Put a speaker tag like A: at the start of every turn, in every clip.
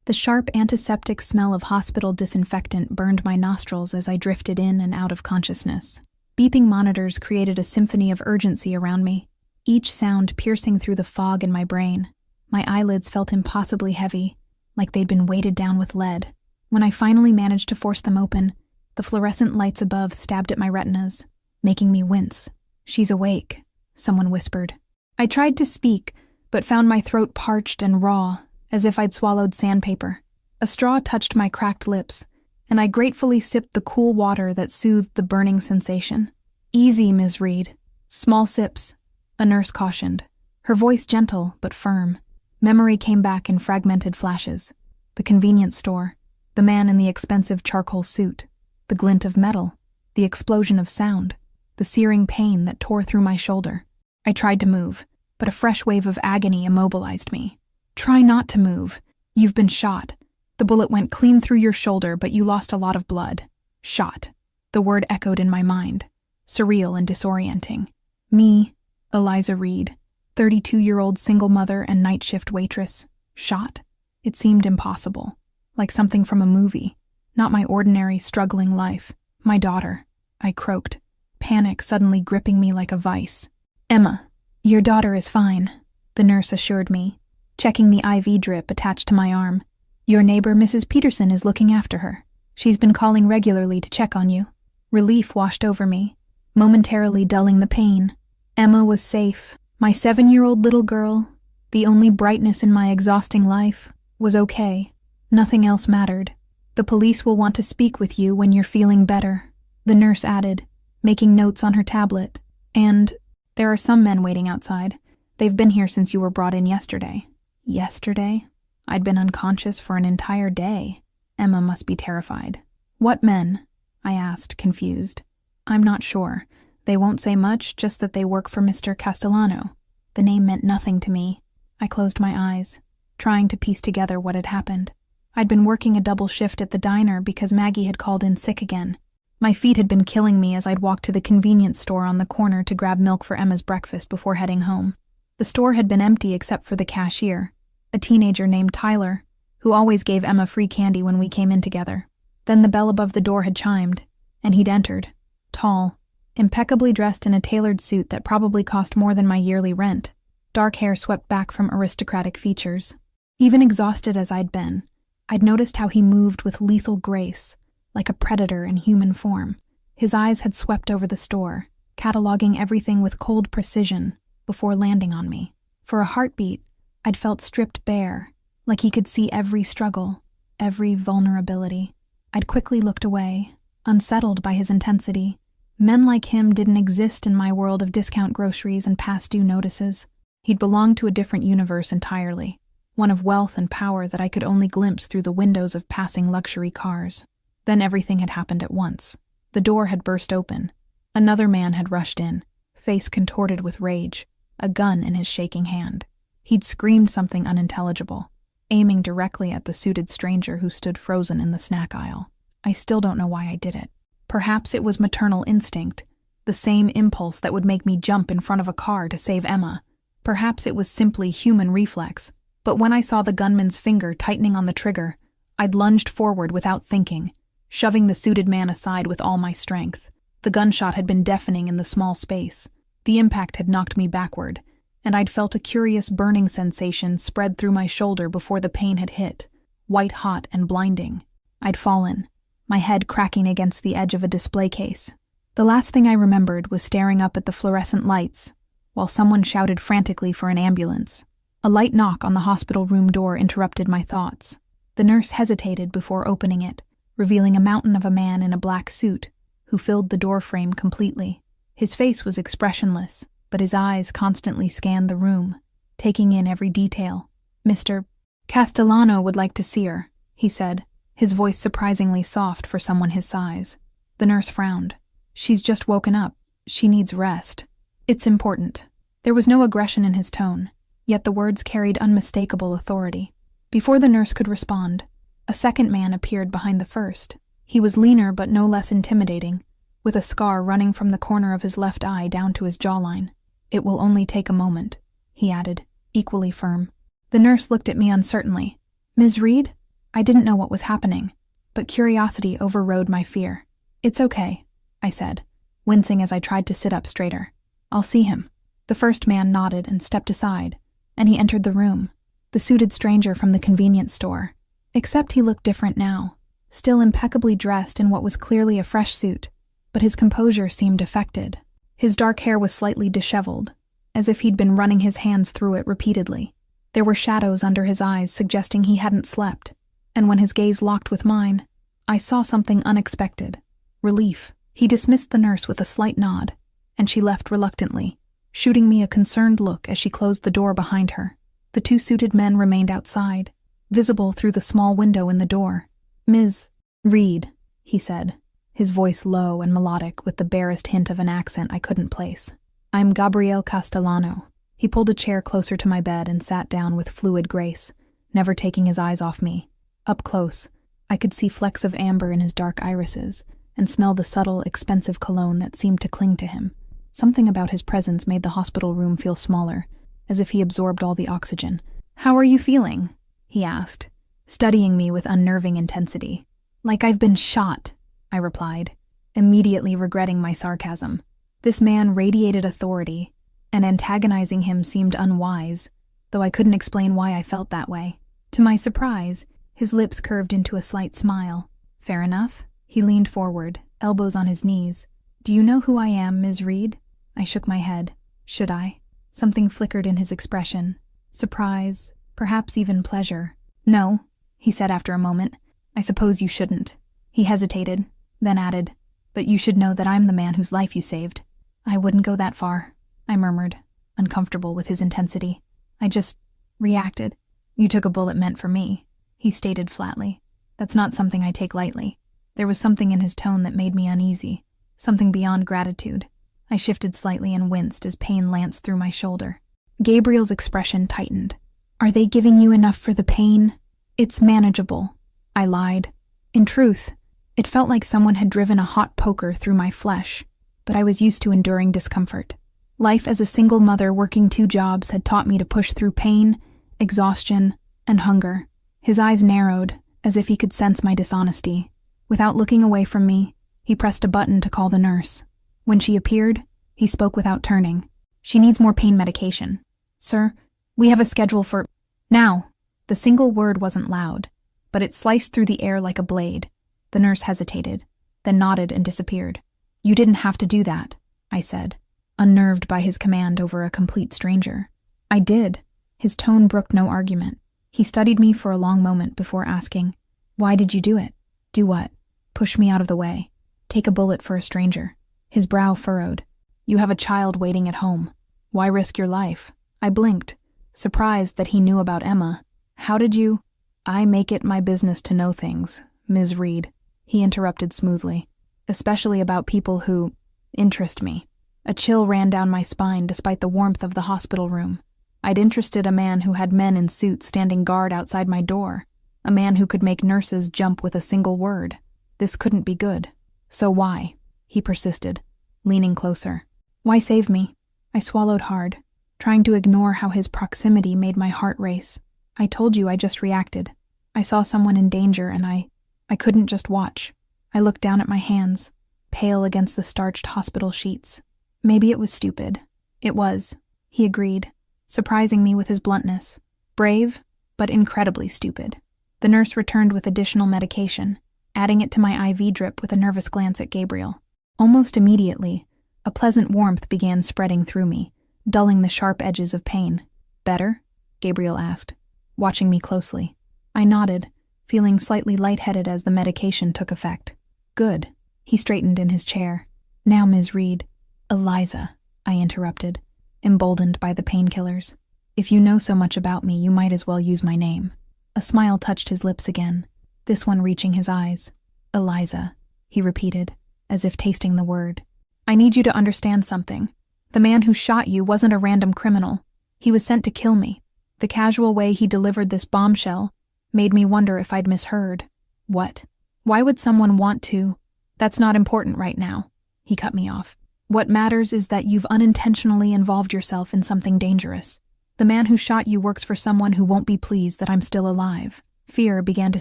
A: The sharp antiseptic smell of hospital disinfectant burned my nostrils as I drifted in and out of consciousness. Beeping monitors created a symphony of urgency around me, each sound piercing through the fog in my brain. My eyelids felt impossibly heavy, like they'd been weighted down with lead. When I finally managed to force them open, the fluorescent lights above stabbed at my retinas, making me wince. "She's awake," someone whispered. I tried to speak, but found my throat parched and raw, as if I'd swallowed sandpaper. A straw touched my cracked lips, and I gratefully sipped the cool water that soothed the burning sensation. "Easy, Ms. Reed. Small sips," a nurse cautioned, her voice gentle but firm. Memory came back in fragmented flashes. The convenience store, the man in the expensive charcoal suit, the glint of metal, the explosion of sound, the searing pain that tore through my shoulder. I tried to move, but a fresh wave of agony immobilized me. "Try not to move. You've been shot. The bullet went clean through your shoulder, but you lost a lot of blood." Shot. The word echoed in my mind, surreal and disorienting. Me, Eliza Reed, 32-year-old single mother and night shift waitress, shot? It seemed impossible, like something from a movie, not my ordinary, struggling life. "My daughter," I croaked, panic suddenly gripping me like a vice. "Emma, your daughter is fine," the nurse assured me, checking the IV drip attached to my arm. "Your neighbor, Mrs. Peterson, is looking after her. She's been calling regularly to check on you." Relief washed over me, momentarily dulling the pain. Emma was safe. My 7-year-old little girl, the only brightness in my exhausting life, was okay. Nothing else mattered. "The police will want to speak with you when you're feeling better," the nurse added, making notes on her tablet. "And there are some men waiting outside. They've been here since you were brought in yesterday." Yesterday? I'd been unconscious for an entire day. Emma must be terrified. "What men?" I asked, confused. "I'm not sure. They won't say much, just that they work for Mr. Castellano." The name meant nothing to me. I closed my eyes, trying to piece together what had happened. I'd been working a double shift at the diner because Maggie had called in sick again. My feet had been killing me as I'd walked to the convenience store on the corner to grab milk for Emma's breakfast before heading home. The store had been empty except for the cashier, a teenager named Tyler, who always gave Emma free candy when we came in together. Then the bell above the door had chimed, and he'd entered, tall, impeccably dressed in a tailored suit that probably cost more than my yearly rent, dark hair swept back from aristocratic features. Even exhausted as I'd been, I'd noticed how he moved with lethal grace, like a predator in human form. His eyes had swept over the store, cataloging everything with cold precision before landing on me. For a heartbeat, I'd felt stripped bare, like he could see every struggle, every vulnerability. I'd quickly looked away, unsettled by his intensity. Men like him didn't exist in my world of discount groceries and past due notices. He'd belonged to a different universe entirely, one of wealth and power that I could only glimpse through the windows of passing luxury cars. Then everything had happened at once. The door had burst open. Another man had rushed in, face contorted with rage, a gun in his shaking hand. He'd screamed something unintelligible, aiming directly at the suited stranger who stood frozen in the snack aisle. I still don't know why I did it. Perhaps it was maternal instinct, the same impulse that would make me jump in front of a car to save Emma. Perhaps it was simply human reflex, but when I saw the gunman's finger tightening on the trigger, I'd lunged forward without thinking, shoving the suited man aside with all my strength. The gunshot had been deafening in the small space. The impact had knocked me backward, and I'd felt a curious burning sensation spread through my shoulder before the pain had hit, white-hot and blinding. I'd fallen, my head cracking against the edge of a display case. The last thing I remembered was staring up at the fluorescent lights, while someone shouted frantically for an ambulance. A light knock on the hospital room door interrupted my thoughts. The nurse hesitated before opening it, revealing a mountain of a man in a black suit, who filled the door frame completely. His face was expressionless, but his eyes constantly scanned the room, taking in every detail. "Mr. Castellano would like to see her," he said, his voice surprisingly soft for someone his size. The nurse frowned. "She's just woken up. She needs rest. It's important." There was no aggression in his tone, yet the words carried unmistakable authority. Before the nurse could respond, a second man appeared behind the first. He was leaner but no less intimidating, with a scar running from the corner of his left eye down to his jawline. "It will only take a moment," he added, equally firm. The nurse looked at me uncertainly. "Ms. Reed?" I didn't know what was happening, but curiosity overrode my fear. "It's okay," I said, wincing as I tried to sit up straighter. "I'll see him." The first man nodded and stepped aside, and he entered the room, the suited stranger from the convenience store. Except he looked different now, still impeccably dressed in what was clearly a fresh suit, but his composure seemed affected. His dark hair was slightly disheveled, as if he'd been running his hands through it repeatedly. There were shadows under his eyes suggesting he hadn't slept, and when his gaze locked with mine, I saw something unexpected. Relief. He dismissed the nurse with a slight nod, and she left reluctantly, shooting me a concerned look as she closed the door behind her. The two suited men remained outside, visible through the small window in the door. "Ms. Reed," he said, his voice low and melodic with the barest hint of an accent I couldn't place. "I'm Gabriel Castellano." He pulled a chair closer to my bed and sat down with fluid grace, never taking his eyes off me. Up close, I could see flecks of amber in his dark irises and smell the subtle, expensive cologne that seemed to cling to him. Something about his presence made the hospital room feel smaller, as if he absorbed all the oxygen. "How are you feeling?" he asked, studying me with unnerving intensity. "Like I've been shot," I replied, immediately regretting my sarcasm. This man radiated authority, and antagonizing him seemed unwise, though I couldn't explain why I felt that way. To my surprise, his lips curved into a slight smile. "Fair enough." He leaned forward, elbows on his knees. "Do you know who I am, Ms. Reed?" I shook my head. Should I? Something flickered in his expression. Surprise, perhaps even pleasure. "No," he said after a moment. "I suppose you shouldn't." He hesitated, then added, "But you should know that I'm the man whose life you saved." "I wouldn't go that far," I murmured, uncomfortable with his intensity. "I just reacted." "You took a bullet meant for me," he stated flatly. "That's not something I take lightly." There was something in his tone that made me uneasy, something beyond gratitude. I shifted slightly and winced as pain lanced through my shoulder. Gabriel's expression tightened. "Are they giving you enough for the pain?" "It's manageable," I lied. In truth, it felt like someone had driven a hot poker through my flesh, but I was used to enduring discomfort. Life as a single mother working 2 jobs had taught me to push through pain, exhaustion, and hunger. His eyes narrowed, as if he could sense my dishonesty. Without looking away from me, he pressed a button to call the nurse. When she appeared, he spoke without turning. "She needs more pain medication. Sir, we have a schedule for now." The single word wasn't loud, but it sliced through the air like a blade. The nurse hesitated, then nodded and disappeared. "You didn't have to do that," I said, unnerved by his command over a complete stranger. "I did." His tone brooked no argument. He studied me for a long moment before asking, "Why did you do it?" "Do what?" "Push me out of the way. Take a bullet for a stranger." His brow furrowed. "You have a child waiting at home. Why risk your life?" I blinked, surprised that he knew about Emma. "How did you—" "I make it my business to know things, Ms. Reed," he interrupted smoothly, "especially about people who interest me." A chill ran down my spine despite the warmth of the hospital room. I'd interested a man who had men in suits standing guard outside my door, a man who could make nurses jump with a single word. This couldn't be good. "So why?" he persisted, leaning closer. "Why save me?" I swallowed hard, trying to ignore how his proximity made my heart race. "I told you I just reacted. I saw someone in danger and I couldn't just watch." I looked down at my hands, pale against the starched hospital sheets. "Maybe it was stupid." "It was," he agreed, surprising me with his bluntness. "Brave, but incredibly stupid." The nurse returned with additional medication, adding it to my IV drip with a nervous glance at Gabriel. Almost immediately, a pleasant warmth began spreading through me, dulling the sharp edges of pain. "Better?" Gabriel asked, watching me closely. I nodded, feeling slightly lightheaded as the medication took effect. "Good." He straightened in his chair. "Now, Ms. Reed." "Eliza," I interrupted, emboldened by the painkillers. "If you know so much about me, you might as well use my name." A smile touched his lips again, this one reaching his eyes. "Eliza," he repeated, as if tasting the word. "I need you to understand something. The man who shot you wasn't a random criminal. He was sent to kill me. The casual way he delivered this bombshell made me wonder if I'd misheard." "What? Why would someone want to—" "That's not important right now," he cut me off. "What matters is that you've unintentionally involved yourself in something dangerous. The man who shot you works for someone who won't be pleased that I'm still alive." Fear began to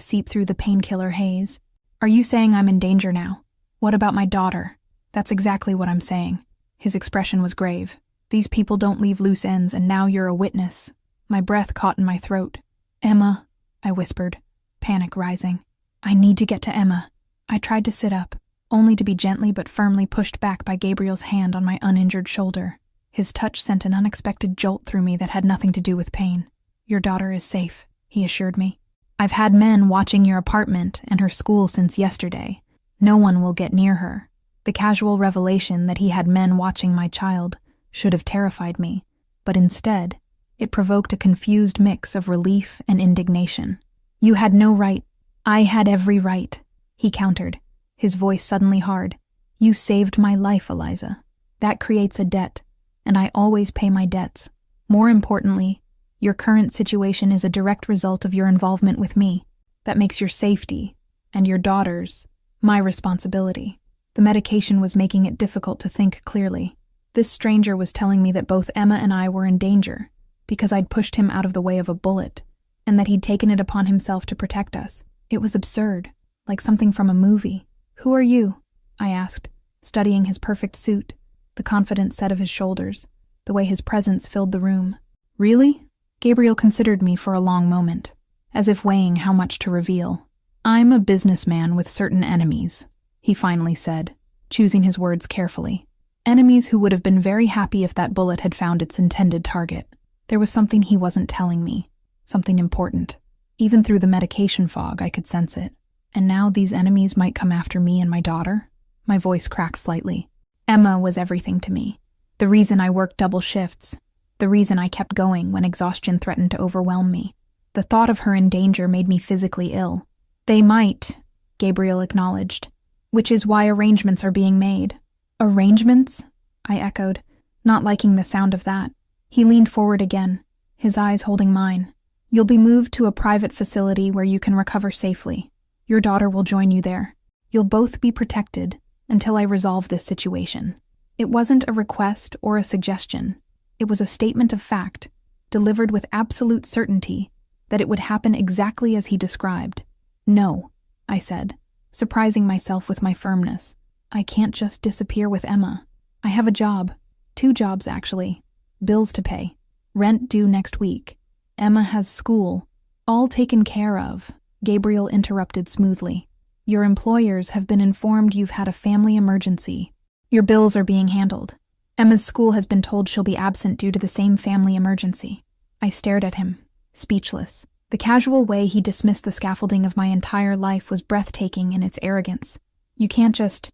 A: seep through the painkiller haze. Are you saying I'm in danger now? What about my daughter? That's exactly what I'm saying. His expression was grave. These people don't leave loose ends, and now you're a witness. My breath caught in my throat. Emma, I whispered, panic rising. I need to get to Emma. I tried to sit up, only to be gently but firmly pushed back by Gabriel's hand on my uninjured shoulder. His touch sent an unexpected jolt through me that had nothing to do with pain. Your daughter is safe, he assured me. I've had men watching your apartment and her school since yesterday. No one will get near her. The casual revelation that he had men watching my child should have terrified me, but instead, it provoked a confused mix of relief and indignation. You had no right. I had every right, he countered, his voice suddenly hard. You saved my life, Eliza. That creates a debt, and I always pay my debts. More importantly, your current situation is a direct result of your involvement with me. That makes your safety, and your daughter's, my responsibility. The medication was making it difficult to think clearly. This stranger was telling me that both Emma and I were in danger, because I'd pushed him out of the way of a bullet, and that he'd taken it upon himself to protect us. It was absurd, like something from a movie. Who are you? I asked, studying his perfect suit, the confident set of his shoulders, the way his presence filled the room. Really? Gabriel considered me for a long moment, as if weighing how much to reveal. I'm a businessman with certain enemies, he finally said, choosing his words carefully. Enemies who would have been very happy if that bullet had found its intended target. There was something he wasn't telling me, something important. Even through the medication fog, I could sense it. And now these enemies might come after me and my daughter? My voice cracked slightly. Emma was everything to me. The reason I worked double shifts. The reason I kept going when exhaustion threatened to overwhelm me. The thought of her in danger made me physically ill. They might, Gabriel acknowledged, which is why arrangements are being made. Arrangements? I echoed, not liking the sound of that. He leaned forward again, his eyes holding mine. You'll be moved to a private facility where you can recover safely. Your daughter will join you there. You'll both be protected until I resolve this situation. It wasn't a request or a suggestion. It was a statement of fact, delivered with absolute certainty that it would happen exactly as he described. No, I said, surprising myself with my firmness. I can't just disappear with Emma. I have a job. 2 jobs, actually. Bills to pay. Rent due next week. Emma has school. All taken care of, Gabriel interrupted smoothly. Your employers have been informed you've had a family emergency. Your bills are being handled. Emma's school has been told she'll be absent due to the same family emergency. I stared at him, speechless. The casual way he dismissed the scaffolding of my entire life was breathtaking in its arrogance. You can't just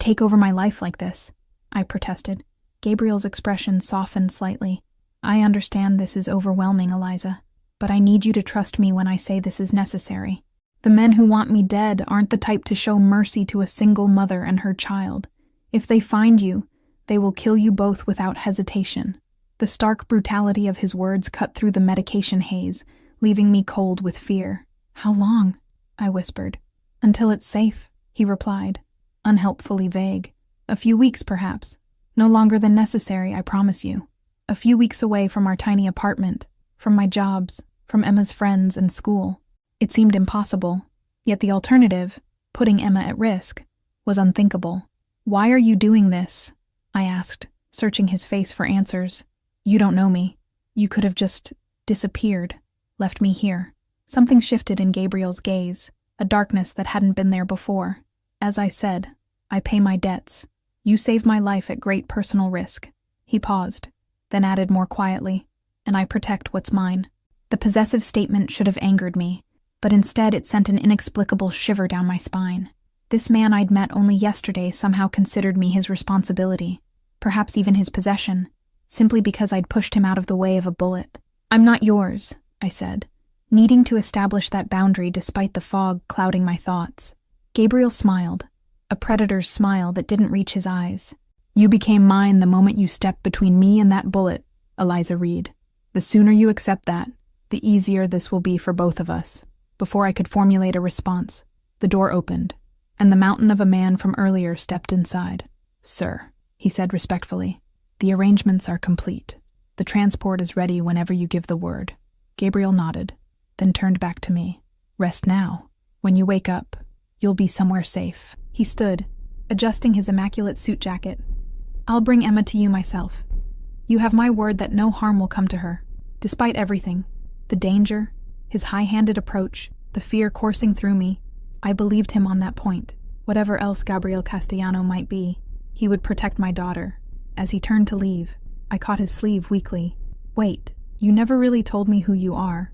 A: take over my life like this, I protested. Gabriel's expression softened slightly. I understand this is overwhelming, Eliza, but I need you to trust me when I say this is necessary. The men who want me dead aren't the type to show mercy to a single mother and her child. If they find you, they will kill you both without hesitation. The stark brutality of his words cut through the medication haze, leaving me cold with fear. How long? I whispered. Until it's safe, he replied, unhelpfully vague. A few weeks, perhaps. No longer than necessary, I promise you. A few weeks away from our tiny apartment, from my jobs, from Emma's friends and school. It seemed impossible, yet the alternative, putting Emma at risk, was unthinkable. Why are you doing this? I asked, searching his face for answers. You don't know me. You could have just disappeared, left me here. Something shifted in Gabriel's gaze, a darkness that hadn't been there before. As I said, I pay my debts. You saved my life at great personal risk. He paused, then added more quietly, and I protect what's mine. The possessive statement should have angered me, but instead it sent an inexplicable shiver down my spine. This man I'd met only yesterday somehow considered me his responsibility, perhaps even his possession, simply because I'd pushed him out of the way of a bullet. I'm not yours, I said, needing to establish that boundary despite the fog clouding my thoughts. Gabriel smiled, a predator's smile that didn't reach his eyes. You became mine the moment you stepped between me and that bullet, Eliza Reed. The sooner you accept that, the easier this will be for both of us. Before I could formulate a response, the door opened, and the mountain of a man from earlier stepped inside. Sir, he said respectfully, the arrangements are complete. The transport is ready whenever you give the word. Gabriel nodded, then turned back to me. Rest now. When you wake up, you'll be somewhere safe." He stood, adjusting his immaculate suit jacket. "I'll bring Emma to you myself. You have my word that no harm will come to her. Despite everything, the danger, his high-handed approach, the fear coursing through me, I believed him on that point. Whatever else Gabriel Castellano might be, he would protect my daughter." As he turned to leave, I caught his sleeve weakly. "Wait, you never really told me who you are."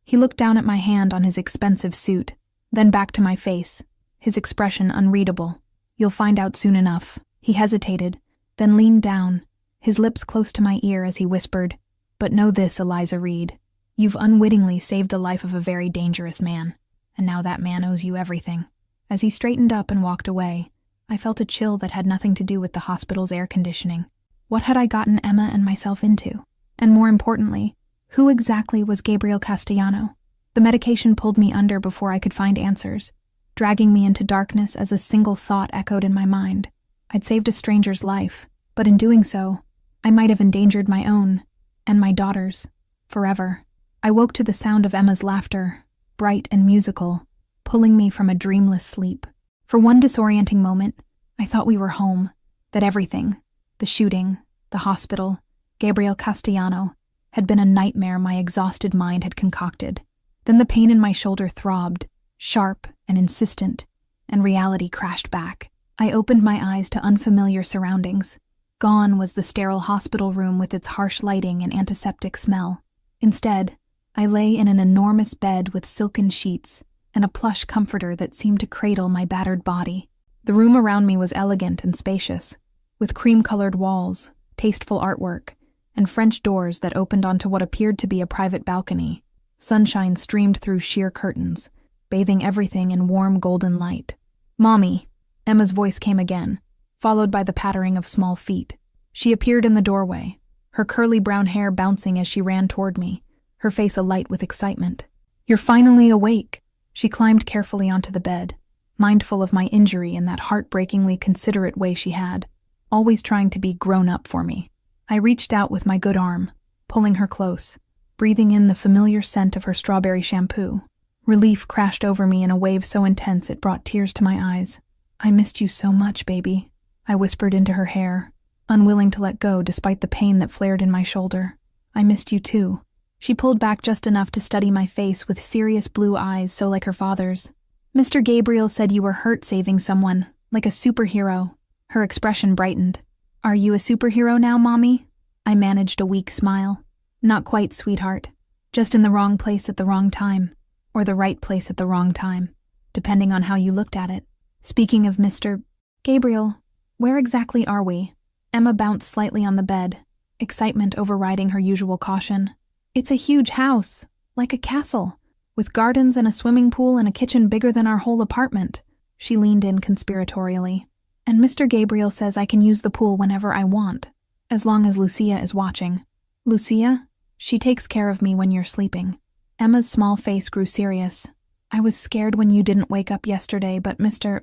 A: He looked down at my hand on his expensive suit, then back to my face, his expression unreadable. "You'll find out soon enough." He hesitated, then leaned down, his lips close to my ear as he whispered, "But know this, Eliza Reed. You've unwittingly saved the life of a very dangerous man, and now that man owes you everything." As he straightened up and walked away, I felt a chill that had nothing to do with the hospital's air conditioning. What had I gotten Emma and myself into? And more importantly, who exactly was Gabriel Castellano? The medication pulled me under before I could find answers, dragging me into darkness as a single thought echoed in my mind. I'd saved a stranger's life, but in doing so, I might have endangered my own, and my daughter's, forever. I woke to the sound of Emma's laughter, bright and musical, pulling me from a dreamless sleep. For one disorienting moment, I thought we were home, that everything, the shooting, the hospital, Gabriel Castellano, had been a nightmare my exhausted mind had concocted. Then the pain in my shoulder throbbed, sharp and insistent, and reality crashed back. I opened my eyes to unfamiliar surroundings. Gone was the sterile hospital room with its harsh lighting and antiseptic smell. Instead, I lay in an enormous bed with silken sheets and a plush comforter that seemed to cradle my battered body. The room around me was elegant and spacious, with cream-colored walls, tasteful artwork, and French doors that opened onto what appeared to be a private balcony. Sunshine streamed through sheer curtains, bathing everything in warm golden light. "Mommy," Emma's voice came again, followed by the pattering of small feet. She appeared in the doorway, her curly brown hair bouncing as she ran toward me, her face alight with excitement. "You're finally awake." She climbed carefully onto the bed, mindful of my injury in that heartbreakingly considerate way she had, always trying to be grown up for me. I reached out with my good arm, pulling her close, breathing in the familiar scent of her strawberry shampoo. Relief crashed over me in a wave so intense it brought tears to my eyes. "I missed you so much, baby," I whispered into her hair, unwilling to let go despite the pain that flared in my shoulder. "I missed you too." She pulled back just enough to study my face with serious blue eyes so like her father's. "Mr. Gabriel said you were hurt saving someone, like a superhero." Her expression brightened. "Are you a superhero now, Mommy?" I managed a weak smile. "Not quite, sweetheart. Just in the wrong place at the wrong time. Or the right place at the wrong time, depending on how you looked at it. Speaking of Mr. Gabriel, where exactly are we?" Emma bounced slightly on the bed, excitement overriding her usual caution. "It's a huge house, like a castle, with gardens and a swimming pool and a kitchen bigger than our whole apartment." She leaned in conspiratorially. "And Mr. Gabriel says I can use the pool whenever I want, as long as Lucia is watching." "Lucia? She takes care of me when you're sleeping." Emma's small face grew serious. "I was scared when you didn't wake up yesterday, but Mr.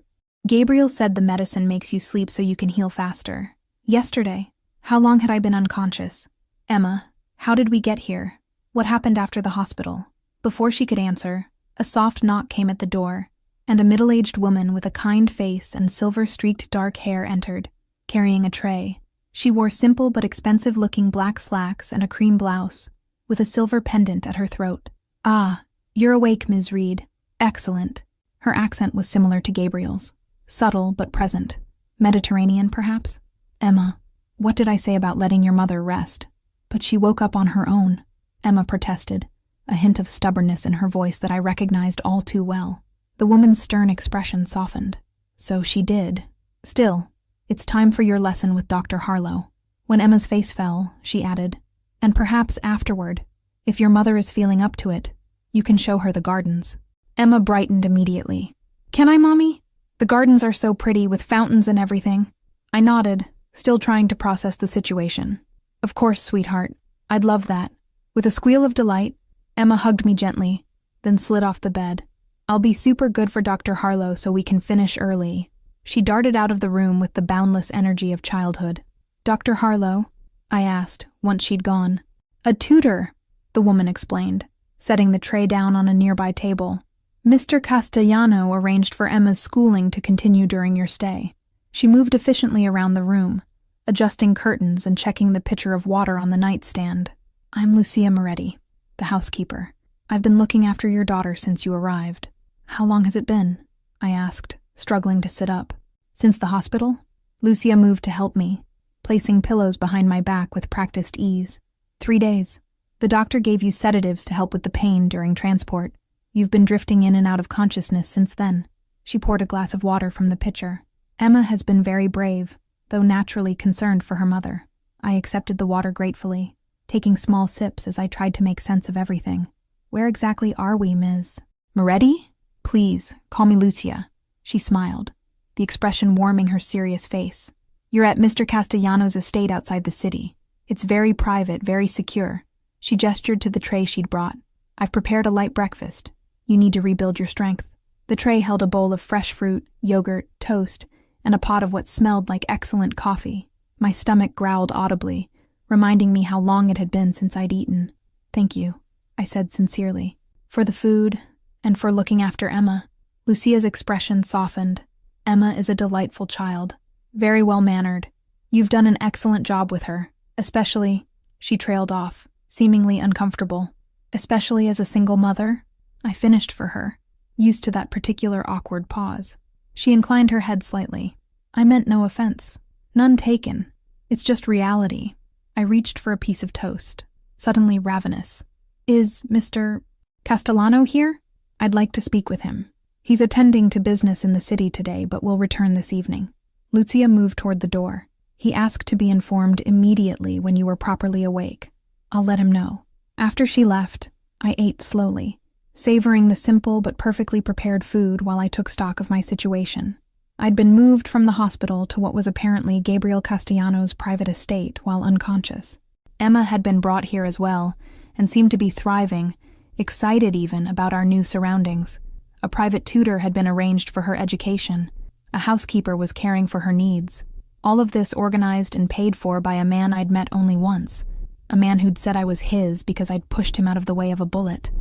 A: Gabriel said the medicine makes you sleep so you can heal faster." "Yesterday? How long had I been unconscious?" "Emma, how did we get here? What happened after the hospital?" Before she could answer, a soft knock came at the door, and a middle-aged woman with a kind face and silver-streaked dark hair entered, carrying a tray. She wore simple but expensive-looking black slacks and a cream blouse, with a silver pendant at her throat. "Ah, you're awake, Ms. Reed. Excellent." Her accent was similar to Gabriel's, subtle but present. Mediterranean, perhaps? "Emma, what did I say about letting your mother rest?" "But she woke up on her own," Emma protested, a hint of stubbornness in her voice that I recognized all too well. The woman's stern expression softened. "So she did. Still, it's time for your lesson with Dr. Harlow." When Emma's face fell, she added, "And perhaps afterward, if your mother is feeling up to it, you can show her the gardens." Emma brightened immediately. "Can I, Mommy? The gardens are so pretty with fountains and everything." I nodded, still trying to process the situation. "Of course, sweetheart. I'd love that." With a squeal of delight, Emma hugged me gently, then slid off the bed. "I'll be super good for Dr. Harlow so we can finish early." She darted out of the room with the boundless energy of childhood. "Dr. Harlow?" I asked, once she'd gone. "A tutor," the woman explained, setting the tray down on a nearby table. Mr. Castellano arranged for Emma's schooling to continue during your stay. She moved efficiently around the room, adjusting curtains and checking the pitcher of water on the nightstand. I'm Lucia Moretti, the housekeeper. I've been looking after your daughter since you arrived. How long has it been? I asked, struggling to sit up. Since the hospital? Lucia moved to help me, placing pillows behind my back with practiced ease. 3 days. The doctor gave you sedatives to help with the pain during transport. You've been drifting in and out of consciousness since then. She poured a glass of water from the pitcher. Emma has been very brave, though naturally concerned for her mother. I accepted the water gratefully, taking small sips as I tried to make sense of everything. Where exactly are we, Ms. Moretti? Please, call me Lucia. She smiled, the expression warming her serious face. You're at Mr. Castellano's estate outside the city. It's very private, very secure. She gestured to the tray she'd brought. I've prepared a light breakfast. You need to rebuild your strength. The tray held a bowl of fresh fruit, yogurt, toast, and a pot of what smelled like excellent coffee. My stomach growled audibly, reminding me how long it had been since I'd eaten. Thank you, I said sincerely, for the food and for looking after Emma. Lucia's expression softened. Emma is a delightful child, very well-mannered. You've done an excellent job with her, especially, she trailed off, seemingly uncomfortable. Especially as a single mother? I finished for her, used to that particular awkward pause. She inclined her head slightly. I meant no offense. None taken. It's just reality. I reached for a piece of toast, suddenly ravenous. Is Mr. Castellano here? I'd like to speak with him. He's attending to business in the city today, but will return this evening. Lucia moved toward the door. He asked to be informed immediately when you were properly awake. I'll let him know. After she left, I ate slowly, savoring the simple but perfectly prepared food while I took stock of my situation. I'd been moved from the hospital to what was apparently Gabriel Castellano's private estate while unconscious. Emma had been brought here as well, and seemed to be thriving, excited even about our new surroundings. A private tutor had been arranged for her education. A housekeeper was caring for her needs. All of this organized and paid for by a man I'd met only once. A man who'd said I was his because I'd pushed him out of the way of a bullet.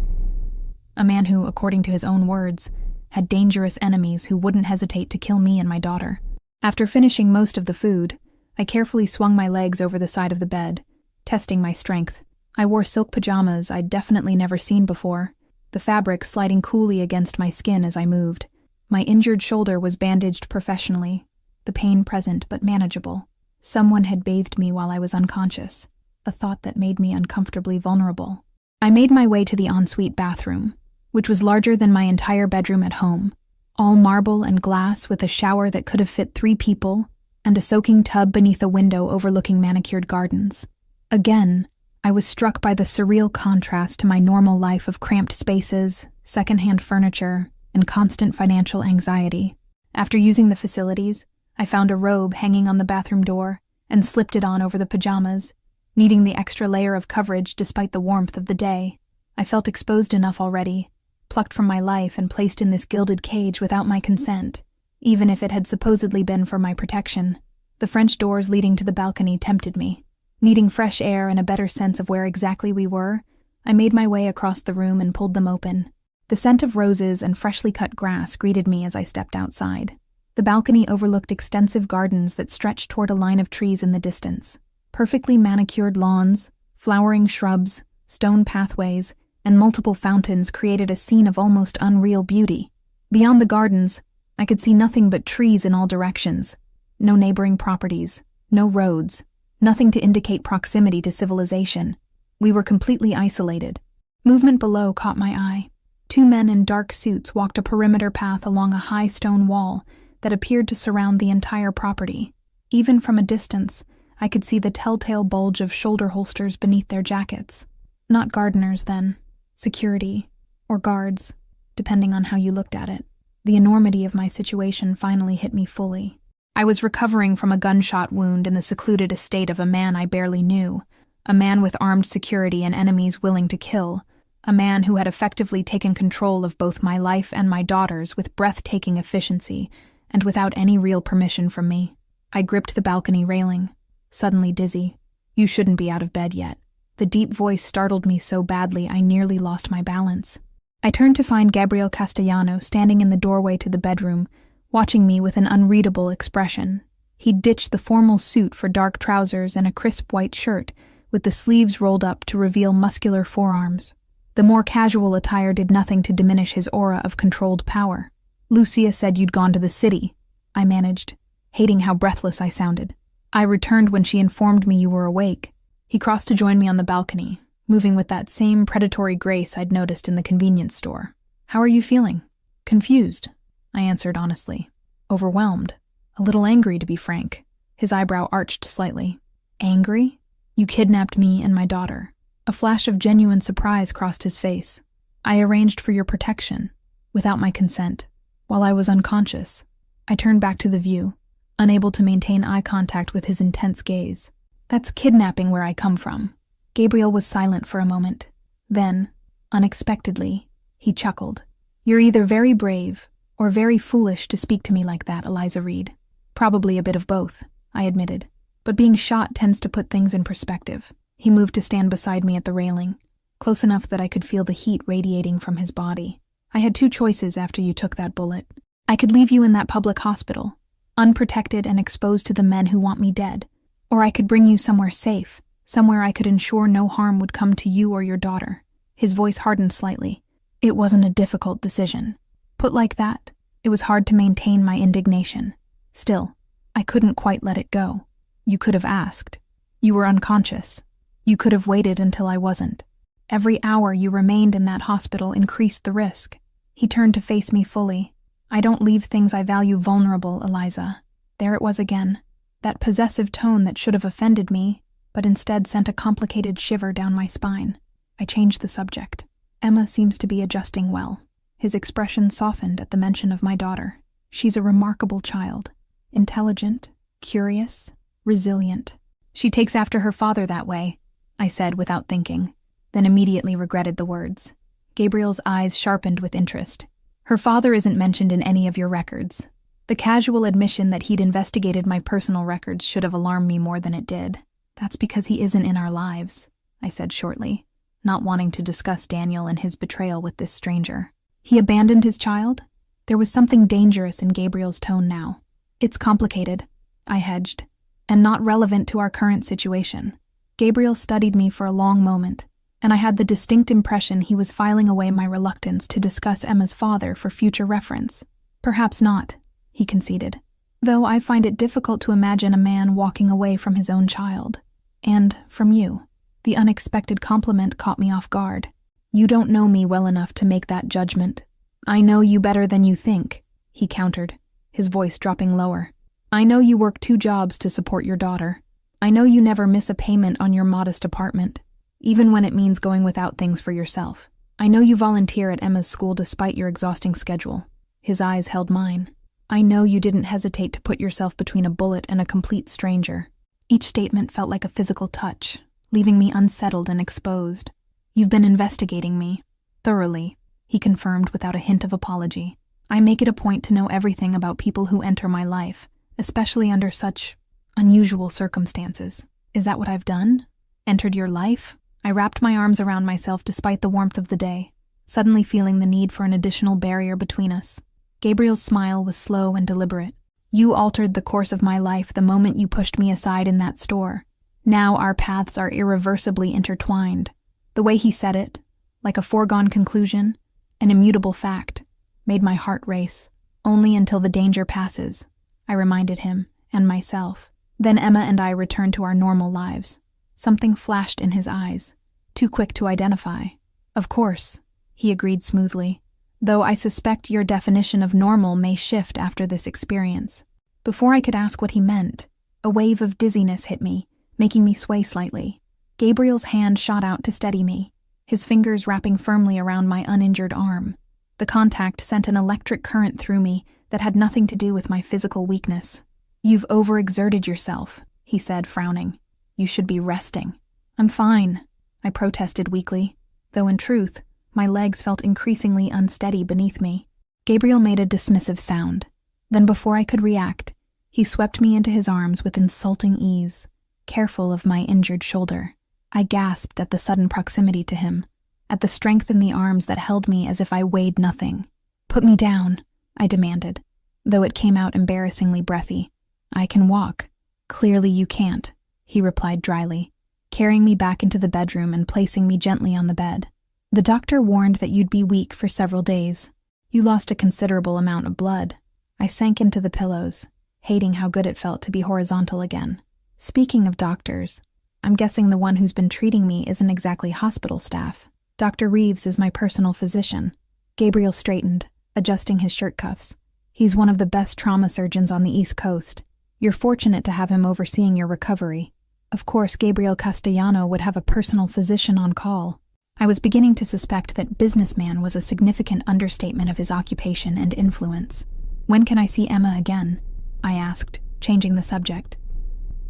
A: A man who, according to his own words, had dangerous enemies who wouldn't hesitate to kill me and my daughter. After finishing most of the food, I carefully swung my legs over the side of the bed, testing my strength. I wore silk pajamas I'd definitely never seen before, the fabric sliding coolly against my skin as I moved. My injured shoulder was bandaged professionally, the pain present but manageable. Someone had bathed me while I was unconscious, a thought that made me uncomfortably vulnerable. I made my way to the ensuite bathroom, which was larger than my entire bedroom at home, all marble and glass with a shower that could have fit 3 people, and a soaking tub beneath a window overlooking manicured gardens. Again, I was struck by the surreal contrast to my normal life of cramped spaces, secondhand furniture, and constant financial anxiety. After using the facilities, I found a robe hanging on the bathroom door and slipped it on over the pajamas, needing the extra layer of coverage despite the warmth of the day. I felt exposed enough already, plucked from my life and placed in this gilded cage without my consent, even if it had supposedly been for my protection. The French doors leading to the balcony tempted me. Needing fresh air and a better sense of where exactly we were, I made my way across the room and pulled them open. The scent of roses and freshly cut grass greeted me as I stepped outside. The balcony overlooked extensive gardens that stretched toward a line of trees in the distance. Perfectly manicured lawns, flowering shrubs, stone pathways, and multiple fountains created a scene of almost unreal beauty. Beyond the gardens, I could see nothing but trees in all directions. No neighboring properties, no roads, nothing to indicate proximity to civilization. We were completely isolated. Movement below caught my eye. 2 men in dark suits walked a perimeter path along a high stone wall that appeared to surround the entire property. Even from a distance, I could see the telltale bulge of shoulder holsters beneath their jackets. Not gardeners, then. Security. Or guards, depending on how you looked at it. The enormity of my situation finally hit me fully. I was recovering from a gunshot wound in the secluded estate of a man I barely knew. A man with armed security and enemies willing to kill. A man who had effectively taken control of both my life and my daughter's with breathtaking efficiency, and without any real permission from me. I gripped the balcony railing, suddenly dizzy. You shouldn't be out of bed yet. The deep voice startled me so badly I nearly lost my balance. I turned to find Gabriel Castellano standing in the doorway to the bedroom, watching me with an unreadable expression. He'd ditched the formal suit for dark trousers and a crisp white shirt, with the sleeves rolled up to reveal muscular forearms. The more casual attire did nothing to diminish his aura of controlled power. "Lucia said you'd gone to the city," I managed, hating how breathless I sounded. "I returned when she informed me you were awake." He crossed to join me on the balcony, moving with that same predatory grace I'd noticed in the convenience store. "How are you feeling?" "Confused," I answered honestly. "Overwhelmed. A little angry, to be frank." His eyebrow arched slightly. "Angry? You kidnapped me and my daughter." A flash of genuine surprise crossed his face. "I arranged for your protection, without my consent, while I was unconscious." I turned back to the view, unable to maintain eye contact with his intense gaze. "That's kidnapping where I come from." Gabriel was silent for a moment. Then, unexpectedly, he chuckled. "You're either very brave or very foolish to speak to me like that, Eliza Reed." "Probably a bit of both," I admitted. "But being shot tends to put things in perspective." He moved to stand beside me at the railing, close enough that I could feel the heat radiating from his body. "I had two choices after you took that bullet. I could leave you in that public hospital, unprotected and exposed to the men who want me dead, or I could bring you somewhere safe, somewhere I could ensure no harm would come to you or your daughter." His voice hardened slightly. "It wasn't a difficult decision. Put like that, it was hard to maintain my indignation. Still, I couldn't quite let it go. You could have asked. You were unconscious. You could have waited until I wasn't. Every hour you remained in that hospital increased the risk." He turned to face me fully. "I don't leave things I value vulnerable, Eliza." There it was again, that possessive tone that should have offended me, but instead sent a complicated shiver down my spine. I changed the subject. "Emma seems to be adjusting well." His expression softened at the mention of my daughter. "She's a remarkable child. Intelligent, curious, resilient. She takes after her father that way," I said without thinking, then immediately regretted the words. Gabriel's eyes sharpened with interest. "Her father isn't mentioned in any of your records." The casual admission that he'd investigated my personal records should have alarmed me more than it did. "That's because he isn't in our lives," I said shortly, not wanting to discuss Daniel and his betrayal with this stranger. "He abandoned his child?" There was something dangerous in Gabriel's tone now. "It's complicated," I hedged, "and not relevant to our current situation." Gabriel studied me for a long moment, and I had the distinct impression he was filing away my reluctance to discuss Emma's father for future reference. "Perhaps not," he conceded, "though I find it difficult to imagine a man walking away from his own child. And from you." The unexpected compliment caught me off guard. "You don't know me well enough to make that judgment." "I know you better than you think," he countered, his voice dropping lower. "I know you work 2 jobs to support your daughter. I know you never miss a payment on your modest apartment, even when it means going without things for yourself. I know you volunteer at Emma's school despite your exhausting schedule." His eyes held mine. "I know you didn't hesitate to put yourself between a bullet and a complete stranger." Each statement felt like a physical touch, leaving me unsettled and exposed. "You've been investigating me. Thoroughly," he confirmed without a hint of apology. "I make it a point to know everything about people who enter my life, especially under such unusual circumstances." "Is that what I've done? Entered your life?" I wrapped my arms around myself despite the warmth of the day, suddenly feeling the need for an additional barrier between us. Gabriel's smile was slow and deliberate. "You altered the course of my life the moment you pushed me aside in that store. Now our paths are irreversibly intertwined." The way he said it, like a foregone conclusion, an immutable fact, made my heart race. "Only until the danger passes," I reminded him, and myself. Then Emma and I returned to our normal lives. Something flashed in his eyes, too quick to identify. "Of course," he agreed smoothly, "though I suspect your definition of normal may shift after this experience." Before I could ask what he meant, a wave of dizziness hit me, making me sway slightly. Gabriel's hand shot out to steady me, his fingers wrapping firmly around my uninjured arm. The contact sent an electric current through me that had nothing to do with my physical weakness. "You've overexerted yourself," he said, frowning. "You should be resting." "I'm fine," I protested weakly, though in truth, my legs felt increasingly unsteady beneath me. Gabriel made a dismissive sound. Then before I could react, he swept me into his arms with insulting ease, careful of my injured shoulder. I gasped at the sudden proximity to him, at the strength in the arms that held me as if I weighed nothing. "Put me down," I demanded, though it came out embarrassingly breathy. "I can walk." "Clearly you can't," he replied dryly, carrying me back into the bedroom and placing me gently on the bed. "The doctor warned that you'd be weak for several days. You lost a considerable amount of blood." I sank into the pillows, hating how good it felt to be horizontal again. "Speaking of doctors, I'm guessing the one who's been treating me isn't exactly hospital staff. Dr. Reeves is my personal physician." Gabriel straightened, adjusting his shirt cuffs. "He's one of the best trauma surgeons on the East Coast. You're fortunate to have him overseeing your recovery. Of course, Gabriel Castellano would have a personal physician on call." I was beginning to suspect that businessman was a significant understatement of his occupation and influence. "When can I see Emma again?" I asked, changing the subject.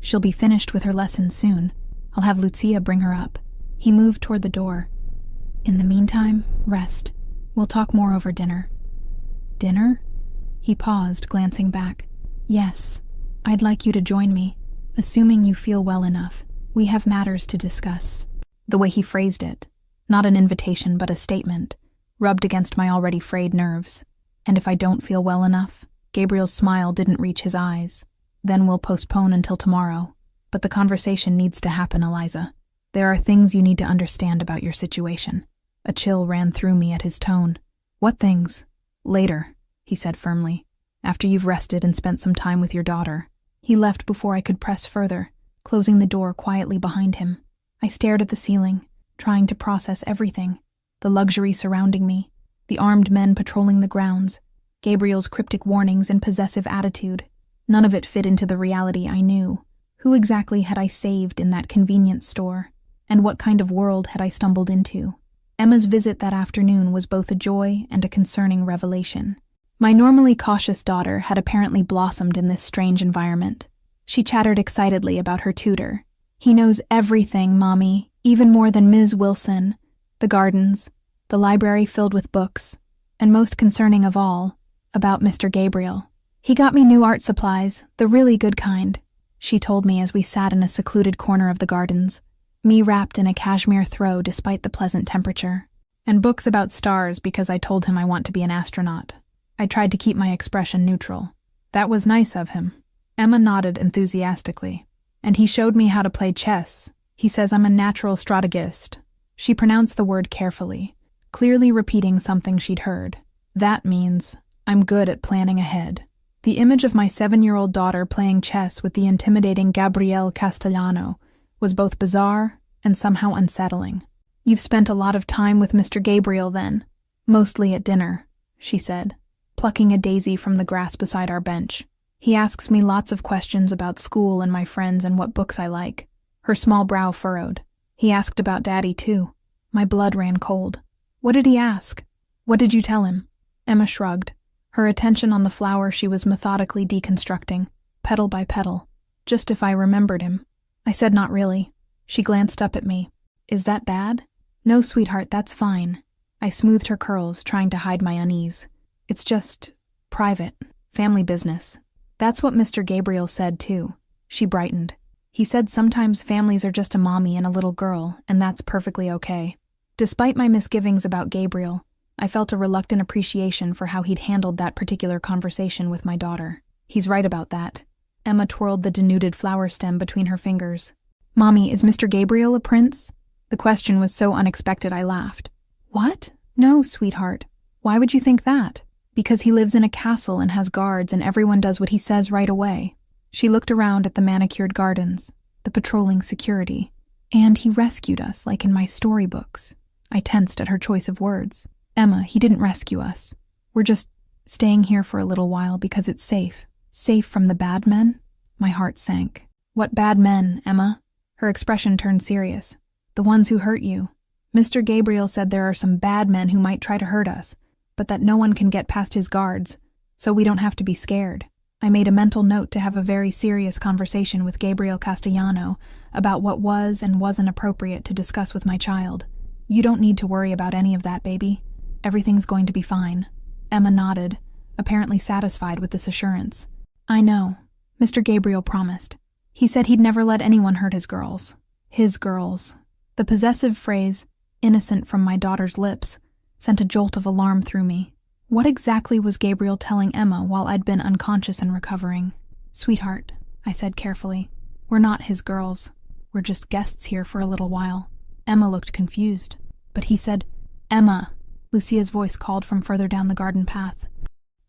A: "She'll be finished with her lessons soon. I'll have Lucia bring her up." He moved toward the door. "In the meantime, rest. We'll talk more over dinner." "Dinner?" He paused, glancing back. "Yes. I'd like you to join me, assuming you feel well enough. We have matters to discuss." The way he phrased it, not an invitation but a statement, rubbed against my already frayed nerves. "And if I don't feel well enough?" Gabriel's smile didn't reach his eyes. "Then we'll postpone until tomorrow. But the conversation needs to happen, Eliza. There are things you need to understand about your situation." A chill ran through me at his tone. "What things?" "Later," he said firmly. "After you've rested and spent some time with your daughter." He left before I could press further, closing the door quietly behind him. I stared at the ceiling, trying to process everything. The luxury surrounding me, the armed men patrolling the grounds, Gabriel's cryptic warnings and possessive attitude. None of it fit into the reality I knew. Who exactly had I saved in that convenience store? And what kind of world had I stumbled into? Emma's visit that afternoon was both a joy and a concerning revelation. My normally cautious daughter had apparently blossomed in this strange environment. She chattered excitedly about her tutor. "He knows everything, Mommy, even more than Ms. Wilson. The gardens, the library filled with books, and most concerning of all, about Mr. Gabriel. He got me new art supplies, the really good kind," she told me as we sat in a secluded corner of the gardens, me wrapped in a cashmere throw despite the pleasant temperature. "And books about stars because I told him I want to be an astronaut." I tried to keep my expression neutral. "That was nice of him." Emma nodded enthusiastically. "And he showed me how to play chess. He says I'm a natural strategist." She pronounced the word carefully, clearly repeating something she'd heard. "That means I'm good at planning ahead." The image of my 7-year-old daughter playing chess with the intimidating Gabriel Castellano was both bizarre and somehow unsettling. "You've spent a lot of time with Mr. Gabriel, then?" "Mostly at dinner," she said, plucking a daisy from the grass beside our bench. "He asks me lots of questions about school and my friends and what books I like." Her small brow furrowed. "He asked about Daddy, too." My blood ran cold. "What did he ask? What did you tell him?" Emma shrugged, her attention on the flower she was methodically deconstructing, petal by petal. "Just if I remembered him." I said not really. She glanced up at me. "Is that bad?" "No, sweetheart, that's fine." I smoothed her curls, trying to hide my unease. "It's just private, family business." "That's what Mr. Gabriel said, too." She brightened. "He said sometimes families are just a mommy and a little girl, and that's perfectly okay." Despite my misgivings about Gabriel, I felt a reluctant appreciation for how he'd handled that particular conversation with my daughter. "He's right about that." Emma twirled the denuded flower stem between her fingers. "Mommy, is Mr. Gabriel a prince?" The question was so unexpected I laughed. "What? No, sweetheart. Why would you think that?" "Because he lives in a castle and has guards and everyone does what he says right away." She looked around at the manicured gardens, the patrolling security. "And he rescued us, like in my storybooks." I tensed at her choice of words. "Emma, he didn't rescue us. We're just staying here for a little while because it's safe." "Safe from the bad men?" My heart sank. "What bad men, Emma?" Her expression turned serious. "The ones who hurt you. Mr. Gabriel said there are some bad men who might try to hurt us, but that no one can get past his guards, so we don't have to be scared." I made a mental note to have a very serious conversation with Gabriel Castellano about what was and wasn't appropriate to discuss with my child. "You don't need to worry about any of that, baby. Everything's going to be fine." Emma nodded, apparently satisfied with this assurance. "I know. Mr. Gabriel promised. He said he'd never let anyone hurt his girls." His girls. The possessive phrase innocent from my daughter's lips, sent a jolt of alarm through me. What exactly was Gabriel telling Emma while I'd been unconscious and recovering? "Sweetheart," I said carefully, "we're not his girls. We're just guests here for a little while." Emma looked confused, but he said, "Emma," Lucia's voice called from further down the garden path.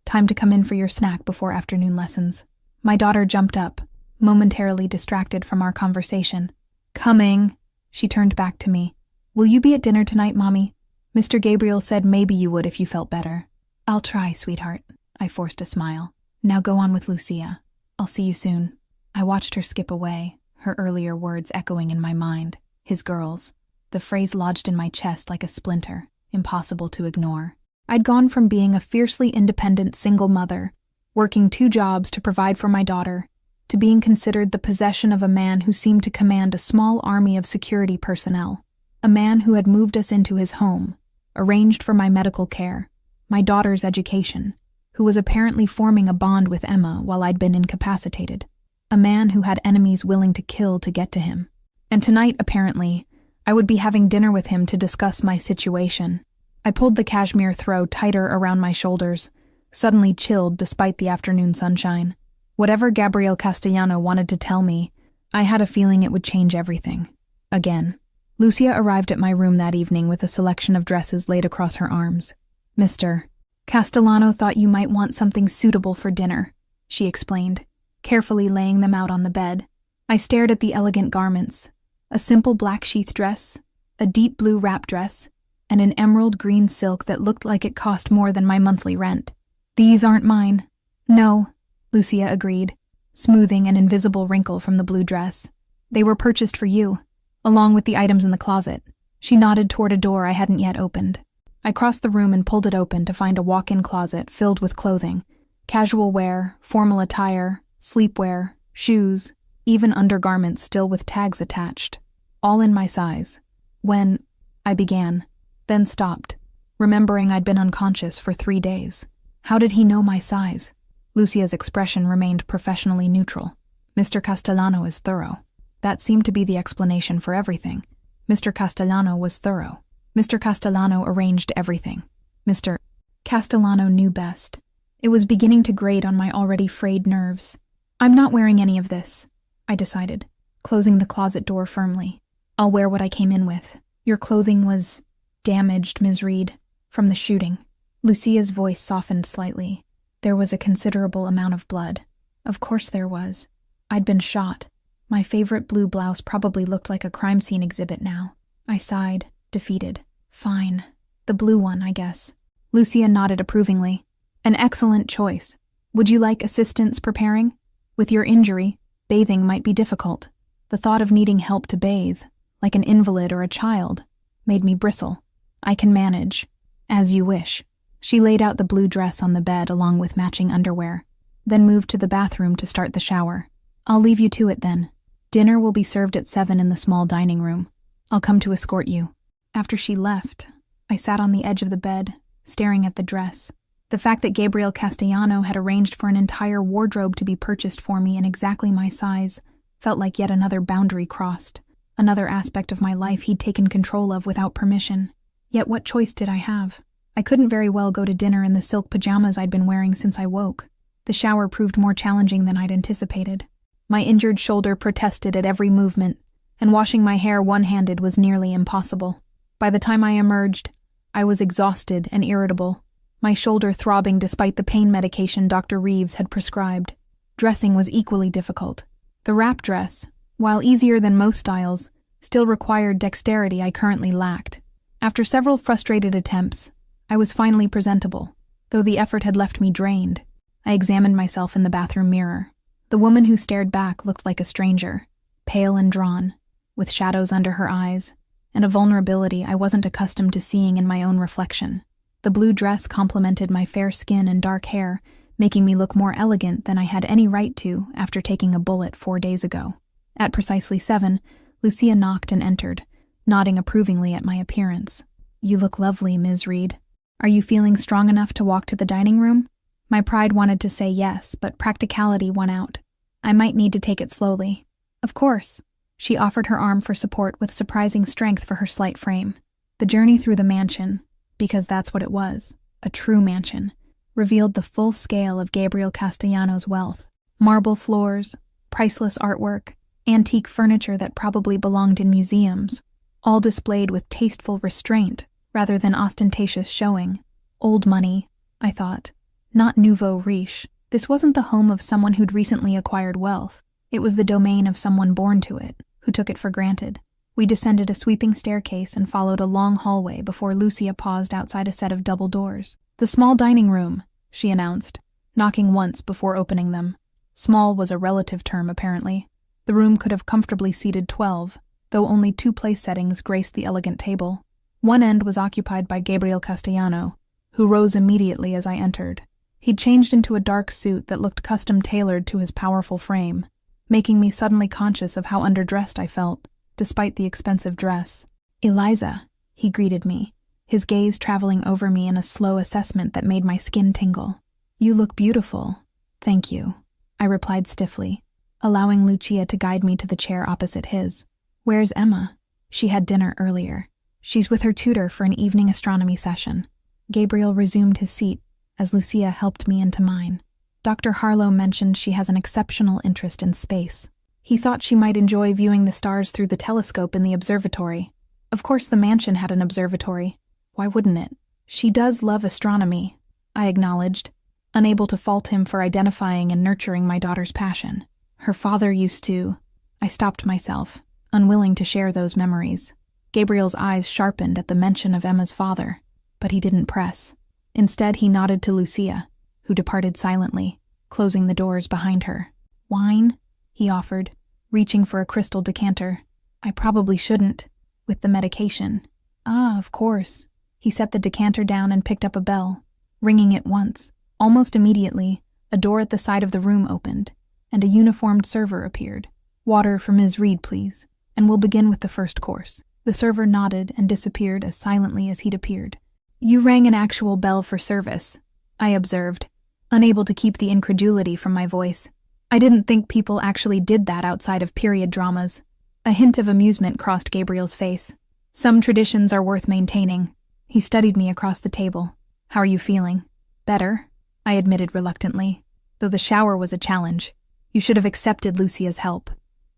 A: "Time to come in for your snack before afternoon lessons." My daughter jumped up, momentarily distracted from our conversation. "Coming," she turned back to me. "Will you be at dinner tonight, Mommy? Mr. Gabriel said maybe you would if you felt better." "I'll try, sweetheart." I forced a smile. "Now go on with Lucia. I'll see you soon." I watched her skip away, her earlier words echoing in my mind. His girls. The phrase lodged in my chest like a splinter, impossible to ignore. I'd gone from being a fiercely independent single mother, working 2 jobs to provide for my daughter, to being considered the possession of a man who seemed to command a small army of security personnel. A man who had moved us into his home, arranged for my medical care, my daughter's education, who was apparently forming a bond with Emma while I'd been incapacitated. A man who had enemies willing to kill to get to him. And tonight, apparently, I would be having dinner with him to discuss my situation. I pulled the cashmere throw tighter around my shoulders, suddenly chilled despite the afternoon sunshine. Whatever Gabriel Castellano wanted to tell me, I had a feeling it would change everything. Again. Lucia arrived at my room that evening with a selection of dresses laid across her arms. "Mr. Castellano thought you might want something suitable for dinner," she explained, carefully laying them out on the bed. I stared at the elegant garments, a simple black sheath dress, a deep blue wrap dress, and an emerald green silk that looked like it cost more than my monthly rent. "These aren't mine." "No," Lucia agreed, smoothing an invisible wrinkle from the blue dress. "They were purchased for you, along with the items in the closet." She nodded toward a door I hadn't yet opened. I crossed the room and pulled it open to find a walk-in closet filled with clothing, casual wear, formal attire, sleepwear, shoes, even undergarments still with tags attached, all in my size. When I began, then stopped, remembering I'd been unconscious for 3 days. How did he know my size? Lucia's expression remained professionally neutral. "Mr. Castellano is thorough." That seemed to be the explanation for everything. Mr. Castellano was thorough. Mr. Castellano arranged everything. Mr. Castellano knew best. It was beginning to grate on my already frayed nerves. "I'm not wearing any of this," I decided, closing the closet door firmly. "I'll wear what I came in with. Your clothing was damaged, Ms. Reed, from the shooting." Lucia's voice softened slightly. There was a considerable amount of blood. Of course there was. I'd been shot. My favorite blue blouse probably looked like a crime scene exhibit now. I sighed, defeated. "Fine. The blue one, I guess." Lucia nodded approvingly. "An excellent choice. Would you like assistance preparing? With your injury, bathing might be difficult." The thought of needing help to bathe, like an invalid or a child, made me bristle. "I can manage. As you wish." She laid out the blue dress on the bed along with matching underwear, then moved to the bathroom to start the shower. "I'll leave you to it then. Dinner will be served at 7 in the small dining room. I'll come to escort you." After she left, I sat on the edge of the bed, staring at the dress. The fact that Gabriel Castellano had arranged for an entire wardrobe to be purchased for me in exactly my size felt like yet another boundary crossed, another aspect of my life he'd taken control of without permission. Yet what choice did I have? I couldn't very well go to dinner in the silk pajamas I'd been wearing since I woke. The shower proved more challenging than I'd anticipated. My injured shoulder protested at every movement, and washing my hair one-handed was nearly impossible. By the time I emerged, I was exhausted and irritable, my shoulder throbbing despite the pain medication Dr. Reeves had prescribed. Dressing was equally difficult. The wrap dress, while easier than most styles, still required dexterity I currently lacked. After several frustrated attempts, I was finally presentable, though the effort had left me drained. I examined myself in the bathroom mirror. The woman who stared back looked like a stranger, pale and drawn, with shadows under her eyes, and a vulnerability I wasn't accustomed to seeing in my own reflection. The blue dress complemented my fair skin and dark hair, making me look more elegant than I had any right to after taking a bullet 4 days ago. At precisely 7, Lucia knocked and entered, nodding approvingly at my appearance. "You look lovely, Ms. Reed. Are you feeling strong enough to walk to the dining room?" My pride wanted to say yes, but practicality won out. "I might need to take it slowly." "Of course." She offered her arm for support with surprising strength for her slight frame. The journey through the mansion, because that's what it was, a true mansion, revealed the full scale of Gabriel Castellano's wealth. Marble floors, priceless artwork, antique furniture that probably belonged in museums, all displayed with tasteful restraint rather than ostentatious showing. Old money, I thought, not nouveau riche. This wasn't the home of someone who'd recently acquired wealth. It was the domain of someone born to it, who took it for granted. We descended a sweeping staircase and followed a long hallway before Lucia paused outside a set of double doors. "The small dining room," she announced, knocking once before opening them. Small was a relative term, apparently. The room could have comfortably seated 12, though only 2 place settings graced the elegant table. One end was occupied by Gabriel Castellano, who rose immediately as I entered. He'd changed into a dark suit that looked custom-tailored to his powerful frame, making me suddenly conscious of how underdressed I felt, despite the expensive dress. "Eliza," he greeted me, his gaze traveling over me in a slow assessment that made my skin tingle. "You look beautiful." "Thank you," I replied stiffly, allowing Lucia to guide me to the chair opposite his. "Where's Emma?" "She had dinner earlier. She's with her tutor for an evening astronomy session." Gabriel resumed his seat as Lucia helped me into mine. "Dr. Harlow mentioned she has an exceptional interest in space. He thought she might enjoy viewing the stars through the telescope in the observatory. Of course the mansion had an observatory. Why wouldn't it?" "She does love astronomy," I acknowledged, unable to fault him for identifying and nurturing my daughter's passion. "Her father used to—" I stopped myself, unwilling to share those memories. Gabriel's eyes sharpened at the mention of Emma's father, but he didn't press. Instead, he nodded to Lucia, who departed silently, closing the doors behind her. "Wine?" he offered, reaching for a crystal decanter. "I probably shouldn't, with the medication." "Ah, of course." He set the decanter down and picked up a bell, ringing it once. Almost immediately, a door at the side of the room opened, and a uniformed server appeared. "Water for Ms. Reed, please, and we'll begin with the first course." The server nodded and disappeared as silently as he'd appeared. "You rang an actual bell for service," I observed, unable to keep the incredulity from my voice. I didn't think people actually did that outside of period dramas. A hint of amusement crossed Gabriel's face. "Some traditions are worth maintaining." He studied me across the table. "How are you feeling?" "Better," I admitted reluctantly, though the shower was a challenge. "You should have accepted Lucia's help."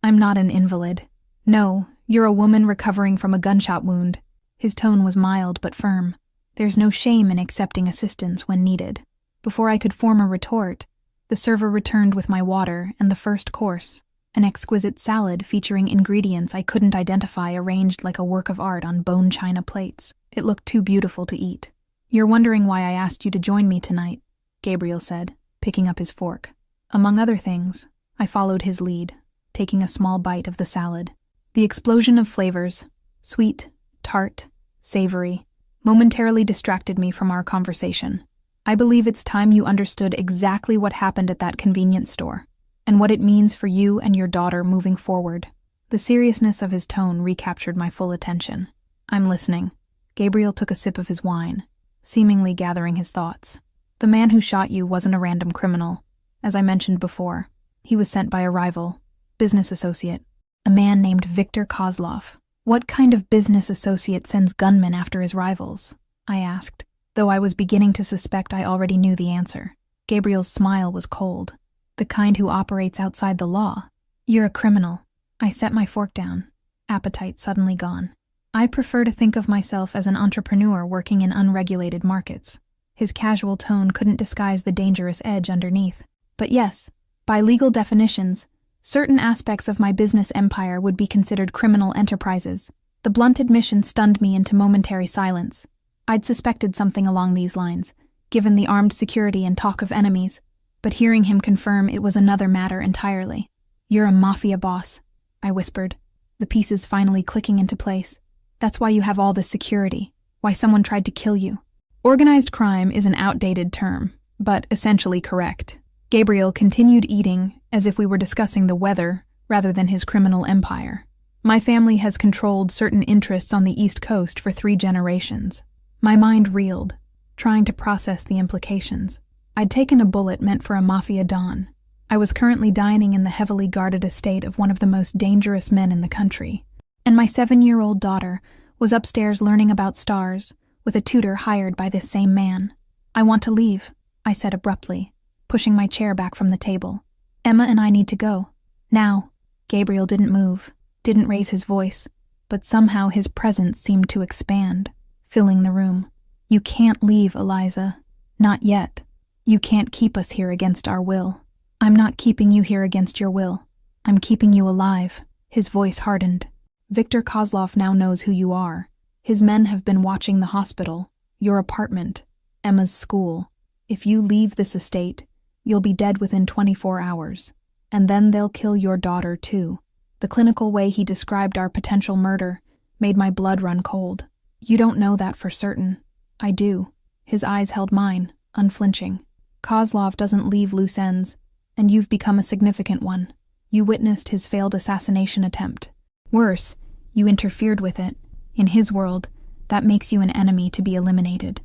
A: "I'm not an invalid." "No, you're a woman recovering from a gunshot wound." His tone was mild but firm. "There's no shame in accepting assistance when needed." Before I could form a retort, the server returned with my water and the first course, an exquisite salad featuring ingredients I couldn't identify arranged like a work of art on bone china plates. It looked too beautiful to eat. "You're wondering why I asked you to join me tonight," Gabriel said, picking up his fork. Among other things, I followed his lead, taking a small bite of the salad. The explosion of flavors, sweet, tart, savory, momentarily distracted me from our conversation. "I believe it's time you understood exactly what happened at that convenience store, and what it means for you and your daughter moving forward." The seriousness of his tone recaptured my full attention. "I'm listening." Gabriel took a sip of his wine, seemingly gathering his thoughts. "The man who shot you wasn't a random criminal. As I mentioned before, he was sent by a rival, business associate, a man named Victor Kozlov." "What kind of business associate sends gunmen after his rivals?" I asked, though I was beginning to suspect I already knew the answer. Gabriel's smile was cold. "The kind who operates outside the law." "You're a criminal." I set my fork down, appetite suddenly gone. "I prefer to think of myself as an entrepreneur working in unregulated markets." His casual tone couldn't disguise the dangerous edge underneath. "But yes, by legal definitions, certain aspects of my business empire would be considered criminal enterprises." The blunt admission stunned me into momentary silence. I'd suspected something along these lines, given the armed security and talk of enemies, but hearing him confirm it was another matter entirely. "You're a Mafia boss," I whispered, the pieces finally clicking into place. "That's why you have all this security, why someone tried to kill you." Organized crime is an outdated term, but essentially correct. Gabriel continued eating as if we were discussing the weather rather than his criminal empire. "My family has controlled certain interests on the East Coast for 3 generations. My mind reeled, trying to process the implications. I'd taken a bullet meant for a Mafia don. I was currently dining in the heavily guarded estate of one of the most dangerous men in the country, and my 7-year-old daughter Was upstairs learning about stars, with a tutor hired by this same man. I want to leave, I said abruptly, pushing my chair back from the table. Emma and I need to go. Now. Gabriel didn't move, didn't raise his voice, but somehow his presence seemed to expand, filling the room. You can't leave, Eliza. Not yet. You can't keep us here against our will. I'm not keeping you here against your will. I'm keeping you alive. His voice hardened. Viktor Kozlov now knows who you are. His men have been watching the hospital, your apartment, Emma's school. If you leave this estate, you'll be dead within 24 hours. And then they'll kill your daughter, too. The clinical way he described our potential murder made my blood run cold. You don't know that for certain. I do. His eyes held mine, unflinching. Kozlov doesn't leave loose ends, and you've become a significant one. You witnessed his failed assassination attempt. Worse, you interfered with it. In his world, that makes you an enemy to be eliminated.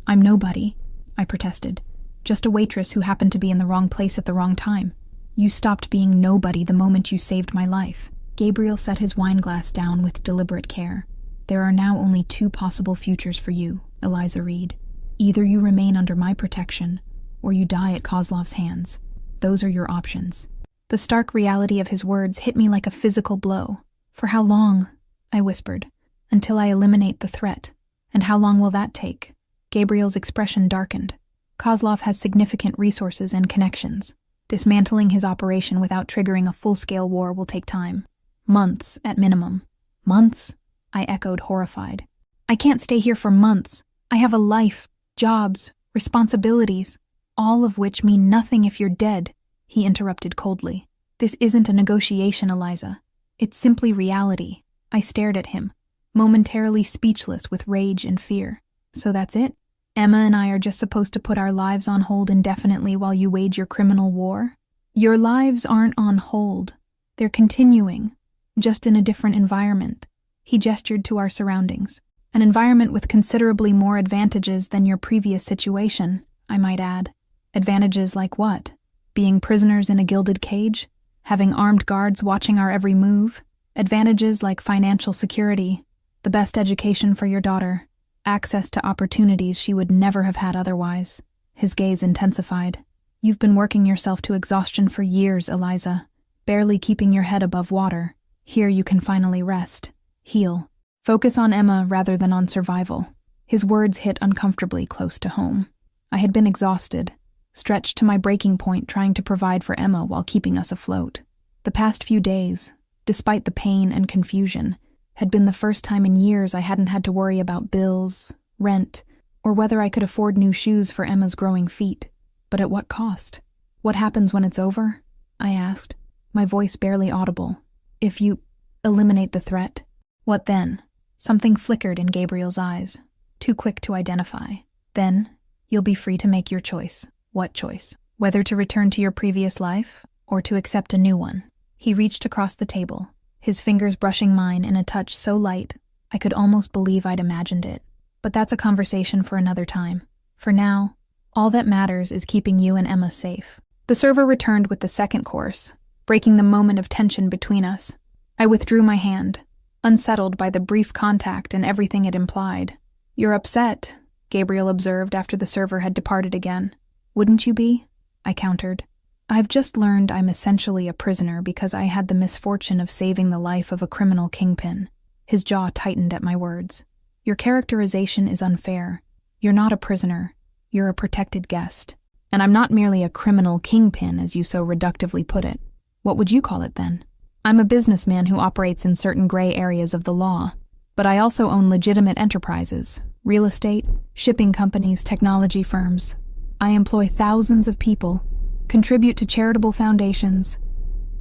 A: I'm nobody, I protested. Just a waitress who happened to be in the wrong place at the wrong time. You stopped being nobody the moment you saved my life. Gabriel set his wineglass down with deliberate care. There are now only two possible futures for you, Eliza Reed. Either you remain under my protection, or you die at Kozlov's hands. Those are your options. The stark reality of his words hit me like a physical blow. For how long? I whispered. Until I eliminate the threat. And how long will that take? Gabriel's expression darkened. Kozlov has significant resources and connections. Dismantling his operation without triggering a full-scale war will take time. Months, at minimum. Months? I echoed, horrified. I can't stay here for months. I have a life, jobs, responsibilities, all of which mean nothing if you're dead, he interrupted coldly. This isn't a negotiation, Eliza. It's simply reality. I stared at him, momentarily speechless with rage and fear. So that's it? Emma and I are just supposed to put our lives on hold indefinitely while you wage your criminal war? Your lives aren't on hold. They're continuing, just in a different environment. He gestured to our surroundings. An environment with considerably more advantages than your previous situation, I might add. Advantages like what? Being prisoners in a gilded cage? Having armed guards watching our every move? Advantages like financial security, the best education for your daughter, access to opportunities she would never have had otherwise. His gaze intensified. You've been working yourself to exhaustion for years, Eliza, barely keeping your head above water. Here you can finally rest, heal. Focus on Emma rather than on survival. His words hit uncomfortably close to home. I had been exhausted, stretched to my breaking point trying to provide for Emma while keeping us afloat. The past few days, despite the pain and confusion, had been the first time in years I hadn't had to worry about bills, rent, or whether I could afford new shoes for Emma's growing feet. But at what cost? What happens when it's over? I asked, my voice barely audible. If you eliminate the threat, what then? Something flickered in Gabriel's eyes, too quick to identify. Then, you'll be free to make your choice. What choice? Whether to return to your previous life, or to accept a new one. He reached across the table, his fingers brushing mine in a touch so light, I could almost believe I'd imagined it. But that's a conversation for another time. For now, all that matters is keeping you and Emma safe. The server returned with the second course, breaking the moment of tension between us. I withdrew my hand, unsettled by the brief contact and everything it implied. You're upset, Gabriel observed after the server had departed again. Wouldn't you be? I countered. I've just learned I'm essentially a prisoner because I had the misfortune of saving the life of a criminal kingpin. His jaw tightened at my words. Your characterization is unfair. You're not a prisoner. You're a protected guest. And I'm not merely a criminal kingpin, as you so reductively put it. What would you call it then? I'm a businessman who operates in certain gray areas of the law. But I also own legitimate enterprises, real estate, shipping companies, technology firms. I employ thousands of people, contribute to charitable foundations,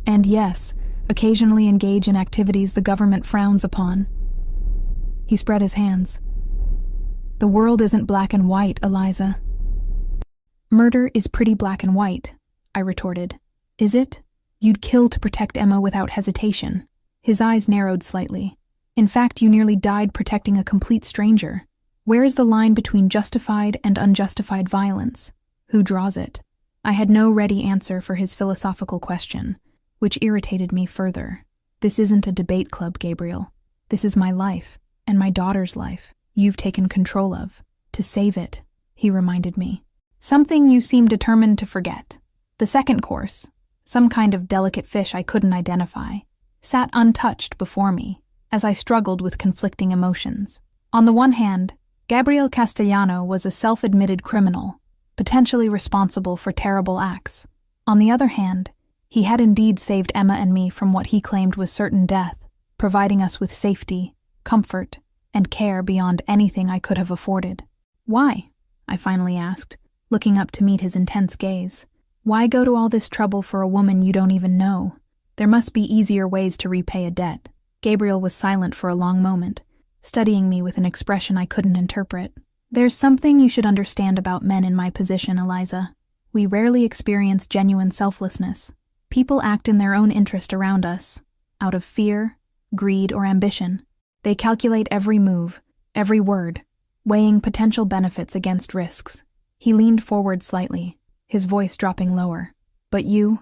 A: and yes, occasionally engage in activities the government frowns upon. He spread his hands. The world isn't black and white, Eliza. Murder is pretty black and white, I retorted. Is it? You'd kill to protect Emma without hesitation. His eyes narrowed slightly. In fact, you nearly died protecting a complete stranger. Where is the line between justified and unjustified violence? Who draws it? I had no ready answer for his philosophical question, which irritated me further. This isn't a debate club, Gabriel. This is my life, and my daughter's life, you've taken control of. To save it, he reminded me. Something you seem determined to forget. The second course, some kind of delicate fish I couldn't identify, sat untouched before me as I struggled with conflicting emotions. On the one hand, Gabriel Castellano was a self-admitted criminal, potentially responsible for terrible acts. On the other hand, he had indeed saved Emma and me from what he claimed was certain death, providing us with safety, comfort, and care beyond anything I could have afforded. Why? I finally asked, looking up to meet his intense gaze. Why go to all this trouble for a woman you don't even know? There must be easier ways to repay a debt. Gabriel was silent for a long moment, studying me with an expression I couldn't interpret. There's something you should understand about men in my position, Eliza. We rarely experience genuine selflessness. People act in their own interest around us, out of fear, greed, or ambition. They calculate every move, every word, weighing potential benefits against risks. He leaned forward slightly, his voice dropping lower. But you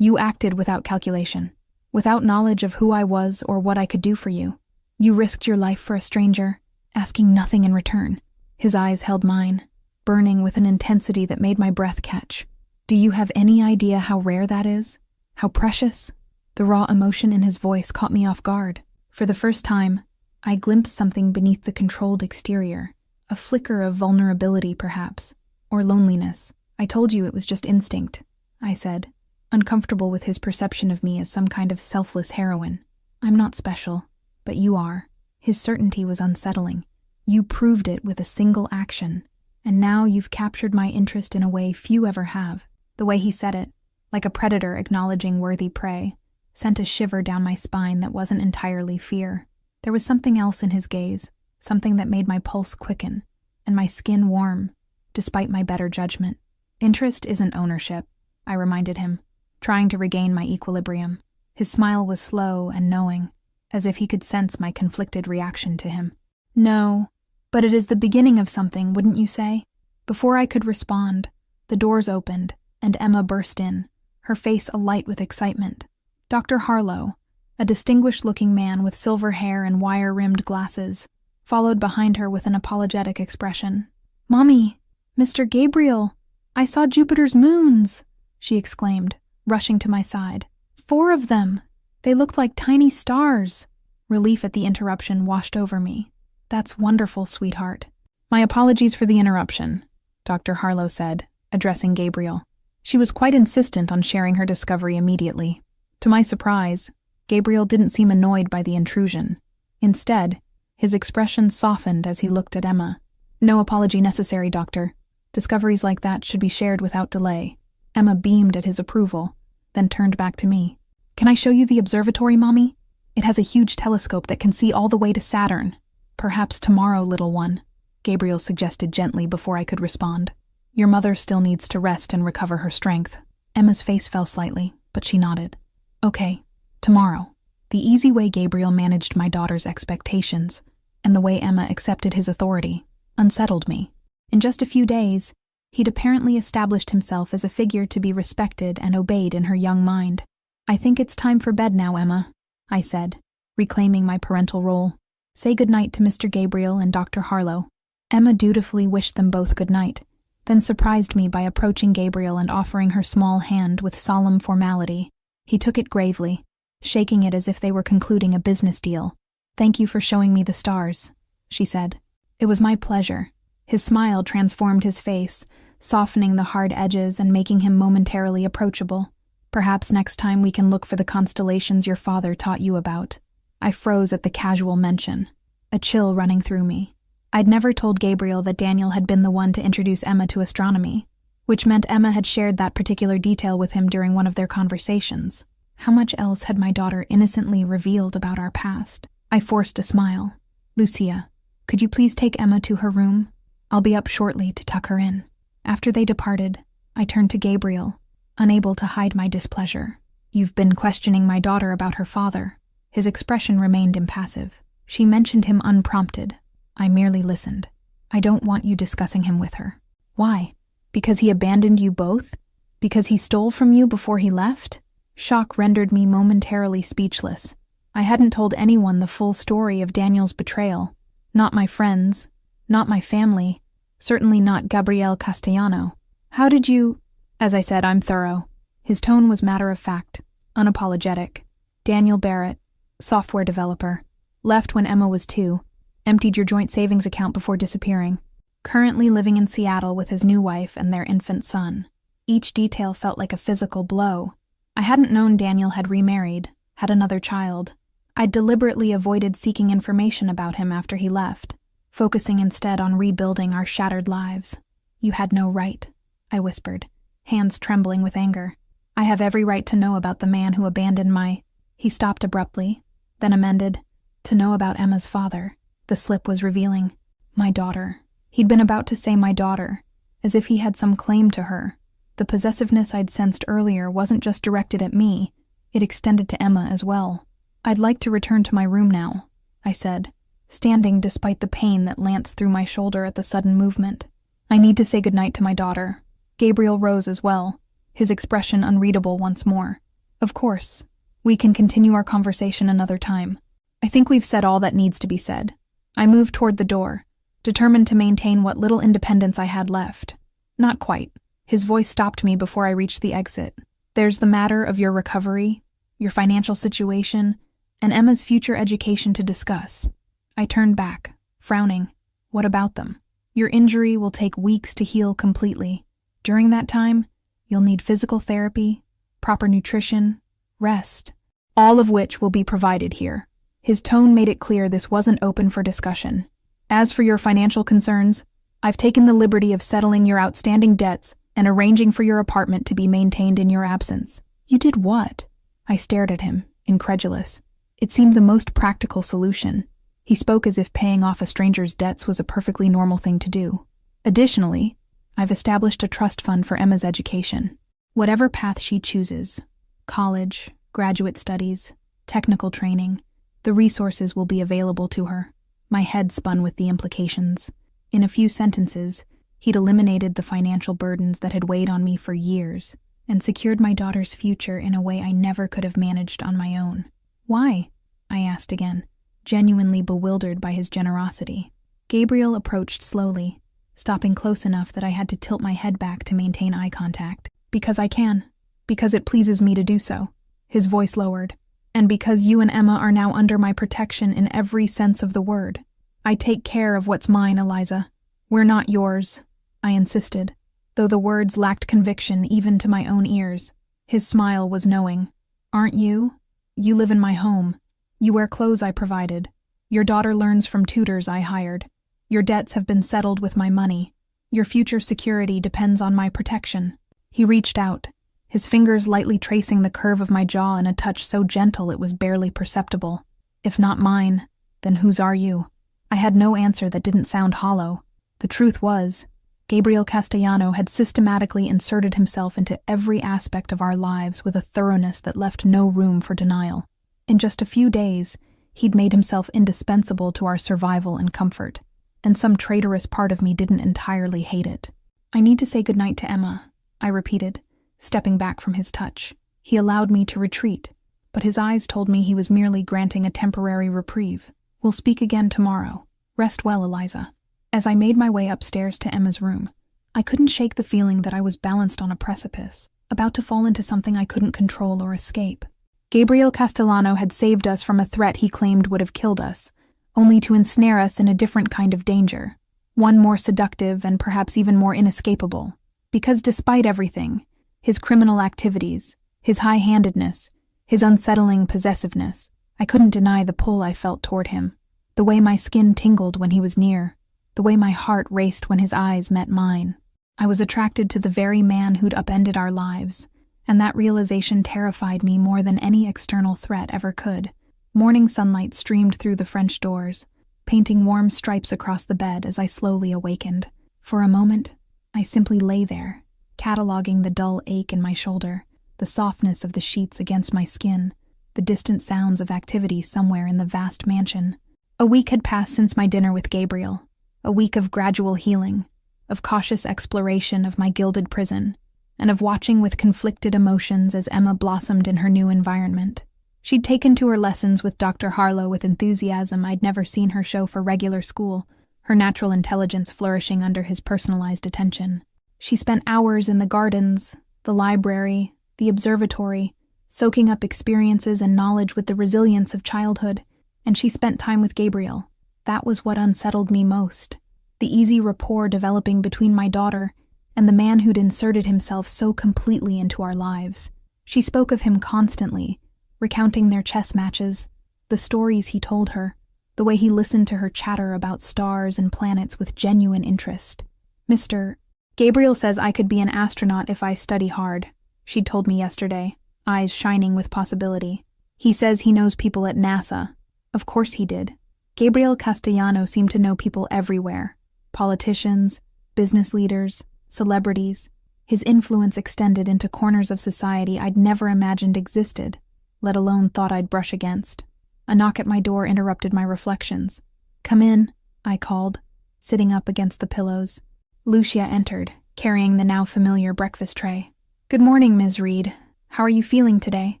A: acted without calculation, without knowledge of who I was or what I could do for you. You risked your life for a stranger, asking nothing in return. His eyes held mine, burning with an intensity that made my breath catch. Do you have any idea how rare that is? How precious? The raw emotion in his voice caught me off guard. For the first time, I glimpsed something beneath the controlled exterior, a flicker of vulnerability perhaps, or loneliness. I told you it was just instinct, I said, uncomfortable with his perception of me as some kind of selfless heroine. I'm not special, but you are. His certainty was unsettling. You proved it with a single action, and now you've captured my interest in a way few ever have. The way he said it, like a predator acknowledging worthy prey, sent a shiver down my spine that wasn't entirely fear. There was something else in his gaze, something that made my pulse quicken, and my skin warm, despite my better judgment. Interest isn't ownership, I reminded him, trying to regain my equilibrium. His smile was slow and knowing, as if he could sense my conflicted reaction to him. No, but it is the beginning of something, wouldn't you say? Before I could respond, the doors opened, and Emma burst in, her face alight with excitement. Dr. Harlow, a distinguished-looking man with silver hair and wire-rimmed glasses, followed behind her with an apologetic expression. "Mommy, Mr. Gabriel, I saw Jupiter's moons," she exclaimed, rushing to my side. 4 of them. They looked like tiny stars. Relief at the interruption washed over me. That's wonderful, sweetheart. My apologies for the interruption, Dr. Harlow said, addressing Gabriel. She was quite insistent on sharing her discovery immediately. To my surprise, Gabriel didn't seem annoyed by the intrusion. Instead, his expression softened as he looked at Emma. No apology necessary, Doctor. Discoveries like that should be shared without delay. Emma beamed at his approval, then turned back to me. Can I show you the observatory, Mommy? It has a huge telescope that can see all the way to Saturn. Perhaps tomorrow, little one, Gabriel suggested gently before I could respond. Your mother still needs to rest and recover her strength. Emma's face fell slightly, but she nodded. Okay, tomorrow. The easy way Gabriel managed my daughter's expectations, and the way Emma accepted his authority, unsettled me. In just a few days, he'd apparently established himself as a figure to be respected and obeyed in her young mind. I think it's time for bed now, Emma, I said, reclaiming my parental role. Say goodnight to Mr. Gabriel and Dr. Harlow. Emma dutifully wished them both good night, then surprised me by approaching Gabriel and offering her small hand with solemn formality. He took it gravely, shaking it as if they were concluding a business deal. Thank you for showing me the stars, she said. It was my pleasure. His smile transformed his face, softening the hard edges and making him momentarily approachable. Perhaps next time we can look for the constellations your father taught you about. I froze at the casual mention, a chill running through me. I'd never told Gabriel that Daniel had been the one to introduce Emma to astronomy, which meant Emma had shared that particular detail with him during one of their conversations. How much else had my daughter innocently revealed about our past? I forced a smile. Lucia, could you please take Emma to her room? I'll be up shortly to tuck her in. After they departed, I turned to Gabriel, unable to hide my displeasure. You've been questioning my daughter about her father. His expression remained impassive. She mentioned him unprompted. I merely listened. I don't want you discussing him with her. Why? Because he abandoned you both? Because he stole from you before he left? Shock rendered me momentarily speechless. I hadn't told anyone the full story of Daniel's betrayal. Not my friends, not my family, certainly not Gabriel Castellano. How did you— As I said, I'm thorough. His tone was matter-of-fact, unapologetic. Daniel Barrett, software developer. Left when Emma was 2. Emptied your joint savings account before disappearing. Currently living in Seattle with his new wife and their infant son. Each detail felt like a physical blow. I hadn't known Daniel had remarried, had another child. I'd deliberately avoided seeking information about him after he left, focusing instead on rebuilding our shattered lives. You had no right, I whispered, hands trembling with anger. I have every right to know about the man who abandoned my— He stopped abruptly, then amended, to know about Emma's father. The slip was revealing. My daughter. He'd been about to say my daughter, as if he had some claim to her. The possessiveness I'd sensed earlier wasn't just directed at me, it extended to Emma as well. I'd like to return to my room now, I said, standing despite the pain that lanced through my shoulder at the sudden movement. I need to say goodnight to my daughter. Gabriel rose as well, his expression unreadable once more. Of course. We can continue our conversation another time. I think we've said all that needs to be said. I moved toward the door, determined to maintain what little independence I had left. Not quite. His voice stopped me before I reached the exit. There's the matter of your recovery, your financial situation, and Emma's future education to discuss. I turned back, frowning. What about them? Your injury will take weeks to heal completely. During that time, you'll need physical therapy, proper nutrition, rest, all of which will be provided here. His tone made it clear this wasn't open for discussion. As for your financial concerns, I've taken the liberty of settling your outstanding debts and arranging for your apartment to be maintained in your absence. You did what? I stared at him, incredulous. It seemed the most practical solution. He spoke as if paying off a stranger's debts was a perfectly normal thing to do. Additionally, I've established a trust fund for Emma's education. Whatever path she chooses, college, graduate studies, technical training, the resources will be available to her. My head spun with the implications. In a few sentences, he'd eliminated the financial burdens that had weighed on me for years and secured my daughter's future in a way I never could have managed on my own. Why? I asked again, genuinely bewildered by his generosity. Gabriel approached slowly, stopping close enough that I had to tilt my head back to maintain eye contact. Because I can. Because it pleases me to do so. His voice lowered. And because you and Emma are now under my protection in every sense of the word. I take care of what's mine, Eliza. We're not yours, I insisted, though the words lacked conviction even to my own ears. His smile was knowing. Aren't you? You live in my home. You wear clothes I provided. Your daughter learns from tutors I hired. Your debts have been settled with my money. Your future security depends on my protection. He reached out, his fingers lightly tracing the curve of my jaw in a touch so gentle it was barely perceptible. If not mine, then whose are you? I had no answer that didn't sound hollow. The truth was, Gabriel Castellano had systematically inserted himself into every aspect of our lives with a thoroughness that left no room for denial. In just a few days, he'd made himself indispensable to our survival and comfort, and some traitorous part of me didn't entirely hate it. I need to say goodnight to Emma, I repeated, stepping back from his touch. He allowed me to retreat, but his eyes told me he was merely granting a temporary reprieve. We'll speak again tomorrow. Rest well, Eliza. As I made my way upstairs to Emma's room, I couldn't shake the feeling that I was balanced on a precipice, about to fall into something I couldn't control or escape. Gabriel Castellano had saved us from a threat he claimed would have killed us, only to ensnare us in a different kind of danger, one more seductive and perhaps even more inescapable. Because despite everything, his criminal activities, his high-handedness, his unsettling possessiveness, I couldn't deny the pull I felt toward him, the way my skin tingled when he was near, the way my heart raced when his eyes met mine. I was attracted to the very man who'd upended our lives, and that realization terrified me more than any external threat ever could. Morning sunlight streamed through the French doors, painting warm stripes across the bed as I slowly awakened. For a moment, I simply lay there, cataloging the dull ache in my shoulder, the softness of the sheets against my skin, the distant sounds of activity somewhere in the vast mansion. A week had passed since my dinner with Gabriel, a week of gradual healing, of cautious exploration of my gilded prison, and of watching with conflicted emotions as Emma blossomed in her new environment. She'd taken to her lessons with Dr. Harlow with enthusiasm I'd never seen her show for regular school, her natural intelligence flourishing under his personalized attention. She spent hours in the gardens, the library, the observatory, soaking up experiences and knowledge with the resilience of childhood, and she spent time with Gabriel. That was what unsettled me most. The easy rapport developing between my daughter and the man who'd inserted himself so completely into our lives. She spoke of him constantly, recounting their chess matches, the stories he told her, the way he listened to her chatter about stars and planets with genuine interest. Mr. Gabriel says I could be an astronaut if I study hard, she'd told me yesterday, eyes shining with possibility. He says he knows people at NASA. Of course he did. Gabriel Castellano seemed to know people everywhere. Politicians, business leaders, celebrities. His influence extended into corners of society I'd never imagined existed, let alone thought I'd brush against. A knock at my door interrupted my reflections. "Come in," I called, sitting up against the pillows. Lucia entered, carrying the now familiar breakfast tray. "Good morning, Ms. Reed. How are you feeling today?"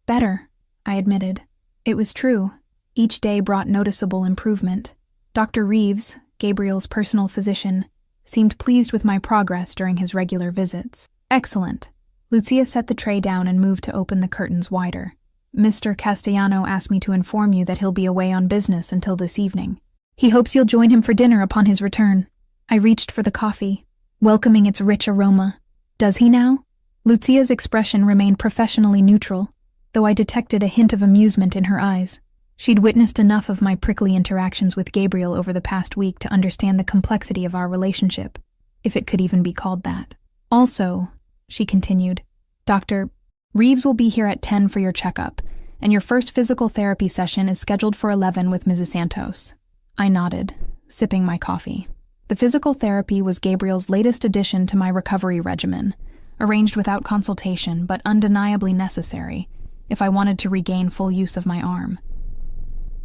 A: "Better," I admitted. It was true. Each day brought noticeable improvement. Dr. Reeves, Gabriel's personal physician, seemed pleased with my progress during his regular visits. "Excellent." Lucia set the tray down and moved to open the curtains wider. "Mr. Castellano asked me to inform you that he'll be away on business until this evening. He hopes you'll join him for dinner upon his return." I reached for the coffee, welcoming its rich aroma. "Does he now?" Lucia's expression remained professionally neutral, though I detected a hint of amusement in her eyes. She'd witnessed enough of my prickly interactions with Gabriel over the past week to understand the complexity of our relationship, if it could even be called that. "Also," she continued, "Dr. Reeves will be here at 10 for your checkup, and your first physical therapy session is scheduled for 11 with Mrs. Santos." I nodded, sipping my coffee. The physical therapy was Gabriel's latest addition to my recovery regimen, arranged without consultation but undeniably necessary if I wanted to regain full use of my arm.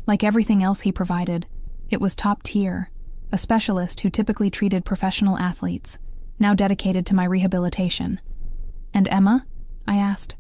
A: Like everything else he provided, it was top tier, a specialist who typically treated professional athletes, now dedicated to my rehabilitation. "And Emma?" I asked.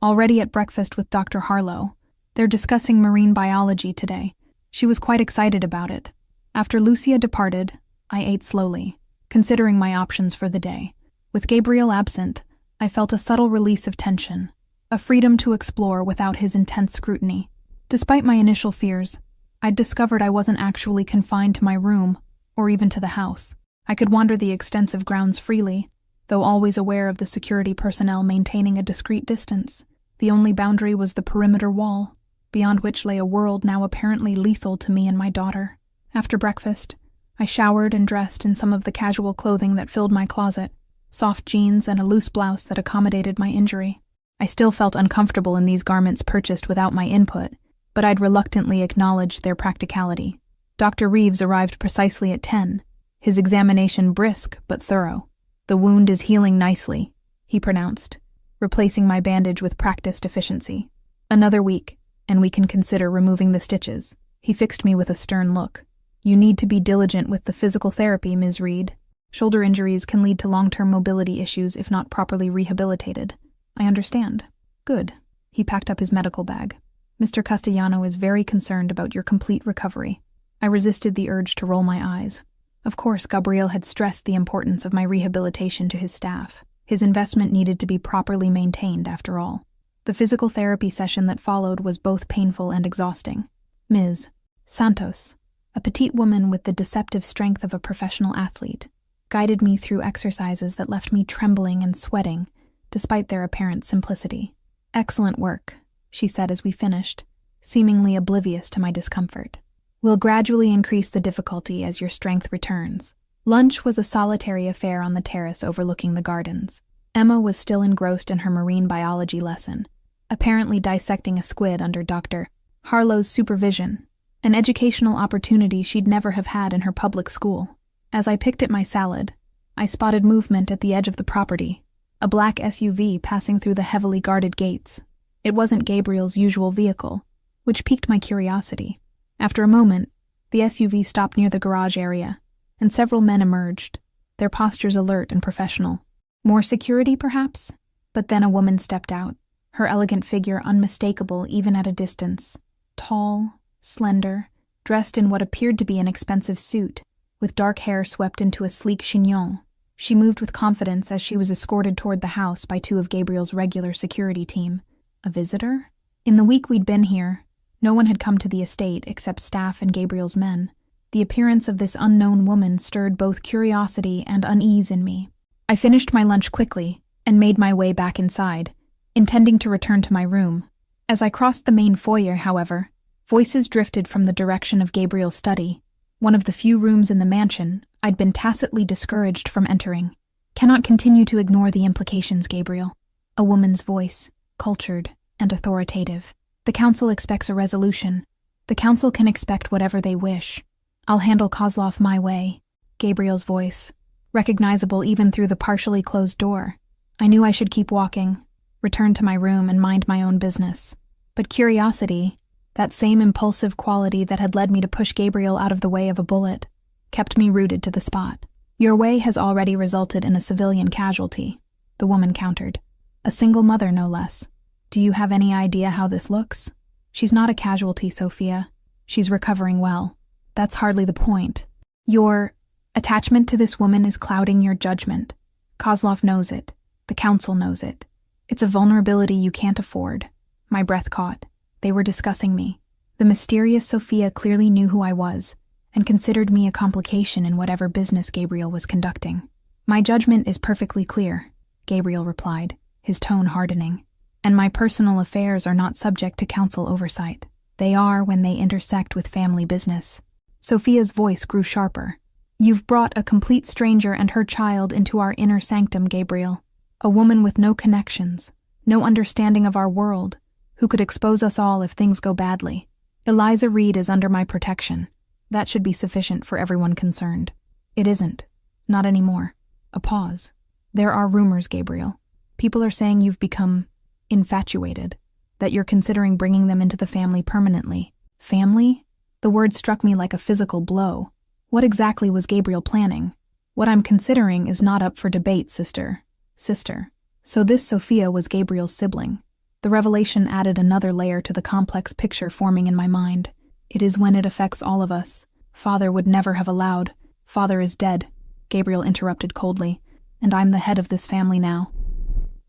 A: "Already at breakfast with Dr. Harlow. They're discussing marine biology today. She was quite excited about it. After Lucia departed, I ate slowly, considering my options for the day. With Gabriel absent, I felt a subtle release of tension, a freedom to explore without his intense scrutiny. Despite my initial fears, I'd discovered I wasn't actually confined to my room, or even to the house. I could wander the extensive grounds freely, though always aware of the security personnel maintaining a discreet distance. The only boundary was the perimeter wall, beyond which lay a world now apparently lethal to me and my daughter. After breakfast, I showered and dressed in some of the casual clothing that filled my closet, soft jeans and a loose blouse that accommodated my injury. I still felt uncomfortable in these garments purchased without my input, but I'd reluctantly acknowledged their practicality. Dr. Reeves arrived precisely at 10, his examination brisk but thorough. "The wound is healing nicely," he pronounced, replacing my bandage with practiced efficiency. "Another week, and we can consider removing the stitches." He fixed me with a stern look. "You need to be diligent with the physical therapy, Ms. Reed. Shoulder injuries can lead to long-term mobility issues if not properly rehabilitated." "I understand." "Good." He packed up his medical bag. "Mr. Castellano is very concerned about your complete recovery." I resisted the urge to roll my eyes. Of course, Gabriel had stressed the importance of my rehabilitation to his staff. His investment needed to be properly maintained, after all. The physical therapy session that followed was both painful and exhausting. Ms. Santos, a petite woman with the deceptive strength of a professional athlete, guided me through exercises that left me trembling and sweating, despite their apparent simplicity. "Excellent work," she said as we finished, seemingly oblivious to my discomfort. "We'll gradually increase the difficulty as your strength returns." Lunch was a solitary affair on the terrace overlooking the gardens. Emma was still engrossed in her marine biology lesson, apparently dissecting a squid under Dr. Harlow's supervision, an educational opportunity she'd never have had in her public school. As I picked at my salad, I spotted movement at the edge of the property, a black SUV passing through the heavily guarded gates. It wasn't Gabriel's usual vehicle, which piqued my curiosity. After a moment, the SUV stopped near the garage area, and several men emerged, their postures alert and professional. More security, perhaps? But then a woman stepped out, her elegant figure unmistakable even at a distance. Tall, slender, dressed in what appeared to be an expensive suit, with dark hair swept into a sleek chignon. She moved with confidence as she was escorted toward the house by two of Gabriel's regular security team. A visitor? In the week we'd been here, no one had come to the estate except staff and Gabriel's men. The appearance of this unknown woman stirred both curiosity and unease in me. I finished my lunch quickly and made my way back inside, intending to return to my room. As I crossed the main foyer, however, voices drifted from the direction of Gabriel's study, one of the few rooms in the mansion I'd been tacitly discouraged from entering. Cannot continue to ignore the implications, Gabriel. A woman's voice, cultured and authoritative. The council expects a resolution. The council can expect whatever they wish. I'll handle Kozlov my way. Gabriel's voice, recognizable even through the partially closed door. I knew I should keep walking, return to my room and mind my own business. But curiosity, that same impulsive quality that had led me to push Gabriel out of the way of a bullet, kept me rooted to the spot. Your way has already resulted in a civilian casualty, the woman countered. A single mother, no less. Do you have any idea how this looks? She's not a casualty, Sophia. She's recovering well. That's hardly the point. Your attachment to this woman is clouding your judgment. Kozlov knows it. The council knows it. It's a vulnerability you can't afford. My breath caught. They were discussing me. The mysterious Sophia clearly knew who I was, and considered me a complication in whatever business Gabriel was conducting. My judgment is perfectly clear, Gabriel replied, his tone hardening. And my personal affairs are not subject to council oversight. They are when they intersect with family business. Sophia's voice grew sharper. You've brought a complete stranger and her child into our inner sanctum, Gabriel. A woman with no connections, no understanding of our world, who could expose us all if things go badly. Eliza Reed is under my protection. That should be sufficient for everyone concerned. It isn't. Not anymore. A pause. There are rumors, Gabriel. People are saying you've become infatuated, that you're considering bringing them into the family permanently. Family? The word struck me like a physical blow. What exactly was Gabriel planning? What I'm considering is not up for debate, sister. So this Sophia was Gabriel's sibling. The revelation added another layer to the complex picture forming in my mind. It is when it affects all of us. Father would never have allowed. Father is dead, Gabriel interrupted coldly, and I'm the head of this family now.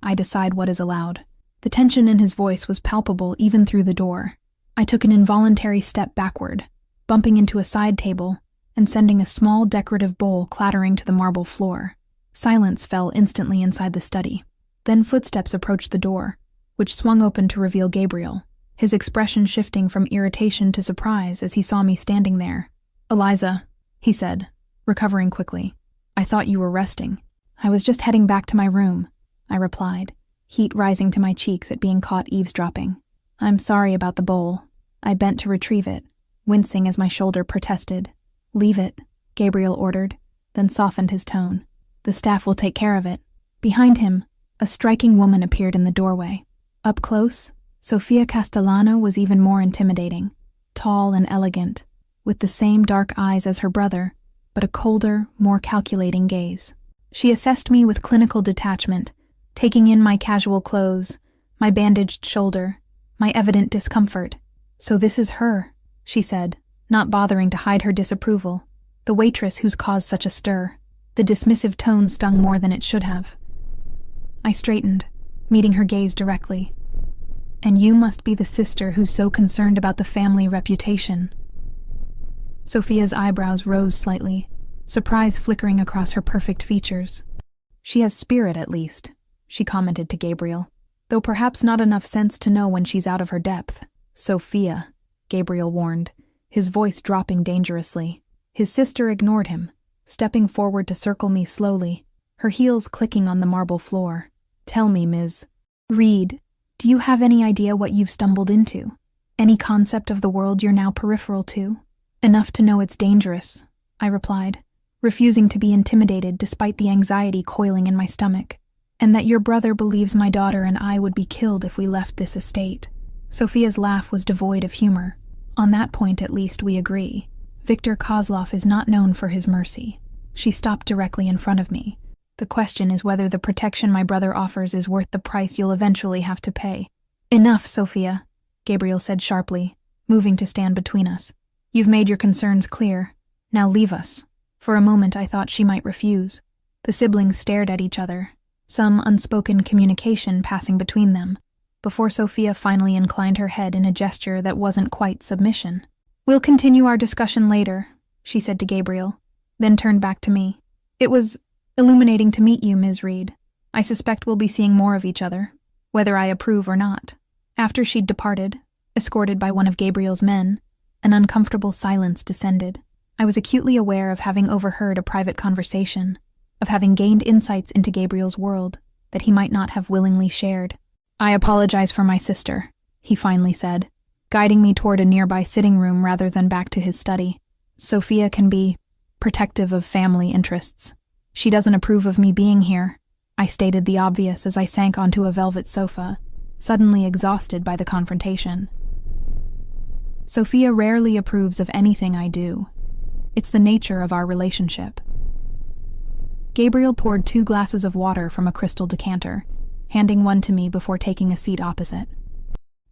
A: I decide what is allowed. The tension in his voice was palpable even through the door. I took an involuntary step backward, bumping into a side table and sending a small decorative bowl clattering to the marble floor. Silence fell instantly inside the study. Then footsteps approached the door, which swung open to reveal Gabriel, his expression shifting from irritation to surprise as he saw me standing there. Eliza, he said, recovering quickly. I thought you were resting. I was just heading back to my room, I replied, heat rising to my cheeks at being caught eavesdropping. I'm sorry about the bowl. I bent to retrieve it, wincing as my shoulder protested. Leave it, Gabriel ordered, then softened his tone. The staff will take care of it. Behind him, a striking woman appeared in the doorway. Up close, Sofia Castellano was even more intimidating, tall and elegant, with the same dark eyes as her brother, but a colder, more calculating gaze. She assessed me with clinical detachment, taking in my casual clothes, my bandaged shoulder, my evident discomfort. So this is her, she said, not bothering to hide her disapproval, the waitress who's caused such a stir. The dismissive tone stung more than it should have. I straightened, meeting her gaze directly. And you must be the sister who's so concerned about the family reputation. Sophia's eyebrows rose slightly, surprise flickering across her perfect features. She has spirit, at least, she commented to Gabriel, though perhaps not enough sense to know when she's out of her depth. Sophia, Gabriel warned, his voice dropping dangerously. His sister ignored him, stepping forward to circle me slowly, her heels clicking on the marble floor. Tell me, Ms. Reed, do you have any idea what you've stumbled into? Any concept of the world you're now peripheral to? Enough to know it's dangerous, I replied, refusing to be intimidated despite the anxiety coiling in my stomach, and that your brother believes my daughter and I would be killed if we left this estate. Sophia's laugh was devoid of humor. On that point, at least, we agree. Viktor Kozlov is not known for his mercy. She stopped directly in front of me. The question is whether the protection my brother offers is worth the price you'll eventually have to pay. Enough, Sophia, Gabriel said sharply, moving to stand between us. You've made your concerns clear. Now leave us. For a moment I thought she might refuse. The siblings stared at each other, some unspoken communication passing between them, before Sophia finally inclined her head in a gesture that wasn't quite submission. We'll continue our discussion later, she said to Gabriel, then turned back to me. It was illuminating to meet you, Ms. Reed. I suspect we'll be seeing more of each other, whether I approve or not. After she'd departed, escorted by one of Gabriel's men, an uncomfortable silence descended. I was acutely aware of having overheard a private conversation, of having gained insights into Gabriel's world that he might not have willingly shared. I apologize for my sister, he finally said, guiding me toward a nearby sitting room rather than back to his study. Sophia can be protective of family interests. She doesn't approve of me being here, I stated the obvious as I sank onto a velvet sofa, suddenly exhausted by the confrontation. Sophia rarely approves of anything I do. It's the nature of our relationship. Gabriel poured 2 glasses of water from a crystal decanter, handing one to me before taking a seat opposite.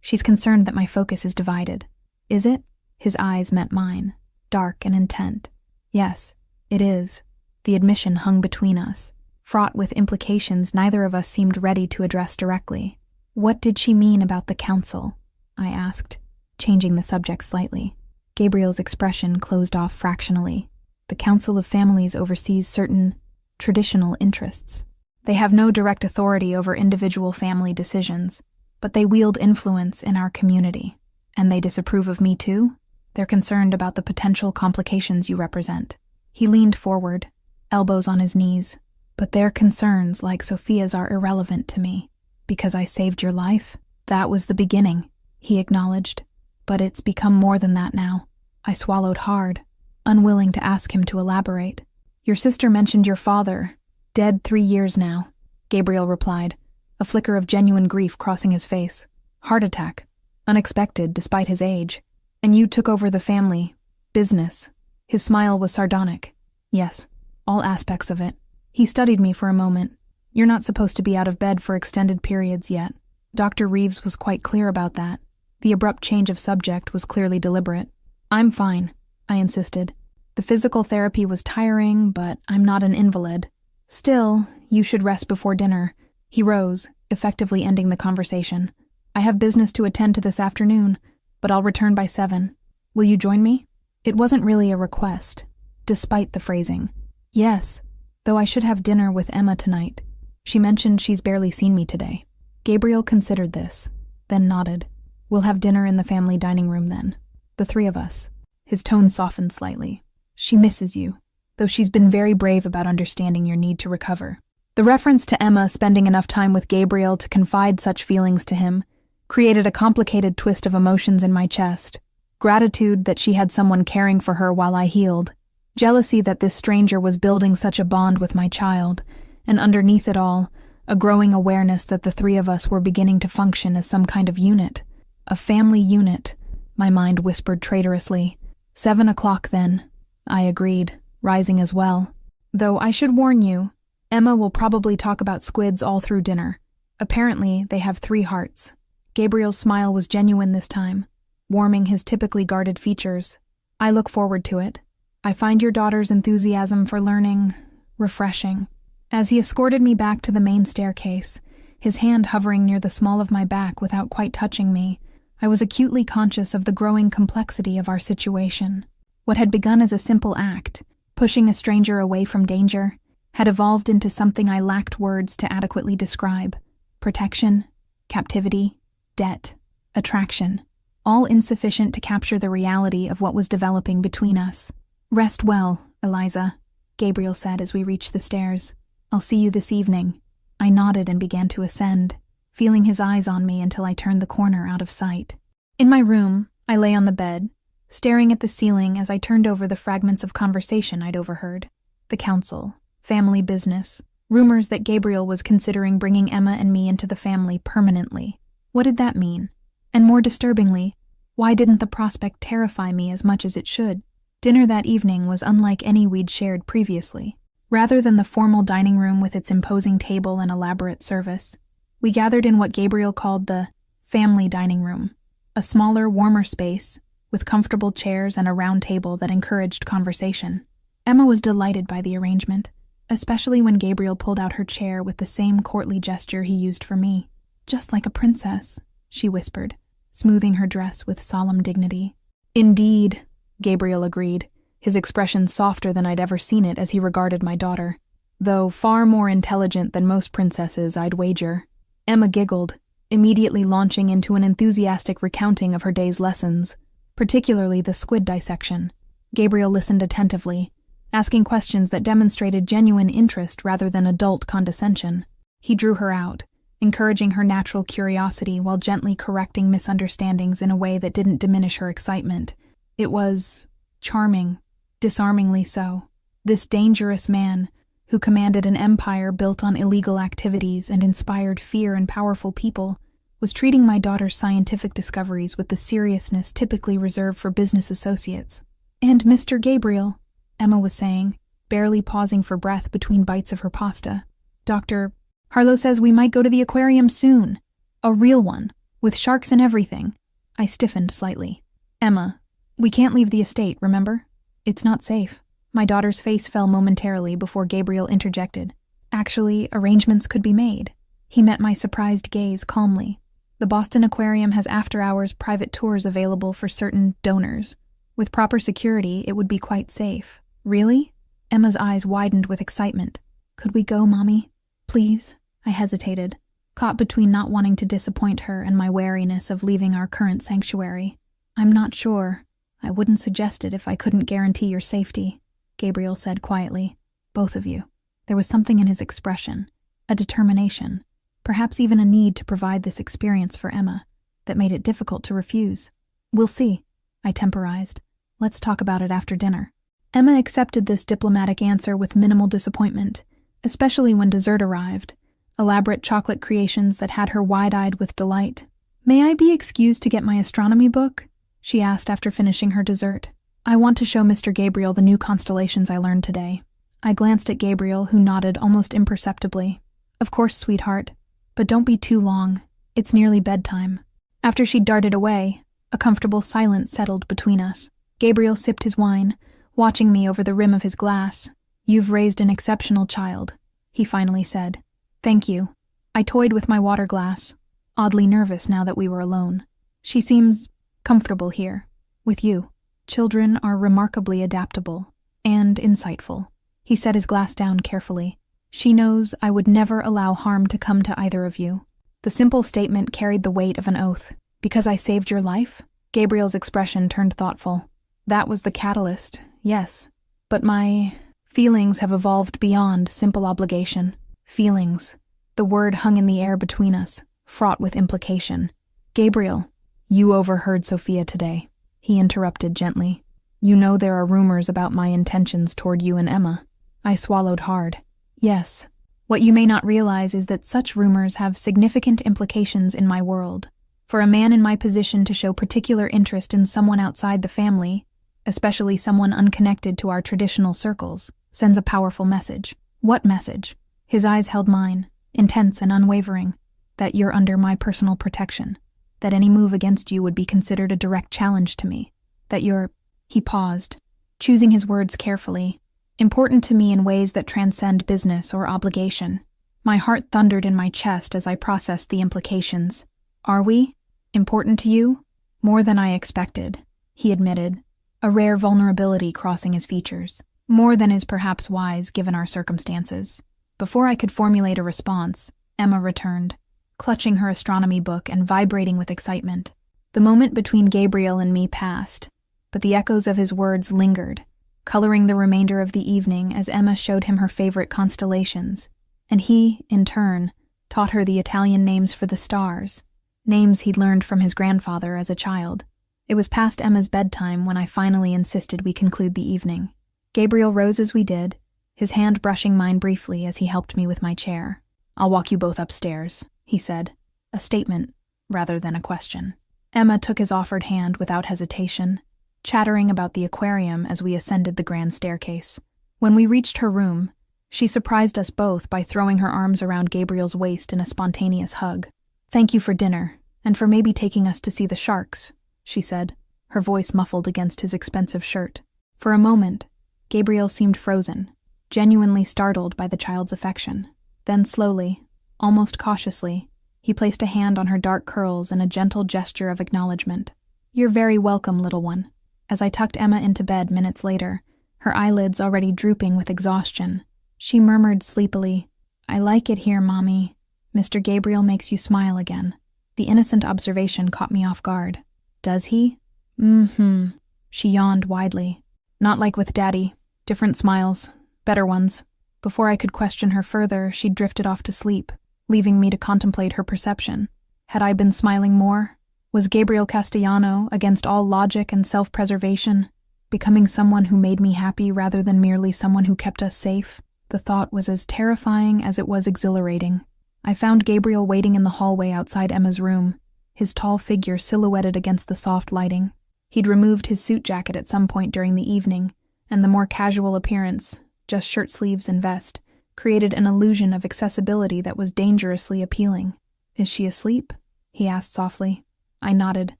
A: She's concerned that my focus is divided. Is it? His eyes met mine, dark and intent. Yes, it is. The admission hung between us, fraught with implications neither of us seemed ready to address directly. What did she mean about the council? I asked, changing the subject slightly. Gabriel's expression closed off fractionally. The Council of Families oversees certain traditional interests. They have no direct authority over individual family decisions, but they wield influence in our community. And they disapprove of me too? They're concerned about the potential complications you represent. He leaned forward, elbows on his knees. But their concerns, like Sophia's, are irrelevant to me. Because I saved your life? That was the beginning, he acknowledged. But it's become more than that now. I swallowed hard, unwilling to ask him to elaborate. Your sister mentioned your father, dead 3 years now, Gabriel replied, a flicker of genuine grief crossing his face. Heart attack. Unexpected, despite his age. And you took over the family business. His smile was sardonic. Yes, all aspects of it. He studied me for a moment. You're not supposed to be out of bed for extended periods yet. Dr. Reeves was quite clear about that. The abrupt change of subject was clearly deliberate. I'm fine, I insisted. The physical therapy was tiring, but I'm not an invalid. Still, you should rest before dinner. He rose, effectively ending the conversation. I have business to attend to this afternoon, but I'll return by 7. Will you join me? It wasn't really a request, despite the phrasing. Yes, though I should have dinner with Emma tonight. She mentioned she's barely seen me today. Gabriel considered this, then nodded. We'll have dinner in the family dining room then. The 3 of us. His tone softened slightly. She misses you, though she's been very brave about understanding your need to recover. The reference to Emma spending enough time with Gabriel to confide such feelings to him created a complicated twist of emotions in my chest. Gratitude that she had someone caring for her while I healed. Jealousy that this stranger was building such a bond with my child, and underneath it all, a growing awareness that the 3 of us were beginning to function as some kind of unit. A family unit, my mind whispered traitorously. 7 o'clock then, I agreed, rising as well. Though I should warn you, Emma will probably talk about squids all through dinner. Apparently, they have 3 hearts. Gabriel's smile was genuine this time, warming his typically guarded features. I look forward to it. I find your daughter's enthusiasm for learning refreshing. As he escorted me back to the main staircase, his hand hovering near the small of my back without quite touching me, I was acutely conscious of the growing complexity of our situation. What had begun as a simple act, pushing a stranger away from danger, had evolved into something I lacked words to adequately describe. Protection, captivity, debt, attraction, all insufficient to capture the reality of what was developing between us. Rest well, Eliza, Gabriel said as we reached the stairs. I'll see you this evening. I nodded and began to ascend, feeling his eyes on me until I turned the corner out of sight. In my room, I lay on the bed, staring at the ceiling as I turned over the fragments of conversation I'd overheard. The council, family business, rumors that Gabriel was considering bringing Emma and me into the family permanently. What did that mean? And more disturbingly, why didn't the prospect terrify me as much as it should? Dinner that evening was unlike any we'd shared previously. Rather than the formal dining room with its imposing table and elaborate service, we gathered in what Gabriel called the family dining room, a smaller, warmer space with comfortable chairs and a round table that encouraged conversation. Emma was delighted by the arrangement, especially when Gabriel pulled out her chair with the same courtly gesture he used for me. "Just like a princess," she whispered, smoothing her dress with solemn dignity. "Indeed," Gabriel agreed, his expression softer than I'd ever seen it as he regarded my daughter. "Though far more intelligent than most princesses, I'd wager." Emma giggled, immediately launching into an enthusiastic recounting of her day's lessons, particularly the squid dissection. Gabriel listened attentively, asking questions that demonstrated genuine interest rather than adult condescension. He drew her out, encouraging her natural curiosity while gently correcting misunderstandings in a way that didn't diminish her excitement. It was charming, disarmingly so. This dangerous man, who commanded an empire built on illegal activities and inspired fear in powerful people, was treating my daughter's scientific discoveries with the seriousness typically reserved for business associates. "And Mr. Gabriel," Emma was saying, barely pausing for breath between bites of her pasta. "Dr. Harlow says we might go to the aquarium soon. A real one, with sharks and everything." I stiffened slightly. "Emma, we can't leave the estate, remember? It's not safe." My daughter's face fell momentarily before Gabriel interjected. "Actually, arrangements could be made." He met my surprised gaze calmly. "The Boston Aquarium has after-hours private tours available for certain donors. With proper security, it would be quite safe." "Really?" Emma's eyes widened with excitement. "Could we go, Mommy? Please?" I hesitated, caught between not wanting to disappoint her and my wariness of leaving our current sanctuary. "I'm not sure. I wouldn't suggest it if I couldn't guarantee your safety," Gabriel said quietly. "Both of you." There was something in his expression, a determination, perhaps even a need to provide this experience for Emma, that made it difficult to refuse. "We'll see," I temporized. "Let's talk about it after dinner." Emma accepted this diplomatic answer with minimal disappointment, especially when dessert arrived, elaborate chocolate creations that had her wide-eyed with delight. "May I be excused to get my astronomy book?" she asked after finishing her dessert. "I want to show Mr. Gabriel the new constellations I learned today." I glanced at Gabriel, who nodded almost imperceptibly. "Of course, sweetheart, but don't be too long. It's nearly bedtime." After she darted away, a comfortable silence settled between us. Gabriel sipped his wine, watching me over the rim of his glass. "You've raised an exceptional child," he finally said. "Thank you." I toyed with my water glass, oddly nervous now that we were alone. "She seems comfortable here, with you." "Children are remarkably adaptable and insightful." He set his glass down carefully. "She knows I would never allow harm to come to either of you." The simple statement carried the weight of an oath. "Because I saved your life?" Gabriel's expression turned thoughtful. "That was the catalyst, yes. But my feelings have evolved beyond simple obligation." Feelings. The word hung in the air between us, fraught with implication. "Gabriel, you overheard Sophia today," he interrupted gently. "You know there are rumors about my intentions toward you and Emma." I swallowed hard. "Yes. What you may not realize is that such rumors have significant implications in my world. For a man in my position to show particular interest in someone outside the family, especially someone unconnected to our traditional circles, sends a powerful message." "What message?" His eyes held mine, intense and unwavering. "That you're under my personal protection. That any move against you would be considered a direct challenge to me. That you're—" He paused, choosing his words carefully. "Important to me in ways that transcend business or obligation." My heart thundered in my chest as I processed the implications. "Are we? Important to you?" "More than I expected," he admitted, a rare vulnerability crossing his features. "More than is perhaps wise given our circumstances." Before I could formulate a response, Emma returned, clutching her astronomy book and vibrating with excitement. The moment between Gabriel and me passed, but the echoes of his words lingered, coloring the remainder of the evening as Emma showed him her favorite constellations, and he, in turn, taught her the Italian names for the stars, names he'd learned from his grandfather as a child. It was past Emma's bedtime when I finally insisted we conclude the evening. Gabriel rose as we did, his hand brushing mine briefly as he helped me with my chair. "I'll walk you both upstairs," he said, a statement rather than a question. Emma took his offered hand without hesitation, chattering about the aquarium as we ascended the grand staircase. When we reached her room, She surprised us both by throwing her arms around Gabriel's waist in a spontaneous hug. "Thank you for dinner, and for maybe taking us to see the sharks," she said, her voice muffled against his expensive shirt. For a moment, Gabriel seemed frozen, genuinely startled by the child's affection. Then slowly, almost cautiously, he placed a hand on her dark curls in a gentle gesture of acknowledgement. "You're very welcome, little one." As I tucked Emma into bed minutes later, her eyelids already drooping with exhaustion, she murmured sleepily, "I like it here, Mommy. Mr. Gabriel makes you smile again." The innocent observation caught me off guard. "Does he?" "Mm-hmm." She yawned widely. "Not like with Daddy. Different smiles. Better ones." Before I could question her further, she'd drifted off to sleep, leaving me to contemplate her perception. Had I been smiling more? Was Gabriel Castellano, against all logic and self-preservation, becoming someone who made me happy rather than merely someone who kept us safe? The thought was as terrifying as it was exhilarating. I found Gabriel waiting in the hallway outside Emma's room, his tall figure silhouetted against the soft lighting. He'd removed his suit jacket at some point during the evening, and the more casual appearance, just shirt sleeves and vest, created an illusion of accessibility that was dangerously appealing. "Is she asleep?" he asked softly. I nodded,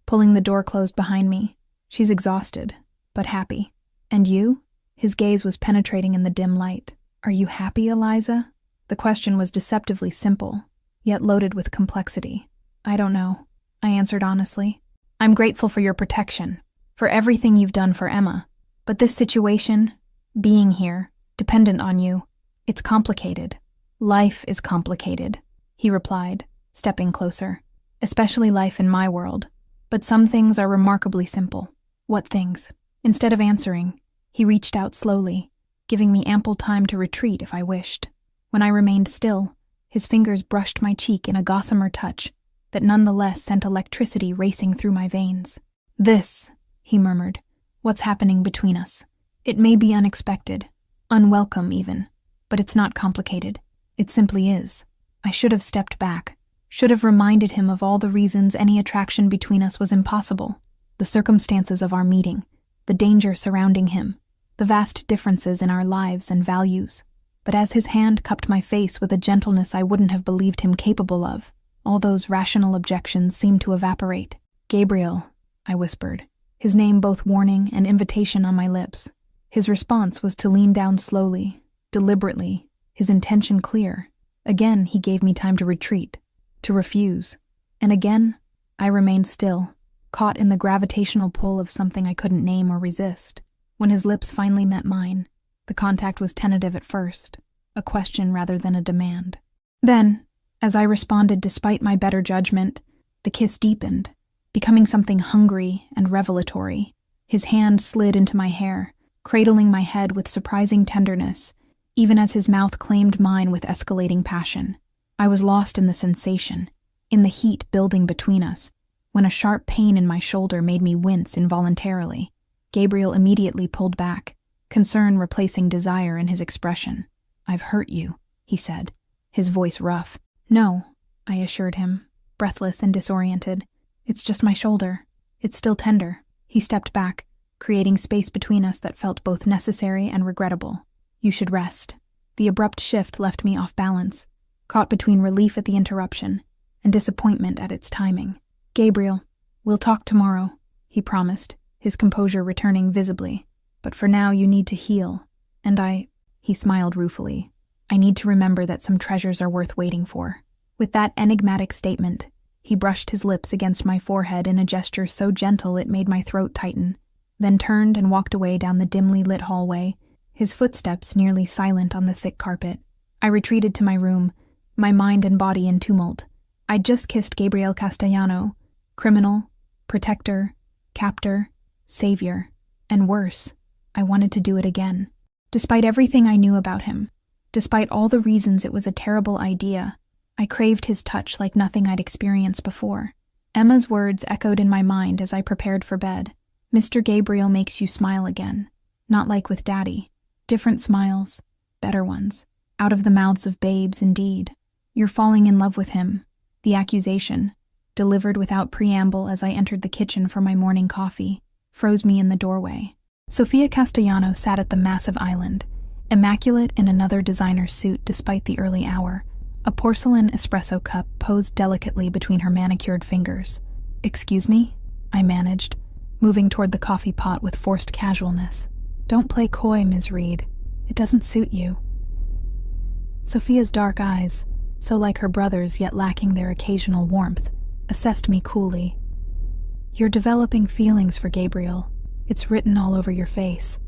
A: pulling the door closed behind me. "She's exhausted, but happy." "And you?" His gaze was penetrating in the dim light. "Are you happy, Eliza?" The question was deceptively simple, yet loaded with complexity. "I don't know," I answered honestly. "I'm grateful for your protection, for everything you've done for Emma. But this situation, being here, dependent on you, it's complicated. Life is complicated," he replied, stepping closer. "Especially life in my world. But some things are remarkably simple." "What things?" Instead of answering, he reached out slowly, giving me ample time to retreat if I wished. When I remained still, his fingers brushed my cheek in a gossamer touch that nonetheless sent electricity racing through my veins. "This," he murmured, "what's happening between us. It may be unexpected, unwelcome even, but it's not complicated. It simply is." I should have stepped back, should have reminded him of all the reasons any attraction between us was impossible, the circumstances of our meeting, the danger surrounding him, the vast differences in our lives and values. But as his hand cupped my face with a gentleness I wouldn't have believed him capable of, all those rational objections seemed to evaporate. "Gabriel," I whispered, his name both warning and invitation on my lips. His response was to lean down slowly, deliberately, his intention clear. Again, he gave me time to retreat, to refuse. And again, I remained still, caught in the gravitational pull of something I couldn't name or resist. When his lips finally met mine, the contact was tentative at first, a question rather than a demand. Then, as I responded despite my better judgment, the kiss deepened, becoming something hungry and revelatory. His hand slid into my hair, cradling my head with surprising tenderness, even as his mouth claimed mine with escalating passion. I was lost in the sensation, in the heat building between us, when a sharp pain in my shoulder made me wince involuntarily. Gabriel immediately pulled back, concern replacing desire in his expression. "I've hurt you," he said, his voice rough. "No," I assured him, breathless and disoriented. "It's just my shoulder. It's still tender." He stepped back, creating space between us that felt both necessary and regrettable. "You should rest." The abrupt shift left me off balance, caught between relief at the interruption and disappointment at its timing. "Gabriel, we'll talk tomorrow," he promised, his composure returning visibly. "But for now you need to heal, and he smiled ruefully, "I need to remember that some treasures are worth waiting for." With that enigmatic statement, he brushed his lips against my forehead in a gesture so gentle it made my throat tighten, then turned and walked away down the dimly lit hallway, his footsteps nearly silent on the thick carpet. I retreated to my room, my mind and body in tumult. I'd just kissed Gabriel Castellano, criminal, protector, captor, savior, and worse, I wanted to do it again. Despite everything I knew about him, despite all the reasons it was a terrible idea, I craved his touch like nothing I'd experienced before. Emma's words echoed in my mind as I prepared for bed. "Mr. Gabriel makes you smile again. Not like with Daddy. Different smiles, better ones. Out of the mouths of babes, indeed. You're falling in love with him." The accusation, delivered without preamble as I entered the kitchen for my morning coffee, froze me in the doorway. Sofia Castellano sat at the massive island, Immaculate in another designer suit despite the early hour, a porcelain espresso cup posed delicately between her manicured fingers. "Excuse me?" I managed, moving toward the coffee pot with forced casualness. "Don't play coy, Ms. Reed. It doesn't suit you." Sophia's dark eyes, so like her brother's yet lacking their occasional warmth, assessed me coolly. "You're developing feelings for Gabriel. It's written all over your face."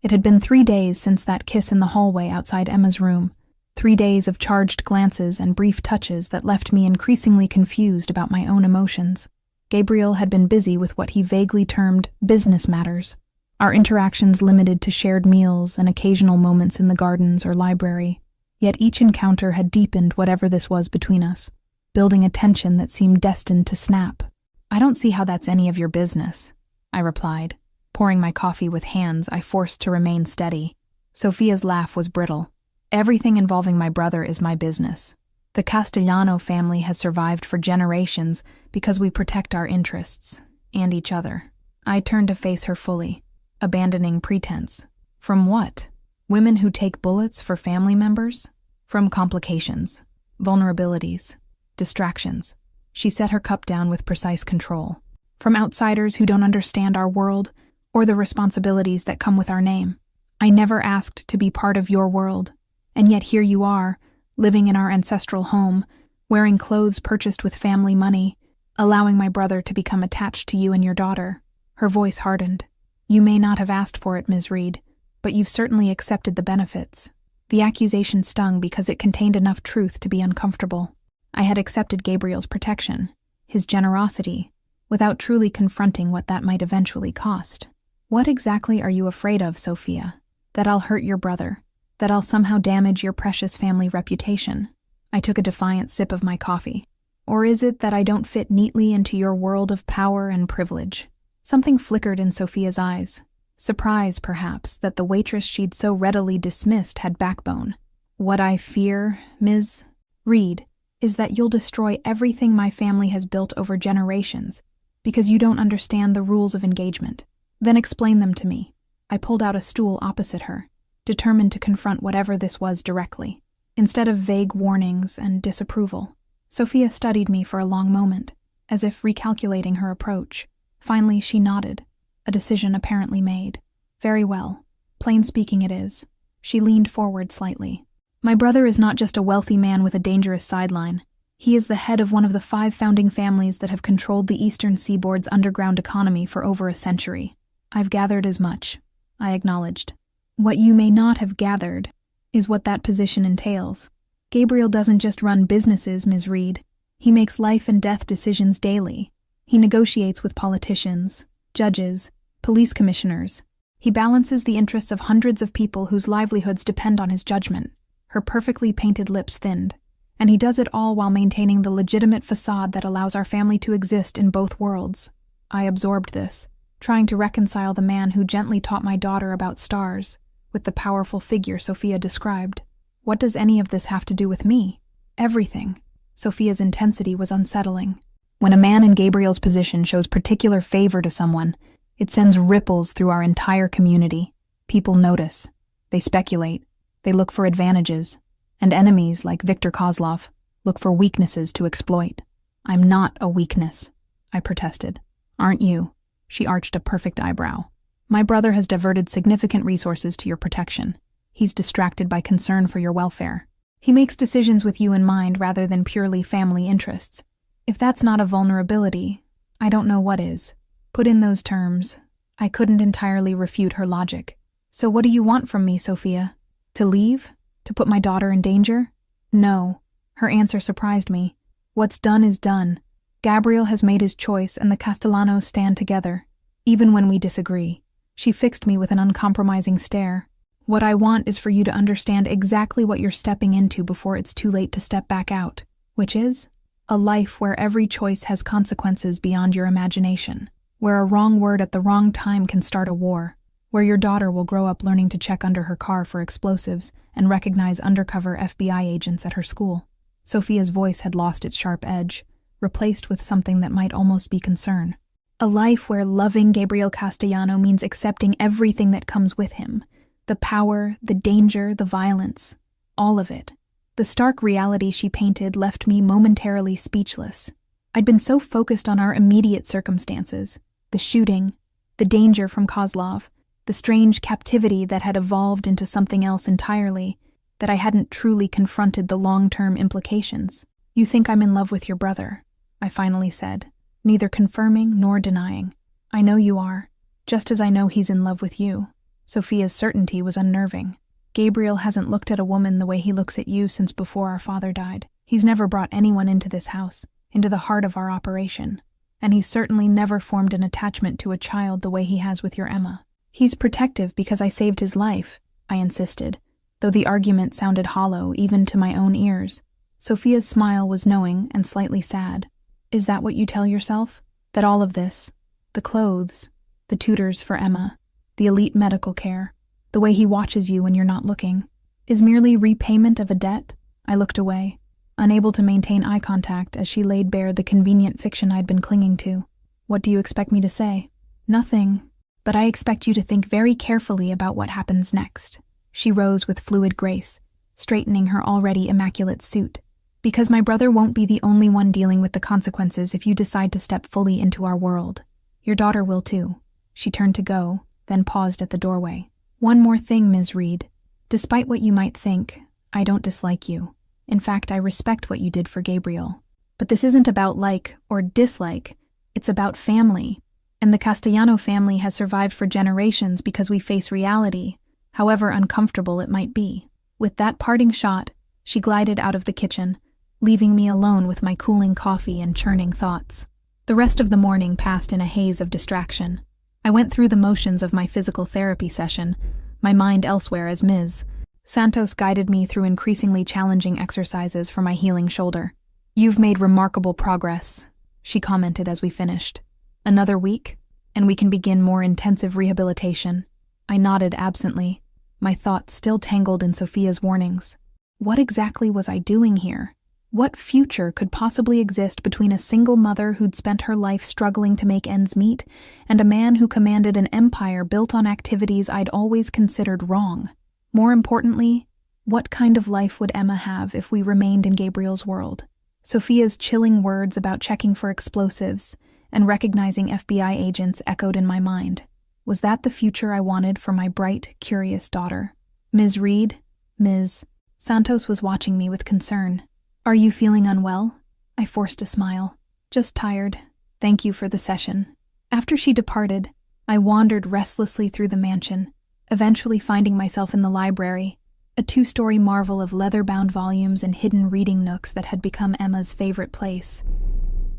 A: It had been 3 days since that kiss in the hallway outside Emma's room, 3 days of charged glances and brief touches that left me increasingly confused about my own emotions. Gabriel had been busy with what he vaguely termed business matters, our interactions limited to shared meals and occasional moments in the gardens or library. Yet each encounter had deepened whatever this was between us, building a tension that seemed destined to snap. "I don't see how that's any of your business," I replied, pouring my coffee with hands I forced to remain steady. Sophia's laugh was brittle. "Everything involving my brother is my business. The Castellano family has survived for generations because we protect our interests, and each other." I turned to face her fully, abandoning pretense. From what? Women who take bullets for family members? From complications, vulnerabilities, distractions. She set her cup down with precise control. From outsiders who don't understand our world or the responsibilities that come with our name. I never asked to be part of your world, and yet here you are, living in our ancestral home, wearing clothes purchased with family money, allowing my brother to become attached to you and your daughter. Her voice hardened. "You may not have asked for it, Ms. Reed, but you've certainly accepted the benefits." The accusation stung because it contained enough truth to be uncomfortable. I had accepted Gabriel's protection, his generosity, without truly confronting what that might eventually cost. "What exactly are you afraid of, Sophia? That I'll hurt your brother? That I'll somehow damage your precious family reputation?" I took a defiant sip of my coffee. "Or is it that I don't fit neatly into your world of power and privilege?" Something flickered in Sophia's eyes. Surprise, perhaps, that the waitress she'd so readily dismissed had backbone. "What I fear, Ms. Reed, is that you'll destroy everything my family has built over generations because you don't understand the rules of engagement. Then explain them to me." I pulled out a stool opposite her, determined to confront whatever this was directly, instead of vague warnings and disapproval. Sophia studied me for a long moment, as if recalculating her approach. Finally, she nodded, a decision apparently made. "Very well. Plain speaking it is." She leaned forward slightly. "My brother is not just a wealthy man with a dangerous sideline. He is the head of one of the 5 founding families that have controlled the eastern seaboard's underground economy for over a century." "I've gathered as much," I acknowledged. "What you may not have gathered is what that position entails. Gabriel doesn't just run businesses, Ms. Reed. He makes life and death decisions daily. He negotiates with politicians, judges, police commissioners. He balances the interests of hundreds of people whose livelihoods depend on his judgment." Her perfectly painted lips thinned. "And he does it all while maintaining the legitimate facade that allows our family to exist in both worlds." I absorbed this, trying to reconcile the man who gently taught my daughter about stars with the powerful figure Sophia described. What does any of this have to do with me? Everything. Sophia's intensity was unsettling. When a man in Gabriel's position shows particular favor to someone, it sends ripples through our entire community. People notice. They speculate. They look for advantages. And enemies, like Viktor Kozlov, look for weaknesses to exploit. "I'm not a weakness," I protested. "Aren't you?" She arched a perfect eyebrow. "My brother has diverted significant resources to your protection. He's distracted by concern for your welfare. He makes decisions with you in mind rather than purely family interests. If that's not a vulnerability, I don't know what is." Put in those terms, I couldn't entirely refute her logic. "So what do you want from me, Sophia? To leave? To put my daughter in danger?" "No." Her answer surprised me. "What's done is done. Gabriel has made his choice and the Castellanos stand together, even when we disagree." She fixed me with an uncompromising stare. "What I want is for you to understand exactly what you're stepping into before it's too late to step back out, which is a life where every choice has consequences beyond your imagination, where a wrong word at the wrong time can start a war, where your daughter will grow up learning to check under her car for explosives and recognize undercover FBI agents at her school." Sophia's voice had lost its sharp edge, replaced with something that might almost be concern. "A life where loving Gabriel Castellano means accepting everything that comes with him, The power, the danger, the violence. All of it. The stark reality she painted left me momentarily speechless. I'd been so focused on our immediate circumstances, the shooting, the danger from Kozlov, the strange captivity that had evolved into something else entirely, that I hadn't truly confronted the long-term implications. "You think I'm in love with your brother," I finally said, neither confirming nor denying. "I know you are, just as I know he's in love with you." Sophia's certainty was unnerving. "Gabriel hasn't looked at a woman the way he looks at you since before our father died. He's never brought anyone into this house, into the heart of our operation. And he's certainly never formed an attachment to a child the way he has with your Emma. He's protective because I saved his life," I insisted, though the argument sounded hollow even to my own ears. Sophia's smile was knowing and slightly sad. "Is that what you tell yourself? That all of this, the clothes, the tutors for Emma, the elite medical care, the way he watches you when you're not looking, is merely repayment of a debt?" I looked away, unable to maintain eye contact as she laid bare the convenient fiction I'd been clinging to. "What do you expect me to say?" "Nothing, but I expect you to think very carefully about what happens next." She rose with fluid grace, straightening her already immaculate suit. "Because my brother won't be the only one dealing with the consequences if you decide to step fully into our world. Your daughter will too." She turned to go, then paused at the doorway. "One more thing, Ms. Reed. Despite what you might think, I don't dislike you. In fact, I respect what you did for Gabriel. But this isn't about like or dislike. It's about family. And the Castellano family has survived for generations because we face reality, however uncomfortable it might be." With that parting shot, she glided out of the kitchen, leaving me alone with my cooling coffee and churning thoughts. The rest of the morning passed in a haze of distraction. I went through the motions of my physical therapy session, my mind elsewhere as Ms. Santos guided me through increasingly challenging exercises for my healing shoulder. "You've made remarkable progress," she commented as we finished. "Another week, and we can begin more intensive rehabilitation." I nodded absently, my thoughts still tangled in Sophia's warnings. What exactly was I doing here? What future could possibly exist between a single mother who'd spent her life struggling to make ends meet and a man who commanded an empire built on activities I'd always considered wrong? More importantly, what kind of life would Emma have if we remained in Gabriel's world? Sophia's chilling words about checking for explosives and recognizing FBI agents echoed in my mind. Was that the future I wanted for my bright, curious daughter? "Ms. Reed?" Ms. Santos was watching me with concern. "Are you feeling unwell?" I forced a smile. "Just tired. Thank you for the session." After she departed, I wandered restlessly through the mansion, eventually finding myself in the library, a 2-story marvel of leather-bound volumes and hidden reading nooks that had become Emma's favorite place.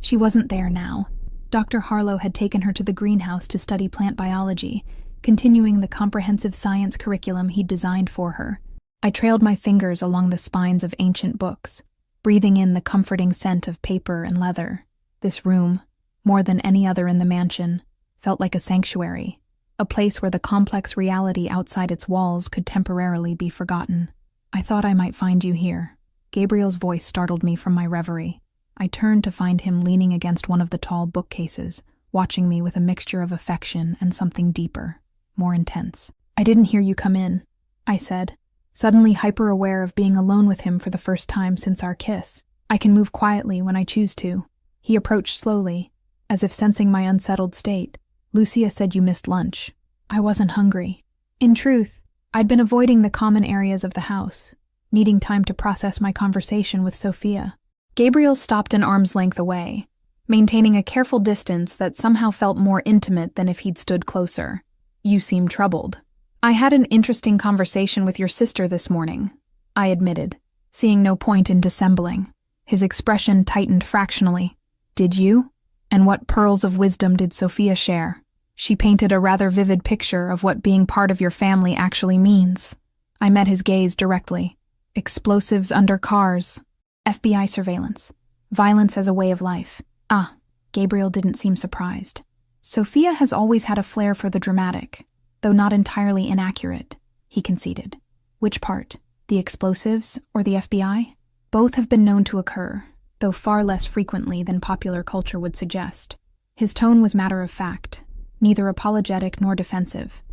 A: She wasn't there now. Dr. Harlow had taken her to the greenhouse to study plant biology, continuing the comprehensive science curriculum he'd designed for her. I trailed my fingers along the spines of ancient books, breathing in the comforting scent of paper and leather. This room, more than any other in the mansion, felt like a sanctuary, a place where the complex reality outside its walls could temporarily be forgotten. "I thought I might find you here." Gabriel's voice startled me from my reverie. I turned to find him leaning against one of the tall bookcases, watching me with a mixture of affection and something deeper, more intense. "I didn't hear you come in," I said, suddenly hyper-aware of being alone with him for the first time since our kiss. "I can move quietly when I choose to." He approached slowly, as if sensing my unsettled state. "Lucia said you missed lunch." I wasn't hungry. In truth, I'd been avoiding the common areas of the house, needing time to process my conversation with Sophia. Gabriel stopped an arm's length away, maintaining a careful distance that somehow felt more intimate than if he'd stood closer. "You seem troubled." "I had an interesting conversation with your sister this morning," I admitted, seeing no point in dissembling. His expression tightened fractionally. "Did you? And what pearls of wisdom did Sophia share?" "She painted a rather vivid picture of what being part of your family actually means." I met his gaze directly. "Explosives under cars. FBI surveillance. Violence as a way of life." "Ah," Gabriel didn't seem surprised. "Sophia has always had a flair for the dramatic, though not entirely inaccurate," he conceded. "Which part? The explosives or the FBI?" "Both have been known to occur, though far less frequently than popular culture would suggest." His tone was matter of fact, neither apologetic nor defensive.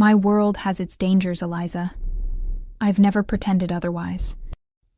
A: My world has its dangers, Eliza. I've never pretended otherwise.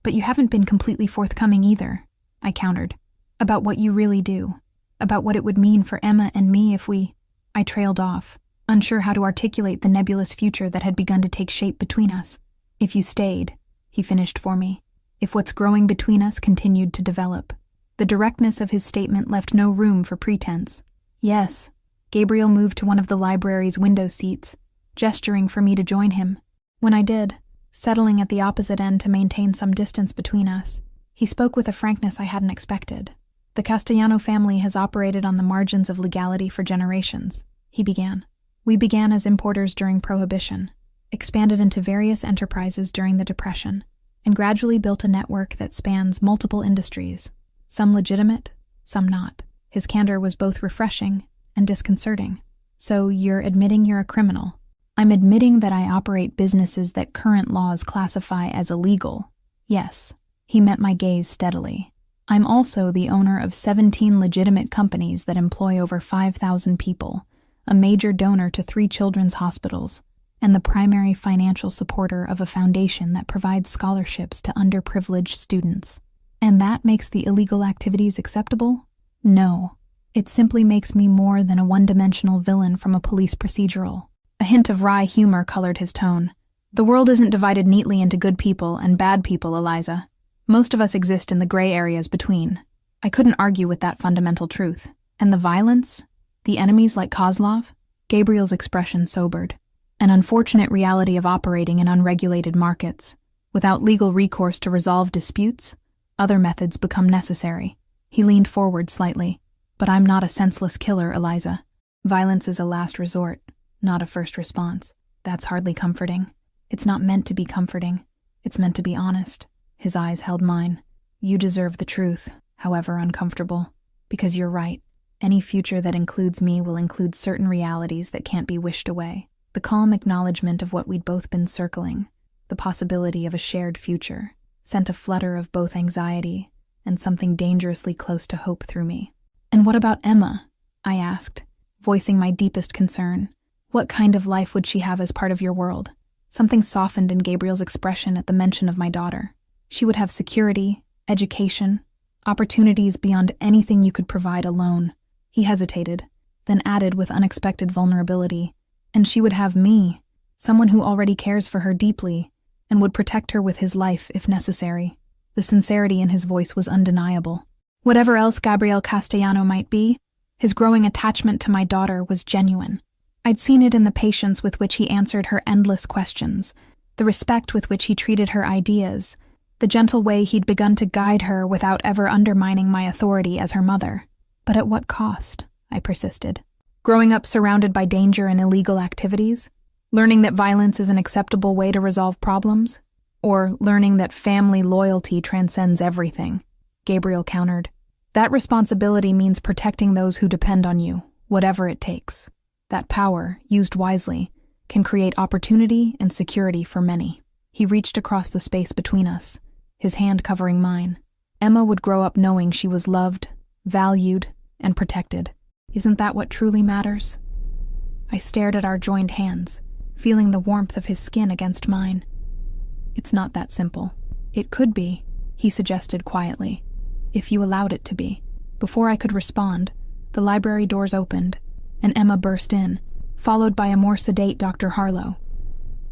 A: But you haven't been completely forthcoming either, I countered, about what you really do, about what it would mean for Emma and me if we... I trailed off, unsure how to articulate the nebulous future that had begun to take shape between us. If you stayed, he finished for me. If what's growing between us continued to develop. The directness of his statement left no room for pretense. Yes. Gabriel moved to one of the library's window seats, gesturing for me to join him. When I did, settling at the opposite end to maintain some distance between us, he spoke with a frankness I hadn't expected. The Castellano family has operated on the margins of legality for generations, he began. We began as importers during Prohibition, expanded into various enterprises during the Depression, and gradually built a network that spans multiple industries, some legitimate, some not. His candor was both refreshing and disconcerting. So you're admitting you're a criminal? I'm admitting that I operate businesses that current laws classify as illegal. Yes, he met my gaze steadily. I'm also the owner of 17 legitimate companies that employ over 5,000 people, a major donor to 3 children's hospitals, and the primary financial supporter of a foundation that provides scholarships to underprivileged students. And that makes the illegal activities acceptable? No. It simply makes me more than a one-dimensional villain from a police procedural. A hint of wry humor colored his tone. The world isn't divided neatly into good people and bad people, Eliza. Most of us exist in the gray areas between. I couldn't argue with that fundamental truth. And the violence? The enemies like Kozlov? Gabriel's expression sobered. An unfortunate reality of operating in unregulated markets. Without legal recourse to resolve disputes, other methods become necessary. He leaned forward slightly. But I'm not a senseless killer, Eliza. Violence is a last resort, not a first response. That's hardly comforting. It's not meant to be comforting. It's meant to be honest. His eyes held mine. You deserve the truth, however uncomfortable. Because you're right. Any future that includes me will include certain realities that can't be wished away. The calm acknowledgement of what we'd both been circling, the possibility of a shared future, sent a flutter of both anxiety and something dangerously close to hope through me. And what about Emma? I asked, voicing my deepest concern. What kind of life would she have as part of your world? Something softened in Gabriel's expression at the mention of my daughter. She would have security, education, opportunities beyond anything you could provide alone. He hesitated, then added with unexpected vulnerability. And she would have me, someone who already cares for her deeply, and would protect her with his life if necessary. The sincerity in his voice was undeniable. Whatever else Gabriel Castellano might be, his growing attachment to my daughter was genuine. I'd seen it in the patience with which he answered her endless questions, the respect with which he treated her ideas, the gentle way he'd begun to guide her without ever undermining my authority as her mother. But at what cost? I persisted. Growing up surrounded by danger and illegal activities? Learning that violence is an acceptable way to resolve problems? Or learning that family loyalty transcends everything? Gabriel countered. That responsibility means protecting those who depend on you, whatever it takes. That power, used wisely, can create opportunity and security for many. He reached across the space between us, his hand covering mine. Emma would grow up knowing she was loved, valued, and protected. Isn't that what truly matters? I stared at our joined hands, feeling the warmth of his skin against mine. It's not that simple. It could be, he suggested quietly, if you allowed it to be. Before I could respond, the library doors opened, and Emma burst in, followed by a more sedate Dr. Harlow.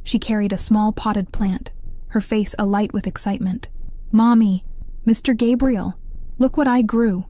A: She carried a small potted plant, her face alight with excitement. "Mommy, Mr. Gabriel, look what I grew."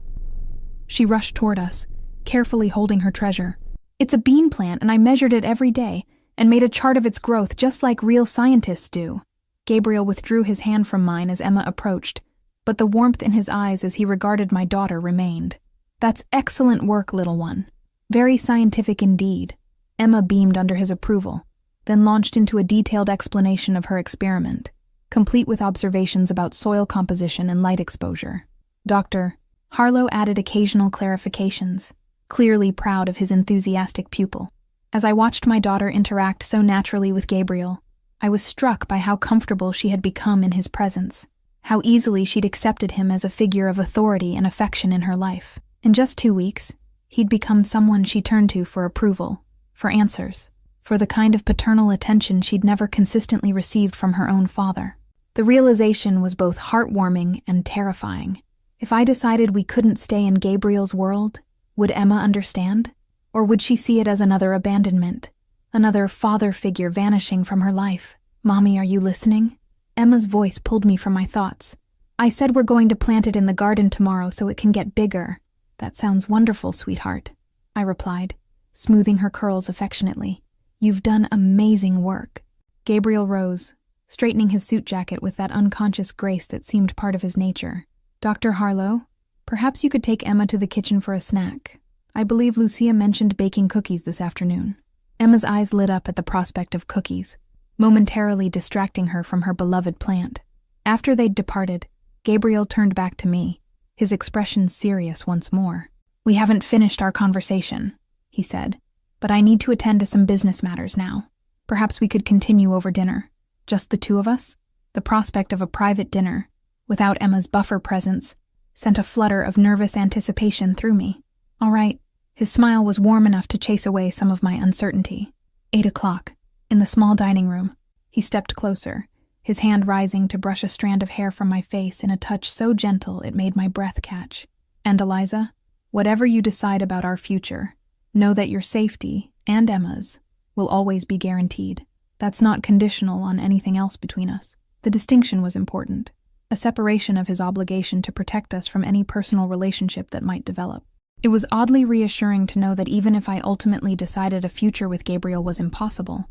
A: She rushed toward us, carefully holding her treasure. "It's a bean plant, and I measured it every day and made a chart of its growth just like real scientists do." Gabriel withdrew his hand from mine as Emma approached, but the warmth in his eyes as he regarded my daughter remained. "That's excellent work, little one. Very scientific indeed." Emma beamed under his approval, then launched into a detailed explanation of her experiment, complete with observations about soil composition and light exposure. Dr. Harlow added occasional clarifications, clearly proud of his enthusiastic pupil. As I watched my daughter interact so naturally with Gabriel, I was struck by how comfortable she had become in his presence, how easily she'd accepted him as a figure of authority and affection in her life. In just 2 weeks, he'd become someone she turned to for approval, for answers, for the kind of paternal attention she'd never consistently received from her own father. The realization was both heartwarming and terrifying. If I decided we couldn't stay in Gabriel's world, would Emma understand? Or would she see it as another abandonment? Another father figure vanishing from her life? "Mommy, are you listening?" Emma's voice pulled me from my thoughts. "I said we're going to plant it in the garden tomorrow so it can get bigger." "That sounds wonderful, sweetheart," I replied, smoothing her curls affectionately. "You've done amazing work." Gabriel rose, straightening his suit jacket with that unconscious grace that seemed part of his nature. "Dr. Harlow, perhaps you could take Emma to the kitchen for a snack. I believe Lucia mentioned baking cookies this afternoon." Emma's eyes lit up at the prospect of cookies, momentarily distracting her from her beloved plant. After they'd departed, Gabriel turned back to me, his expression serious once more. "We haven't finished our conversation," he said, "but I need to attend to some business matters now. Perhaps we could continue over dinner. Just the two of us?" The prospect of a private dinner, without Emma's buffer presence, sent a flutter of nervous anticipation through me. "All right." His smile was warm enough to chase away some of my uncertainty. 8:00, in the small dining room. He stepped closer, his hand rising to brush a strand of hair from my face in a touch so gentle it made my breath catch. "And Eliza, whatever you decide about our future, know that your safety, and Emma's, will always be guaranteed. That's not conditional on anything else between us." The distinction was important, a separation of his obligation to protect us from any personal relationship that might develop. It was oddly reassuring to know that even if I ultimately decided a future with Gabriel was impossible,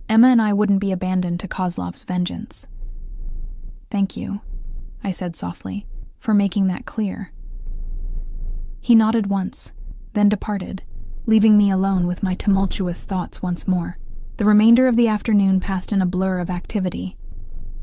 A: Emma and I wouldn't be abandoned to Kozlov's vengeance. "Thank you," I said softly, "for making that clear." He nodded once, then departed, leaving me alone with my tumultuous thoughts once more. The remainder of the afternoon passed in a blur of activity.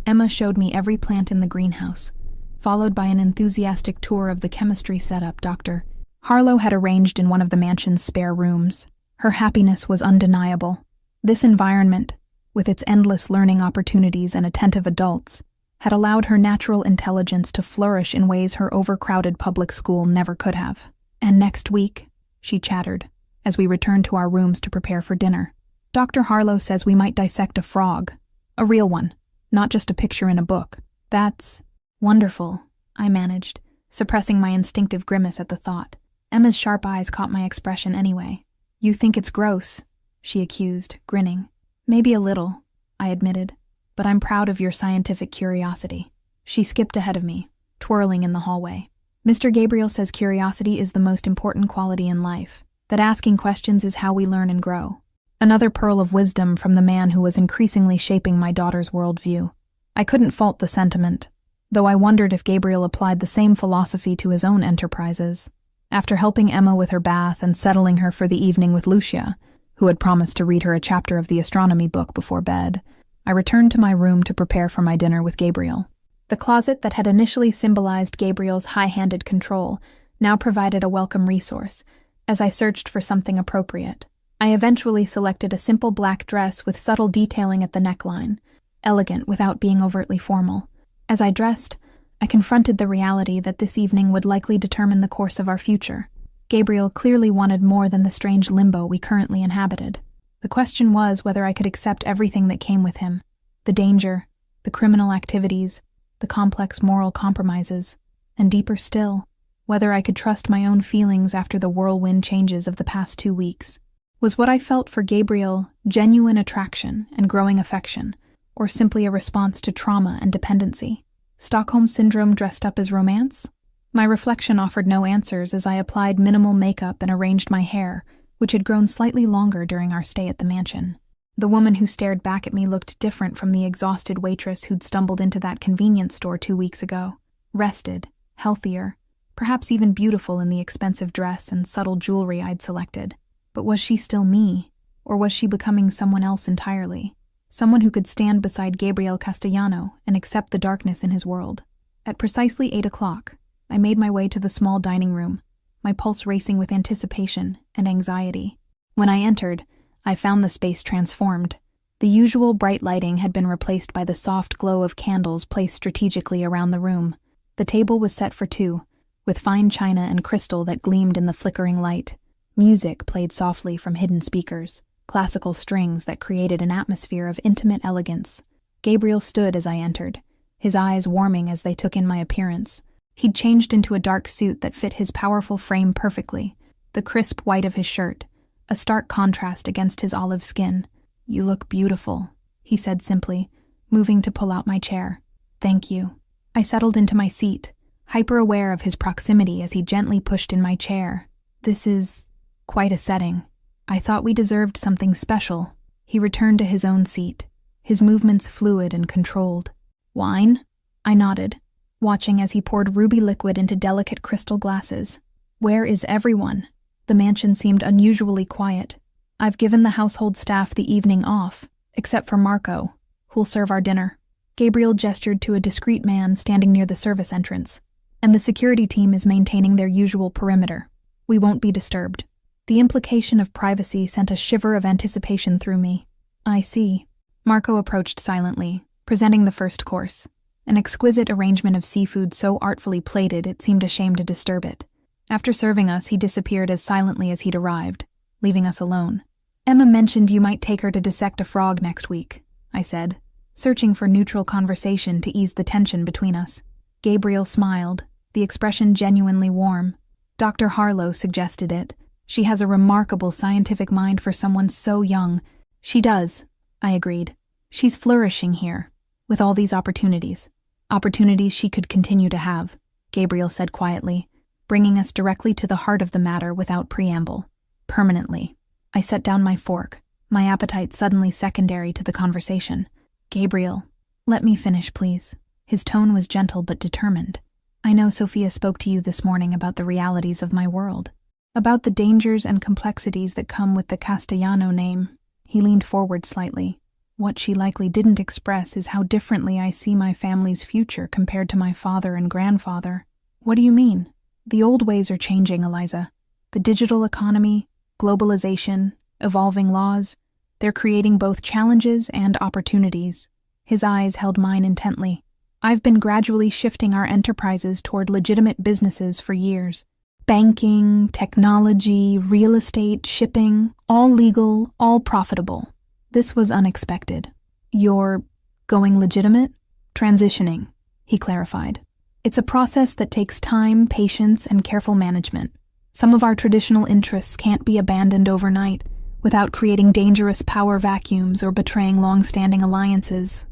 A: Emma showed me every plant in the greenhouse, followed by an enthusiastic tour of the chemistry setup Dr. Harlow had arranged in one of the mansion's spare rooms. Her happiness was undeniable. This environment, with its endless learning opportunities and attentive adults, had allowed her natural intelligence to flourish in ways her overcrowded public school never could have. "And next week," she chattered, as we returned to our rooms to prepare for dinner, "Dr. Harlow says we might dissect a frog. A real one, not just a picture in a book." "That's wonderful," I managed, suppressing my instinctive grimace at the thought. Emma's sharp eyes caught my expression anyway. "You think it's gross," she accused, grinning. "Maybe a little," I admitted, "but I'm proud of your scientific curiosity." She skipped ahead of me, twirling in the hallway. "Mr. Gabriel says curiosity is the most important quality in life, that asking questions is how we learn and grow." Another pearl of wisdom from the man who was increasingly shaping my daughter's worldview. I couldn't fault the sentiment, though I wondered if Gabriel applied the same philosophy to his own enterprises. After helping Emma with her bath and settling her for the evening with Lucia, who had promised to read her a chapter of the astronomy book before bed, I returned to my room to prepare for my dinner with Gabriel. The closet that had initially symbolized Gabriel's high-handed control now provided a welcome resource, as I searched for something appropriate. I eventually selected a simple black dress with subtle detailing at the neckline, elegant without being overtly formal. As I dressed, I confronted the reality that this evening would likely determine the course of our future. Gabriel clearly wanted more than the strange limbo we currently inhabited. The question was whether I could accept everything that came with him: the danger, the criminal activities, the complex moral compromises, and deeper still, whether I could trust my own feelings after the whirlwind changes of the past 2 weeks. Was what I felt for Gabriel genuine attraction and growing affection, or simply a response to trauma and dependency? Stockholm Syndrome dressed up as romance? My reflection offered no answers as I applied minimal makeup and arranged my hair, which had grown slightly longer during our stay at the mansion. The woman who stared back at me looked different from the exhausted waitress who'd stumbled into that convenience store 2 weeks ago. Rested, healthier, perhaps even beautiful in the expensive dress and subtle jewelry I'd selected. But was she still me, or was she becoming someone else entirely? Someone who could stand beside Gabriel Castellano and accept the darkness in his world. At precisely 8:00, I made my way to the small dining room, my pulse racing with anticipation and anxiety. When I entered, I found the space transformed. The usual bright lighting had been replaced by the soft glow of candles placed strategically around the room. The table was set for 2, with fine china and crystal that gleamed in the flickering light. Music played softly from hidden speakers. classical strings that created an atmosphere of intimate elegance. Gabriel stood as I entered, his eyes warming as they took in my appearance. He'd changed into a dark suit that fit his powerful frame perfectly, the crisp white of his shirt, a stark contrast against his olive skin. "You look beautiful," he said simply, moving to pull out my chair. "Thank you." I settled into my seat, hyper-aware of his proximity as he gently pushed in my chair. "This is quite a setting. I thought we deserved something special." He returned to his own seat, his movements fluid and controlled. "Wine?" I nodded, watching as he poured ruby liquid into delicate crystal glasses. "Where is everyone?" The mansion seemed unusually quiet. "I've given the household staff the evening off, except for Marco, who'll serve our dinner." Gabriel gestured to a discreet man standing near the service entrance. "And the security team is maintaining their usual perimeter. We won't be disturbed." The implication of privacy sent a shiver of anticipation through me. "I see." Marco approached silently, presenting the first course, an exquisite arrangement of seafood so artfully plated it seemed a shame to disturb it. After serving us, he disappeared as silently as he'd arrived, leaving us alone. "Emma mentioned you might take her to dissect a frog next week," I said, searching for neutral conversation to ease the tension between us. Gabriel smiled, the expression genuinely warm. "Dr. Harlow suggested it. She has a remarkable scientific mind for someone so young." "She does," I agreed. "She's flourishing here, with all these opportunities. Opportunities she could continue to have," Gabriel said quietly, bringing us directly to the heart of the matter without preamble. "Permanently." I set down my fork, my appetite suddenly secondary to the conversation. "Gabriel, let me finish, please." His tone was gentle but determined. "I know Sophia spoke to you this morning about the realities of my world, about the dangers and complexities that come with the Castellano name." He leaned forward slightly. "What she likely didn't express is how differently I see my family's future compared to my father and grandfather." "What do you mean?" "The old ways are changing, Eliza. The digital economy, globalization, evolving laws, they're creating both challenges and opportunities." His eyes held mine intently. "I've been gradually shifting our enterprises toward legitimate businesses for years. Banking, technology, real estate, shipping, all legal, all profitable. This was unexpected." "You're going legitimate?" "Transitioning," he clarified. "It's a process that takes time, patience, and careful management. Some of our traditional interests can't be abandoned overnight without creating dangerous power vacuums or betraying long-standing alliances."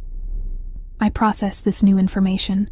A: I processed this new information,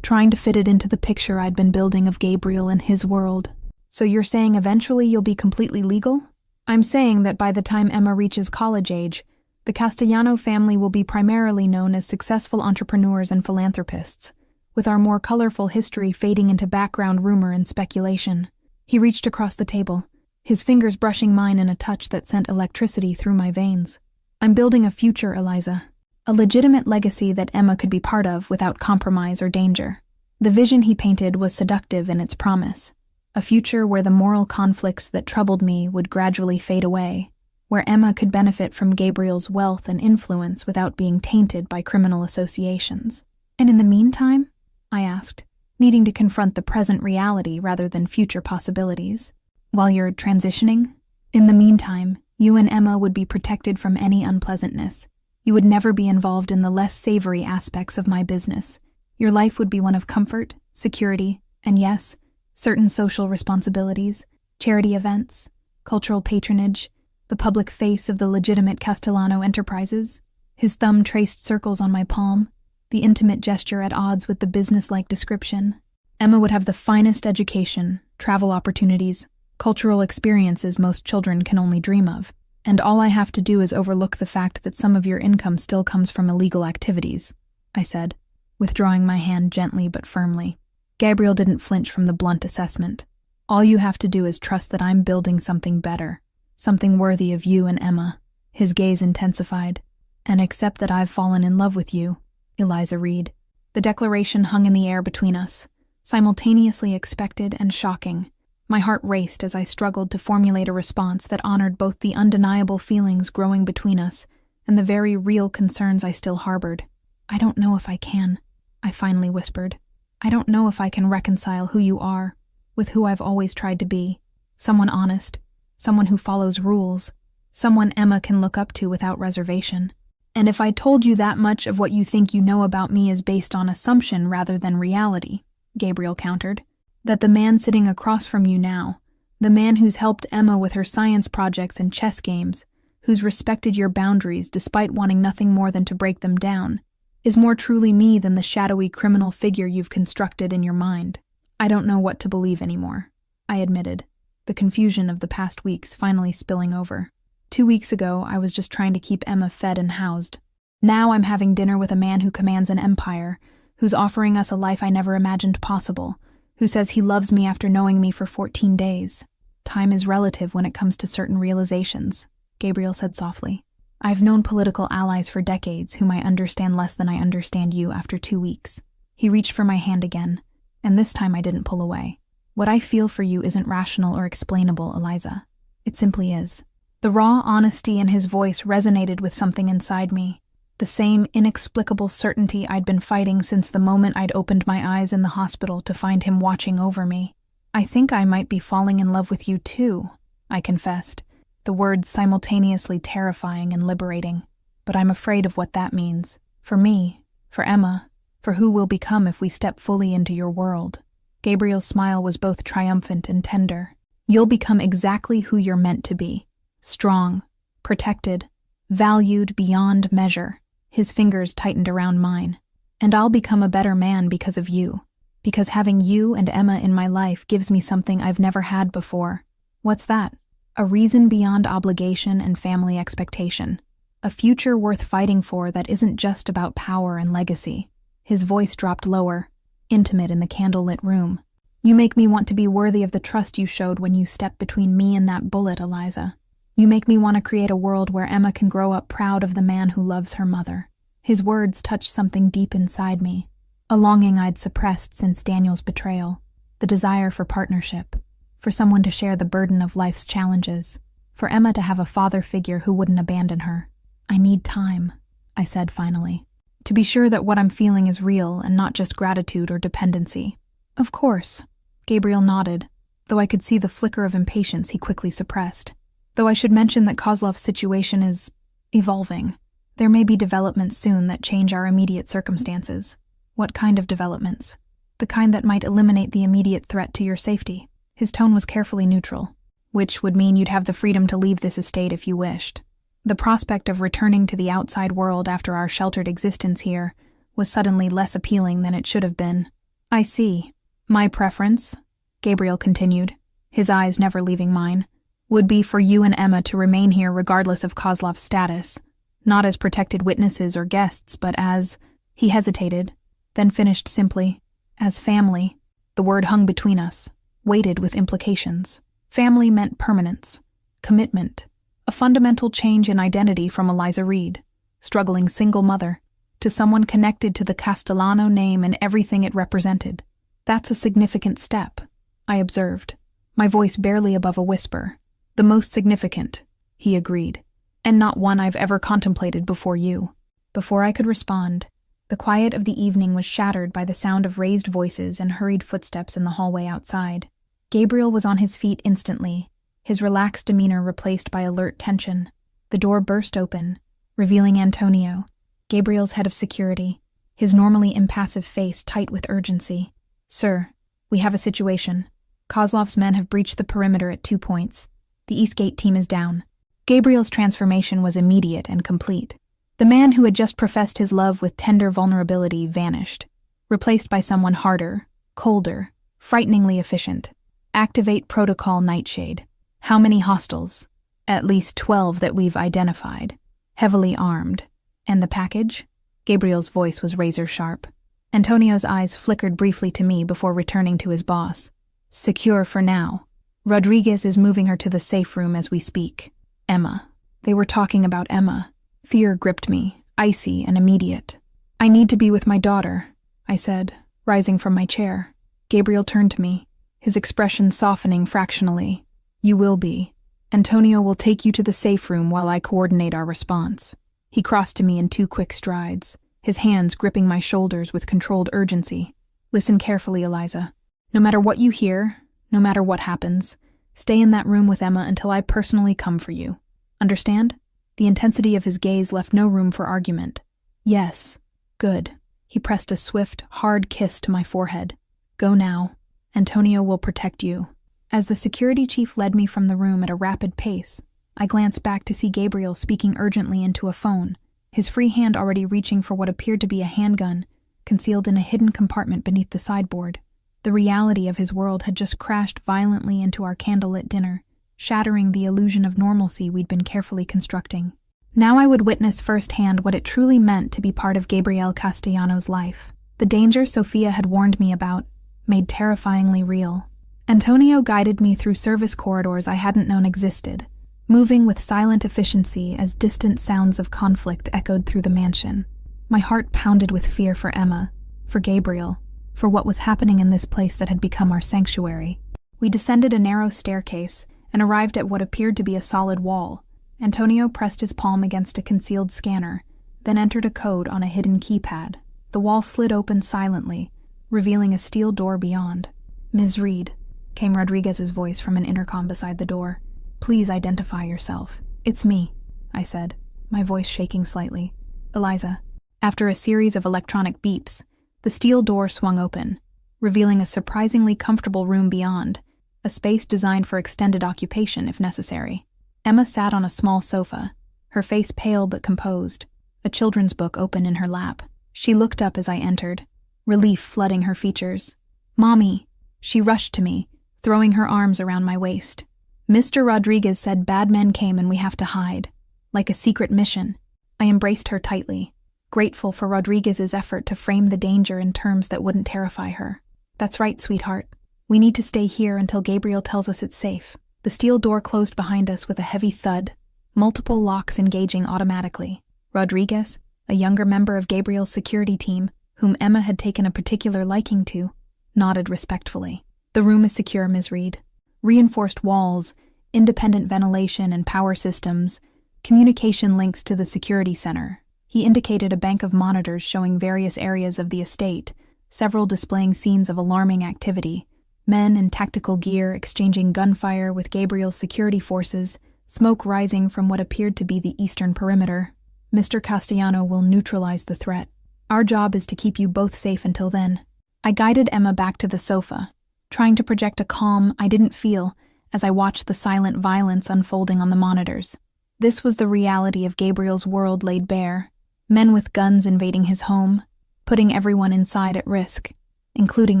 A: trying to fit it into the picture I'd been building of Gabriel and his world. "So you're saying eventually you'll be completely legal?" "I'm saying that by the time Emma reaches college age, the Castellano family will be primarily known as successful entrepreneurs and philanthropists, with our more colorful history fading into background rumor and speculation." He reached across the table, his fingers brushing mine in a touch that sent electricity through my veins. "I'm building a future, Eliza. A legitimate legacy that Emma could be part of without compromise or danger." The vision he painted was seductive in its promise. A future where the moral conflicts that troubled me would gradually fade away, where Emma could benefit from Gabriel's wealth and influence without being tainted by criminal associations. "And in the meantime?" I asked, needing to confront the present reality rather than future possibilities. "While you're transitioning? In the meantime, you and Emma would be protected from any unpleasantness. You would never be involved in the less savory aspects of my business. Your life would be one of comfort, security, and yes, certain social responsibilities, charity events, cultural patronage, the public face of the legitimate Castellano enterprises." His thumb traced circles on my palm, the intimate gesture at odds with the business-like description. "Emma would have the finest education, travel opportunities, cultural experiences most children can only dream of. And all I have to do is overlook the fact that some of your income still comes from illegal activities," I said, withdrawing my hand gently but firmly. Gabriel didn't flinch from the blunt assessment. "All you have to do is trust that I'm building something better, something worthy of you and Emma." His gaze intensified. "And accept that I've fallen in love with you, Eliza Reed." The declaration hung in the air between us, simultaneously expected and shocking. My heart raced as I struggled to formulate a response that honored both the undeniable feelings growing between us and the very real concerns I still harbored. "I don't know if I can," I finally whispered. "I don't know if I can reconcile who you are with who I've always tried to be. Someone honest, someone who follows rules, someone Emma can look up to without reservation. And if I told you that much of what you think you know about me is based on assumption rather than reality, Gabriel countered, that the man sitting across from you now, the man who's helped Emma with her science projects and chess games, who's respected your boundaries despite wanting nothing more than to break them down, is more truly me than the shadowy criminal figure you've constructed in your mind. I don't know what to believe anymore, I admitted, the confusion of the past weeks finally spilling over. 2 weeks ago, I was just trying to keep Emma fed and housed. Now I'm having dinner with a man who commands an empire, who's offering us a life I never imagined possible, who says he loves me after knowing me for 14 days. Time is relative when it comes to certain realizations, Gabriel said softly. I've known political allies for decades whom I understand less than I understand you after 2 weeks. He reached for my hand again, and this time I didn't pull away. What I feel for you isn't rational or explainable, Eliza. It simply is. The raw honesty in his voice resonated with something inside me, the same inexplicable certainty I'd been fighting since the moment I'd opened my eyes in the hospital to find him watching over me. I think I might be falling in love with you too, I confessed, the words simultaneously terrifying and liberating. But I'm afraid of what that means. For me, for Emma, for who we'll become if we step fully into your world. Gabriel's smile was both triumphant and tender. You'll become exactly who you're meant to be. Strong, protected, valued beyond measure. His fingers tightened around mine. And I'll become a better man because of you. Because having you and Emma in my life gives me something I've never had before. What's that? A reason beyond obligation and family expectation. A future worth fighting for that isn't just about power and legacy. His voice dropped lower, intimate in the candlelit room. You make me want to be worthy of the trust you showed when you stepped between me and that bullet, Eliza. You make me want to create a world where Emma can grow up proud of the man who loves her mother. His words touched something deep inside me, a longing I'd suppressed since Daniel's betrayal, the desire for partnership, for someone to share the burden of life's challenges, for Emma to have a father figure who wouldn't abandon her. I need time, I said finally, to be sure that what I'm feeling is real and not just gratitude or dependency. Of course, Gabriel nodded, though I could see the flicker of impatience he quickly suppressed. Though I should mention that Kozlov's situation is evolving. There may be developments soon that change our immediate circumstances. What kind of developments? The kind that might eliminate the immediate threat to your safety. His tone was carefully neutral, which would mean you'd have the freedom to leave this estate if you wished. The prospect of returning to the outside world after our sheltered existence here was suddenly less appealing than it should have been. I see. My preference, Gabriel continued, his eyes never leaving mine, would be for you and Emma to remain here regardless of Kozlov's status, not as protected witnesses or guests, but as— He hesitated, then finished simply, as family. The word hung between us, weighted with implications. Family meant permanence, commitment, a fundamental change in identity from Eliza Reed, struggling single mother, to someone connected to the Castellano name and everything it represented. That's a significant step, I observed, my voice barely above a whisper. The most significant, he agreed, and not one I've ever contemplated before you. Before I could respond, the quiet of the evening was shattered by the sound of raised voices and hurried footsteps in the hallway outside. Gabriel was on his feet instantly, his relaxed demeanor replaced by alert tension. The door burst open, revealing Antonio, Gabriel's head of security, his normally impassive face tight with urgency. Sir, we have a situation. Kozlov's men have breached the perimeter at 2 points. The Eastgate team is down. Gabriel's transformation was immediate and complete. The man who had just professed his love with tender vulnerability vanished, replaced by someone harder, colder, frighteningly efficient. Activate Protocol Nightshade. How many hostiles? At least 12 that we've identified. Heavily armed. And the package? Gabriel's voice was razor-sharp. Antonio's eyes flickered briefly to me before returning to his boss. Secure for now. Rodriguez is moving her to the safe room as we speak. Emma. They were talking about Emma. Fear gripped me, icy and immediate. I need to be with my daughter, I said, rising from my chair. Gabriel turned to me, his expression softening fractionally. You will be. Antonio will take you to the safe room while I coordinate our response. He crossed to me in 2 quick strides, his hands gripping my shoulders with controlled urgency. Listen carefully, Eliza. No matter what you hear, no matter what happens, stay in that room with Emma until I personally come for you. Understand? The intensity of his gaze left no room for argument. Yes. Good. He pressed a swift, hard kiss to my forehead. Go now. Antonio will protect you. As the security chief led me from the room at a rapid pace, I glanced back to see Gabriel speaking urgently into a phone, his free hand already reaching for what appeared to be a handgun, concealed in a hidden compartment beneath the sideboard. The reality of his world had just crashed violently into our candlelit dinner, shattering the illusion of normalcy we'd been carefully constructing. Now I would witness firsthand what it truly meant to be part of Gabriel Castellano's life. The danger Sofia had warned me about, made terrifyingly real. Antonio guided me through service corridors I hadn't known existed, moving with silent efficiency as distant sounds of conflict echoed through the mansion. My heart pounded with fear for Emma, for Gabriel, for what was happening in this place that had become our sanctuary. We descended a narrow staircase and arrived at what appeared to be a solid wall. Antonio pressed his palm against a concealed scanner, then entered a code on a hidden keypad. The wall slid open silently, revealing a steel door beyond. "Ms. Reed," came Rodriguez's voice from an intercom beside the door. "Please identify yourself." "It's me," I said, my voice shaking slightly. "Eliza." After a series of electronic beeps, the steel door swung open, revealing a surprisingly comfortable room beyond, a space designed for extended occupation if necessary. Emma sat on a small sofa, her face pale but composed, a children's book open in her lap. She looked up as I entered, relief flooding her features. "Mommy!" She rushed to me, throwing her arms around my waist. "Mr. Rodriguez said bad men came and we have to hide, like a secret mission." I embraced her tightly, grateful for Rodriguez's effort to frame the danger in terms that wouldn't terrify her. "That's right, sweetheart. We need to stay here until Gabriel tells us it's safe." The steel door closed behind us with a heavy thud, multiple locks engaging automatically. Rodriguez, a younger member of Gabriel's security team, whom Emma had taken a particular liking to, nodded respectfully. "The room is secure, Ms. Reed. Reinforced walls, independent ventilation and power systems, communication links to the security center." He indicated a bank of monitors showing various areas of the estate, several displaying scenes of alarming activity. Men in tactical gear exchanging gunfire with Gabriel's security forces, smoke rising from what appeared to be the eastern perimeter. "Mr. Castellano will neutralize the threat. Our job is to keep you both safe until then." I guided Emma back to the sofa, trying to project a calm I didn't feel as I watched the silent violence unfolding on the monitors. This was the reality of Gabriel's world laid bare. Men with guns invading his home, putting everyone inside at risk, including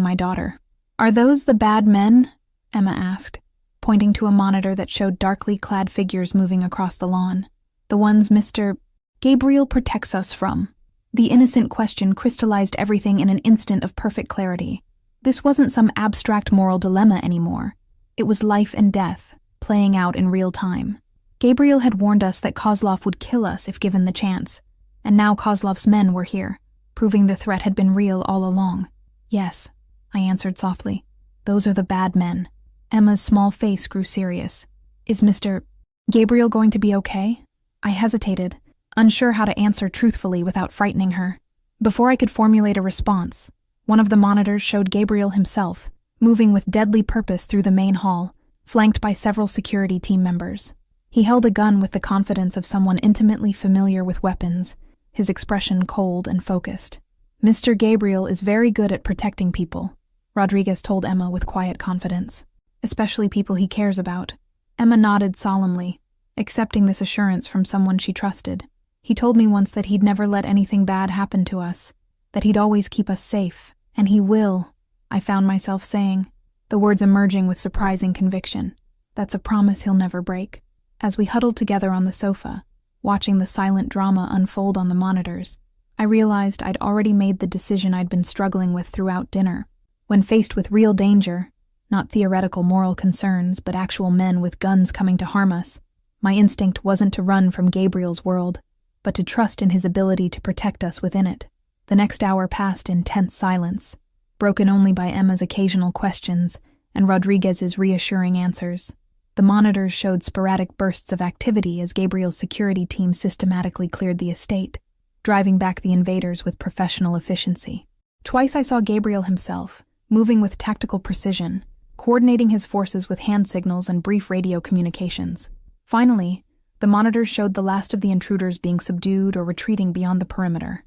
A: my daughter. "Are those the bad men?" Emma asked, pointing to a monitor that showed darkly clad figures moving across the lawn. "The ones Mr. Gabriel protects us from." The innocent question crystallized everything in an instant of perfect clarity. This wasn't some abstract moral dilemma anymore. It was life and death, playing out in real time. Gabriel had warned us that Kozlov would kill us if given the chance, and now Kozlov's men were here, proving the threat had been real all along. "Yes," I answered softly. "Those are the bad men." Emma's small face grew serious. "Is Mr. Gabriel going to be okay?" I hesitated, unsure how to answer truthfully without frightening her. Before I could formulate a response, one of the monitors showed Gabriel himself, moving with deadly purpose through the main hall, flanked by several security team members. He held a gun with the confidence of someone intimately familiar with weapons, his expression cold and focused. "Mr. Gabriel is very good at protecting people," Rodriguez told Emma with quiet confidence. "Especially people he cares about." Emma nodded solemnly, accepting this assurance from someone she trusted. "He told me once that he'd never let anything bad happen to us, that he'd always keep us safe, and he will," I found myself saying, the words emerging with surprising conviction. "That's a promise he'll never break." As we huddled together on the sofa, watching the silent drama unfold on the monitors, I realized I'd already made the decision I'd been struggling with throughout dinner. When faced with real danger, not theoretical moral concerns, but actual men with guns coming to harm us, my instinct wasn't to run from Gabriel's world, but to trust in his ability to protect us within it. The next hour passed in tense silence, broken only by Emma's occasional questions and Rodriguez's reassuring answers. The monitors showed sporadic bursts of activity as Gabriel's security team systematically cleared the estate, driving back the invaders with professional efficiency. Twice I saw Gabriel himself, moving with tactical precision, coordinating his forces with hand signals and brief radio communications. Finally, The monitors showed the last of the intruders being subdued or retreating beyond the perimeter.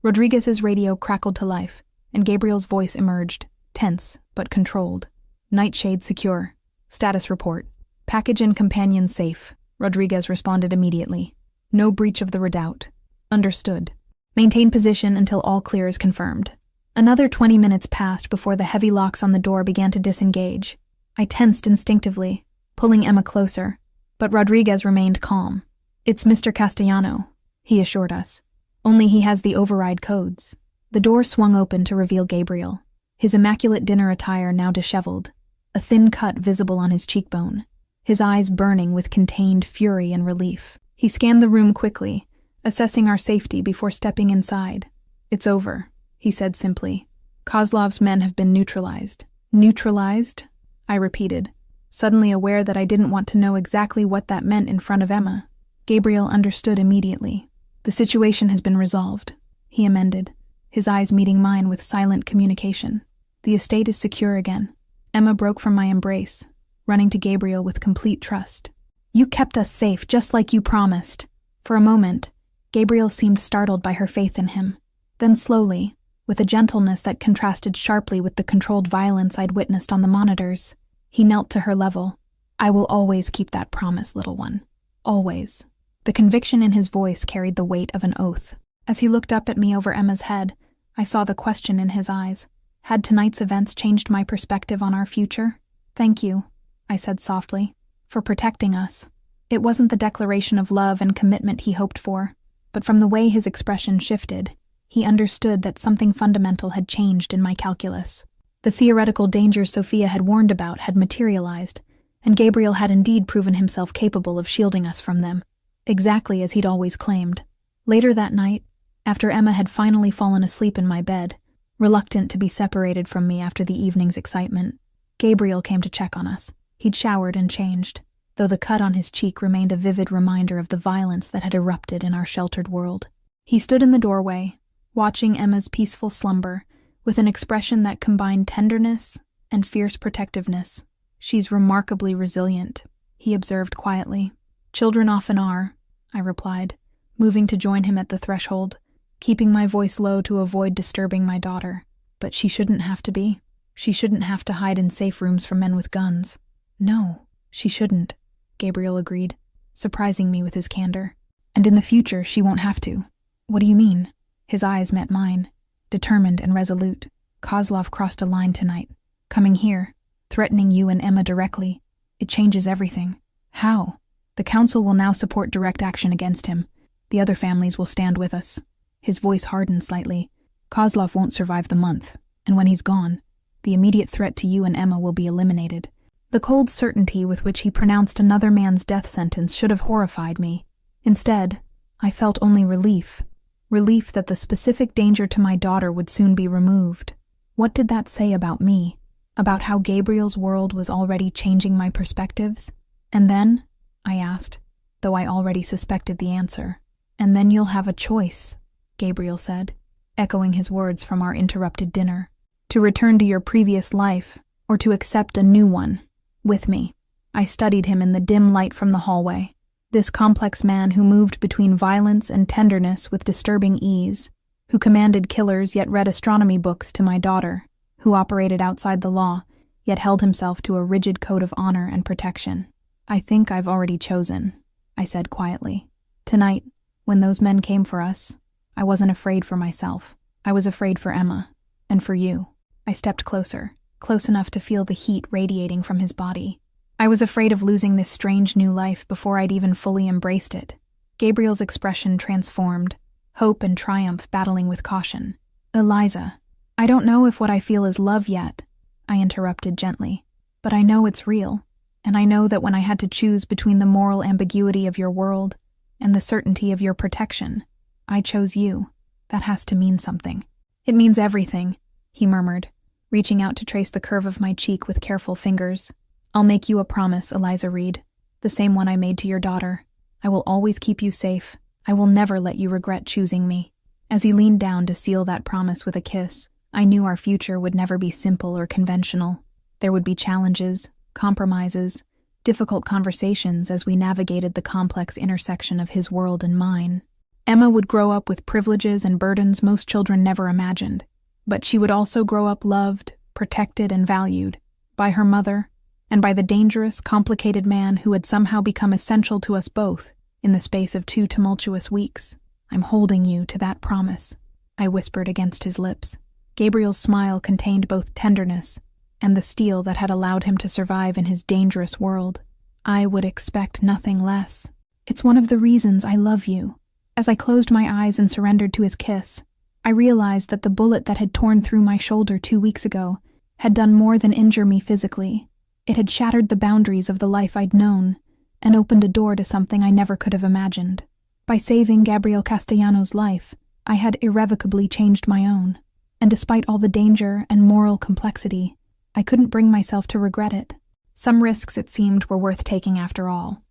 A: Rodriguez's radio crackled to life, and Gabriel's voice emerged, tense but controlled. Nightshade secure. Status report. Package and companion safe. Rodriguez responded immediately. No breach of the redoubt. Understood. Maintain position until all clear is confirmed. Another 20 minutes passed before the heavy locks on the door began to disengage. I tensed instinctively, pulling Emma closer, but Rodriguez remained calm. "It's Mr. Castellano," he assured us. "Only he has the override codes." The door swung open to reveal Gabriel, his immaculate dinner attire now disheveled, a thin cut visible on his cheekbone, his eyes burning with contained fury and relief. He scanned the room quickly, assessing our safety before stepping inside. "It's over," he said simply. "Kozlov's men have been neutralized." "Neutralized?" I repeated, suddenly aware that I didn't want to know exactly what that meant in front of Emma. Gabriel understood immediately. "The situation has been resolved," he amended, his eyes meeting mine with silent communication. "The estate is secure again." Emma broke from my embrace, running to Gabriel with complete trust. "You kept us safe, just like you promised." For a moment, Gabriel seemed startled by her faith in him. Then slowly, with a gentleness that contrasted sharply with the controlled violence I'd witnessed on the monitors, he knelt to her level. "I will always keep that promise, little one. Always." The conviction in his voice carried the weight of an oath. As he looked up at me over Emma's head, I saw the question in his eyes. Had tonight's events changed my perspective on our future? "Thank you," I said softly, "for protecting us." It wasn't the declaration of love and commitment he hoped for, but from the way his expression shifted, he understood that something fundamental had changed in my calculus. The theoretical dangers Sophia had warned about had materialized, and Gabriel had indeed proven himself capable of shielding us from them, exactly as he'd always claimed. Later that night, after Emma had finally fallen asleep in my bed, reluctant to be separated from me after the evening's excitement, Gabriel came to check on us. He'd showered and changed, though the cut on his cheek remained a vivid reminder of the violence that had erupted in our sheltered world. He stood in the doorway, watching Emma's peaceful slumber, with an expression that combined tenderness and fierce protectiveness. "She's remarkably resilient," he observed quietly. "Children often are," I replied, moving to join him at the threshold, keeping my voice low to avoid disturbing my daughter. "But she shouldn't have to be. She shouldn't have to hide in safe rooms from men with guns." "No, she shouldn't," Gabriel agreed, surprising me with his candor. "And in the future, she won't have to." "What do you mean?" His eyes met mine, determined and resolute. "Kozlov crossed a line tonight, coming here, threatening you and Emma directly. It changes everything." "How?" "The council will now support direct action against him. The other families will stand with us." His voice hardened slightly. "Kozlov won't survive the month, and when he's gone, the immediate threat to you and Emma will be eliminated." The cold certainty with which he pronounced another man's death sentence should have horrified me. Instead, I felt only relief. Relief that the specific danger to my daughter would soon be removed. What did that say about me? About how Gabriel's world was already changing my perspectives? "And then?" I asked, though I already suspected the answer. "And then you'll have a choice," Gabriel said, echoing his words from our interrupted dinner. "To return to your previous life, or to accept a new one, with me." I studied him in the dim light from the hallway. This complex man who moved between violence and tenderness with disturbing ease, who commanded killers yet read astronomy books to my daughter, who operated outside the law yet held himself to a rigid code of honor and protection. "I think I've already chosen," I said quietly. "Tonight, when those men came for us, I wasn't afraid for myself. I was afraid for Emma, and for you." I stepped closer, close enough to feel the heat radiating from his body. I was afraid of losing this strange new life before I'd even fully embraced it. Gabriel's expression transformed, hope and triumph battling with caution. "Eliza, I don't know if what I feel is love yet," I interrupted gently, "but I know it's real, and I know that when I had to choose between the moral ambiguity of your world and the certainty of your protection, I chose you. That has to mean something." "It means everything," he murmured, reaching out to trace the curve of my cheek with careful fingers. "I'll make you a promise, Eliza Reed, the same one I made to your daughter. I will always keep you safe. I will never let you regret choosing me." As he leaned down to seal that promise with a kiss, I knew our future would never be simple or conventional. There would be challenges, compromises, difficult conversations as we navigated the complex intersection of his world and mine. Emma would grow up with privileges and burdens most children never imagined, but she would also grow up loved, protected, and valued by her mother and by the dangerous, complicated man who had somehow become essential to us both in the space of 2 tumultuous weeks. "I'm holding you to that promise," I whispered against his lips. Gabriel's smile contained both tenderness and the steel that had allowed him to survive in his dangerous world. "I would expect nothing less. It's one of the reasons I love you." As I closed my eyes and surrendered to his kiss, I realized that the bullet that had torn through my shoulder 2 weeks ago had done more than injure me physically. It had shattered the boundaries of the life I'd known and opened a door to something I never could have imagined. By saving Gabriel Castellano's life, I had irrevocably changed my own, and despite all the danger and moral complexity, I couldn't bring myself to regret it. Some risks, it seemed, were worth taking after all.